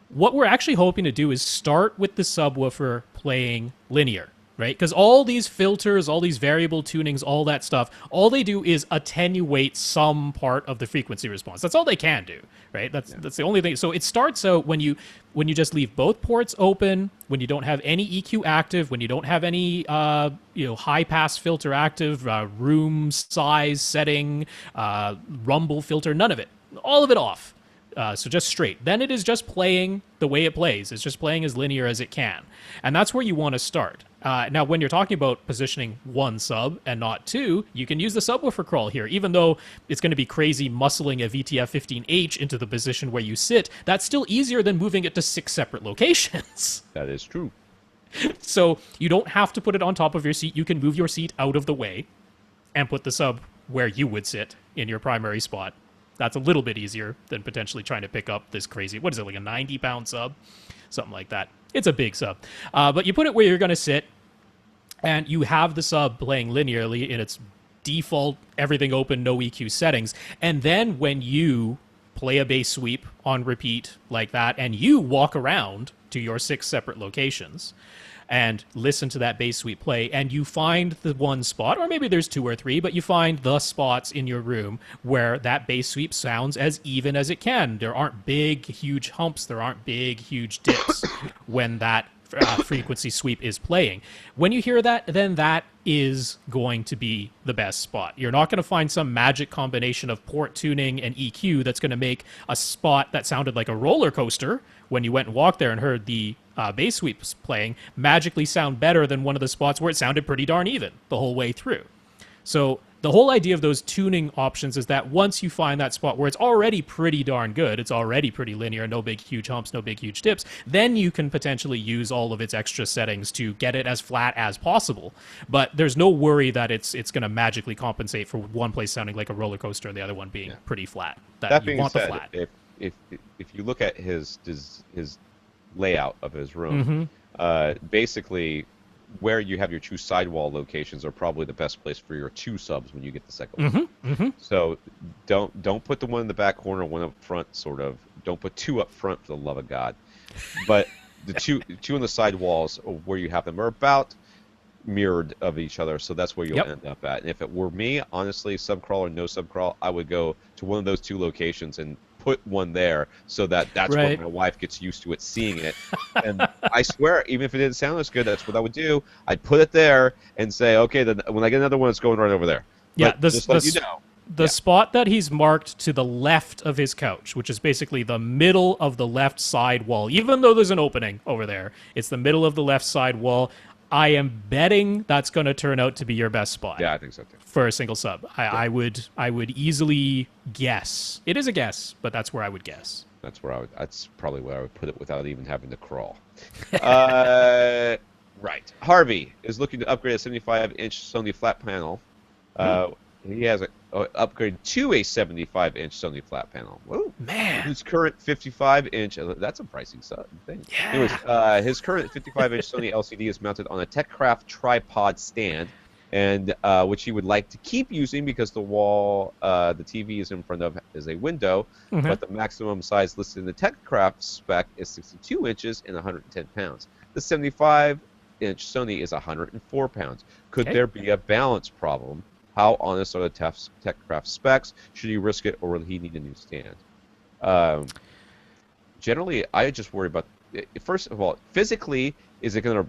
Speaker 2: what we're actually hoping to do is start with the subwoofer playing linear. Right? Because all these filters, all these variable tunings, all that stuff, all they do is attenuate some part of the frequency response. That's all they can do, right? That's the only thing. So it starts out when you just leave both ports open, when you don't have any EQ active, when you don't have any high pass filter active, room size setting, rumble filter, none of it, all of it off. So just straight. Then it is just playing the way it plays. It's just playing as linear as it can. And that's where you want to start. Now, when you're talking about positioning one sub and not two, you can use the subwoofer crawl here. Even though it's going to be crazy muscling a VTF-15H into the position where you sit, that's still easier than moving it to 6 separate locations.
Speaker 1: That is true.
Speaker 2: So you don't have to put it on top of your seat. You can move your seat out of the way and put the sub where you would sit in your primary spot. That's a little bit easier than potentially trying to pick up this crazy, what is it, like a 90-pound sub? Something like that. It's a big sub. But you put it where you're going to sit, and you have the sub playing linearly in its default, everything open, no EQ settings. And then when you play a bass sweep on repeat like that, and you walk around to your 6 separate locations, and listen to that bass sweep play, and you find the one spot, or maybe there's 2 or 3, but you find the spots in your room where that bass sweep sounds as even as it can. There aren't big, huge humps. There aren't big, huge dips when that frequency sweep is playing. When you hear that, then that is going to be the best spot. You're not going to find some magic combination of port tuning and EQ that's going to make a spot that sounded like a roller coaster when you went and walked there and heard the bass sweeps playing magically sound better than one of the spots where it sounded pretty darn even the whole way through. So the whole idea of those tuning options is that once you find that spot where it's already pretty darn good, it's already pretty linear, no big huge humps, no big huge dips, then you can potentially use all of its extra settings to get it as flat as possible. But there's no worry that it's going to magically compensate for one place sounding like a roller coaster and the other one being pretty flat.
Speaker 1: That
Speaker 2: you
Speaker 1: being
Speaker 2: want
Speaker 1: said,
Speaker 2: the flat.
Speaker 1: if you look at his layout of his room, basically where you have your 2 sidewall locations are probably the best place for your 2 subs when you get the second one. So don't put the one in the back corner, one up front, sort of. Don't put 2 up front, for the love of God. But the two on the side walls where you have them are about mirrored of each other, so that's where you'll end up at. And if it were me, honestly, subcrawl or no subcrawl, I would go to one of those 2 locations and put one there so that's where my wife gets used to it, seeing it. And I swear, even if it didn't sound as good, that's what I would do. I'd put it there and say, okay, then when I get another one, it's going right over there.
Speaker 2: Yeah,
Speaker 1: but just let you know.
Speaker 2: The spot that he's marked to the left of his couch, which is basically the middle of the left side wall, even though there's an opening over there, it's the middle of the left side wall. I am betting that's going to turn out to be your best spot.
Speaker 1: Yeah, I think so too.
Speaker 2: For a single sub. I would easily guess. It is a guess, but that's where I would guess.
Speaker 1: That's probably where I would put it without even having to crawl. Right. Harvey is looking to upgrade a 75-inch Sony flat panel. He has a upgrade to a 75-inch Sony flat panel. Whoa.
Speaker 2: Man.
Speaker 1: His current 55-inch, that's a pricey thing.
Speaker 2: Yeah.
Speaker 1: Anyways, his current 55-inch Sony LCD is mounted on a TechCraft tripod stand, and which he would like to keep using because the wall the TV is in front of is a window, but the maximum size listed in the TechCraft spec is 62 inches and 110 pounds. The 75-inch Sony is 104 pounds. Could there be a balance problem? How honest are the TechCraft specs? Should he risk it, or will he need a new stand? Generally, I just worry about, first of all, physically, is the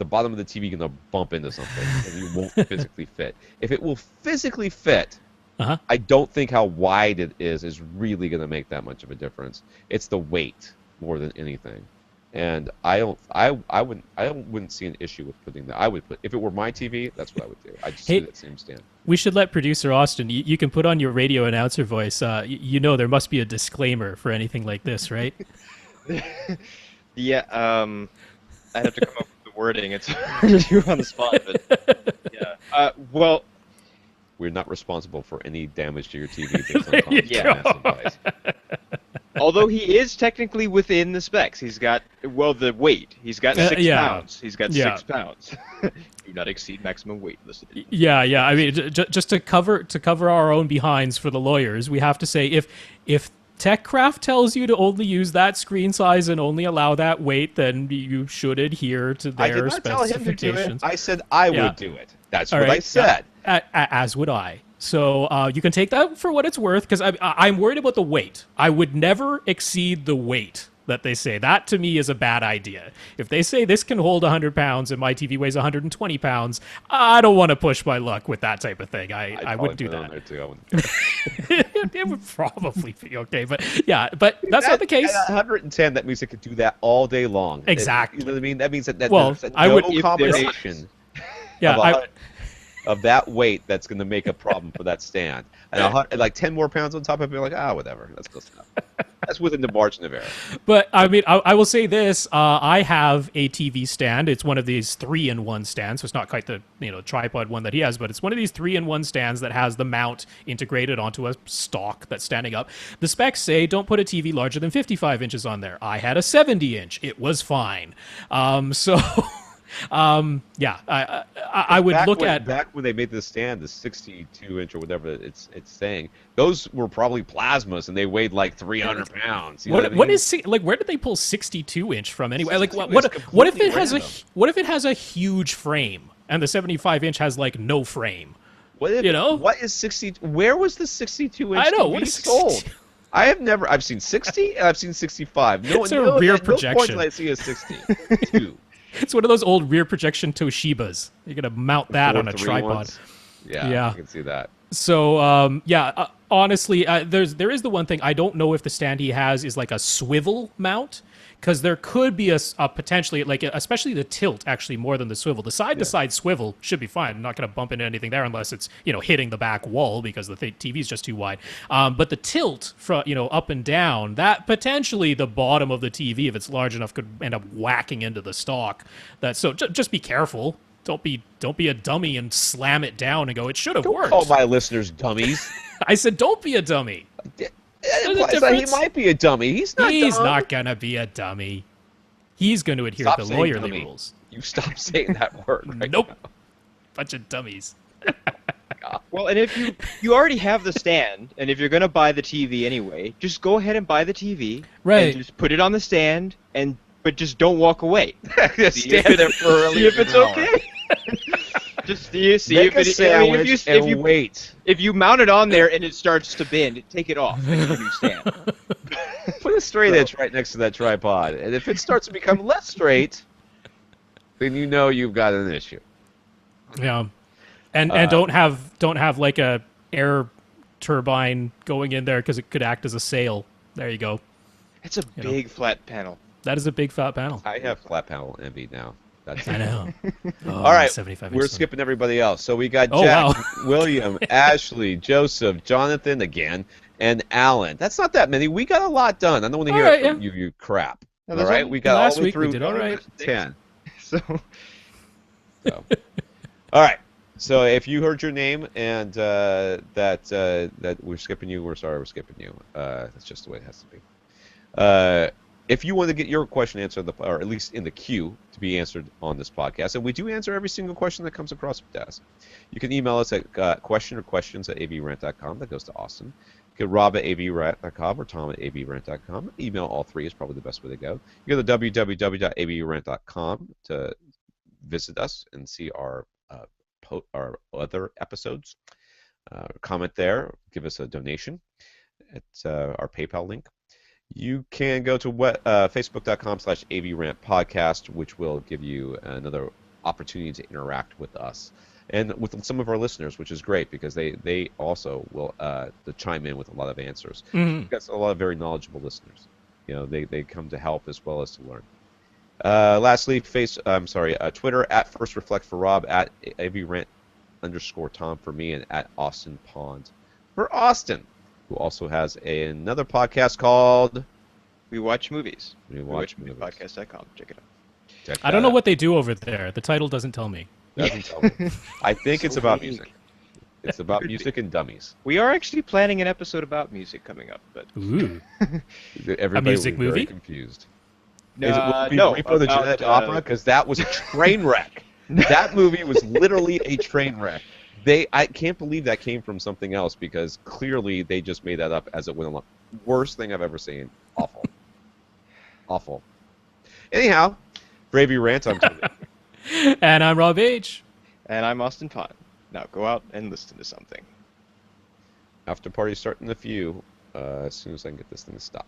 Speaker 1: bottom of the TV going to bump into something and you won't physically fit? If it will physically fit, I don't think how wide it is really going to make that much of a difference. It's the weight more than anything. And I wouldn't see an issue with putting that. I would put, if it were my TV, that's what I would do. I just do that same stand.
Speaker 2: We should let producer Austin. You can put on your radio announcer voice. You know there must be a disclaimer for anything like this, right?
Speaker 4: Yeah. I'd have to come up with the wording. It's hard to do on the spot, but yeah. Well,
Speaker 1: we're not responsible for any damage to your TV based on advice.
Speaker 4: Although he is technically within the specs. He's got, well, the weight. He's got 6 pounds. He's got 6 pounds. Do not exceed maximum weight listed.
Speaker 2: Yeah. I mean, just to cover our own behinds for the lawyers, we have to say if TechCraft tells you to only use that screen size and only allow that weight, then you should adhere to their specifications.
Speaker 1: Tell him to do it. I said I would do it. That's what I said.
Speaker 2: As would I. So you can take that for what it's worth, because I'm worried about the weight. I would never exceed the weight that they say. That, to me, is a bad idea. If they say this can hold 100 pounds and my TV weighs 120 pounds, I don't want to push my luck with that type of thing. I wouldn't do that. It would probably be okay, but that's not the case.
Speaker 1: At 110, that means it could do that all day long.
Speaker 2: Exactly.
Speaker 1: You know what I mean? That means that there's
Speaker 2: I
Speaker 1: no
Speaker 2: would
Speaker 1: combination of that weight that's going to make a problem for that stand. And like 10 more pounds on top of it, like, whatever. That's close enough. That's within the margin of error.
Speaker 2: But, I mean, I will say this. I have a TV stand. It's one of these 3-in-1 stands. So it's not quite the tripod one that he has, but it's one of these 3-in-1 stands that has the mount integrated onto a stock that's standing up. The specs say don't put a TV larger than 55 inches on there. I had a 70-inch. It was fine. I would look at
Speaker 1: back when they made the stand, the 62-inch or whatever it's saying. Those were probably plasmas, and they weighed like 300 pounds. You know what I mean?
Speaker 2: Where did they pull 62-inch from anyway? Like what if it has a huge frame and the 75-inch has like no frame?
Speaker 1: What is 60? Where was the 62-inch?
Speaker 2: I know
Speaker 1: TV
Speaker 2: what is
Speaker 1: sold? I've seen 60 and I've seen 65.
Speaker 2: It's a rear projection.
Speaker 1: No point did I see a 62.
Speaker 2: It's one of those old rear projection Toshibas. You're going to mount that on a tripod.
Speaker 1: Ones? Yeah, I can see that.
Speaker 2: So, honestly, there is the one thing. I don't know if the stand he has is like a swivel mount, because there could be a potentially, like, especially the tilt, actually, more than the swivel. The side-to-side swivel should be fine. I'm not going to bump into anything there unless it's, hitting the back wall because the TV is just too wide. But the tilt, from up and down, that potentially the bottom of the TV, if it's large enough, could end up whacking into the stock. So just be careful. Don't be a dummy and slam it down and go, it should have worked.
Speaker 1: Don't call my listeners dummies.
Speaker 2: I said don't be a dummy.
Speaker 1: That implies that he might be a dummy. He's
Speaker 2: not gonna be a dummy. He's going to adhere to the lawyerly rules.
Speaker 1: You stop saying that word right
Speaker 2: Nope.
Speaker 1: now.
Speaker 2: Bunch of dummies.
Speaker 4: Well, and if you already have the stand, and if you're going to buy the TV anyway, just go ahead and buy the TV.
Speaker 2: Right.
Speaker 4: And just put it on the stand, but just don't walk away.
Speaker 1: Stand there for
Speaker 4: see if it's okay. Just see
Speaker 1: Make a sandwich and wait.
Speaker 4: If you mount it on there and it starts to bend, take it off and get a new stand.
Speaker 1: Put a straight edge right next to that tripod, and if it starts to become less straight, then you've got an issue.
Speaker 2: Yeah, and don't have like a air turbine going in there because it could act as a sail. There you go.
Speaker 4: It's a big flat panel.
Speaker 2: That is a big flat panel.
Speaker 1: I have flat panel envy now. That's
Speaker 2: I
Speaker 1: it.
Speaker 2: know. Oh,
Speaker 1: All right,
Speaker 2: 75
Speaker 1: we're
Speaker 2: inch.
Speaker 1: skipping everybody else. So we got
Speaker 2: Oh,
Speaker 1: Jack,
Speaker 2: wow.
Speaker 1: William, Ashley, Joseph, Jonathan again, and Alan. That's not that many. We got a lot done. I don't want to
Speaker 2: All
Speaker 1: hear
Speaker 2: right,
Speaker 1: it from you, you crap.
Speaker 4: No,
Speaker 1: All
Speaker 4: there's
Speaker 1: right,
Speaker 4: only-
Speaker 1: we got all
Speaker 2: Last
Speaker 1: the way
Speaker 2: week we
Speaker 1: through
Speaker 2: did all right.
Speaker 1: 10.
Speaker 4: So
Speaker 1: So. All right. So if you heard your name and that we're skipping you, we're sorry we're skipping you. That's just the way it has to be. If you want to get your question answered, or at least in the queue to be answered on this podcast, and we do answer every single question that comes across the desk, you can email us at questions@avrant.com. That goes to Austin. You can Rob at avrant.com or Tom at avrant.com. Email all three is probably the best way to go. You go to www.avrant.com to visit us and see our other episodes. Comment there. Give us a donation. It's our PayPal link. You can go to facebook.com/avrantpodcast, which will give you another opportunity to interact with us and with some of our listeners, which is great because they also will to chime in with a lot of answers. We've got a lot of very knowledgeable listeners. You know, they come to help as well as to learn. Lastly, Twitter at First Reflect for Rob, at avrant_Tom for me, and at Austin Pond for Austin, who also has another podcast called
Speaker 4: We Watch Movies.
Speaker 1: We Watch Movies.
Speaker 4: Podcast.com. Check it out.
Speaker 2: I don't know what they do over there. The title doesn't tell me.
Speaker 1: Doesn't tell me. I think it's about
Speaker 4: vague.
Speaker 1: music. It's about music and dummies.
Speaker 4: We are actually planning an episode about music coming up, but
Speaker 2: Ooh.
Speaker 1: Everybody
Speaker 2: music
Speaker 1: will be very
Speaker 2: movie?
Speaker 1: confused.
Speaker 4: no,
Speaker 1: Is it will it be
Speaker 4: no,
Speaker 1: Repo the
Speaker 4: about,
Speaker 1: Genetic Opera? Because that was a train wreck. That movie was literally a train wreck. I can't believe that came from something else because clearly they just made that up as it went along. Worst thing I've ever seen. Awful. Awful. Anyhow, Bravey Rant, I'm Tony.
Speaker 2: And I'm Rob H.
Speaker 4: And I'm Austin Pond. Now go out and listen to something.
Speaker 1: After party starting in a few, as soon as I can get this thing to stop.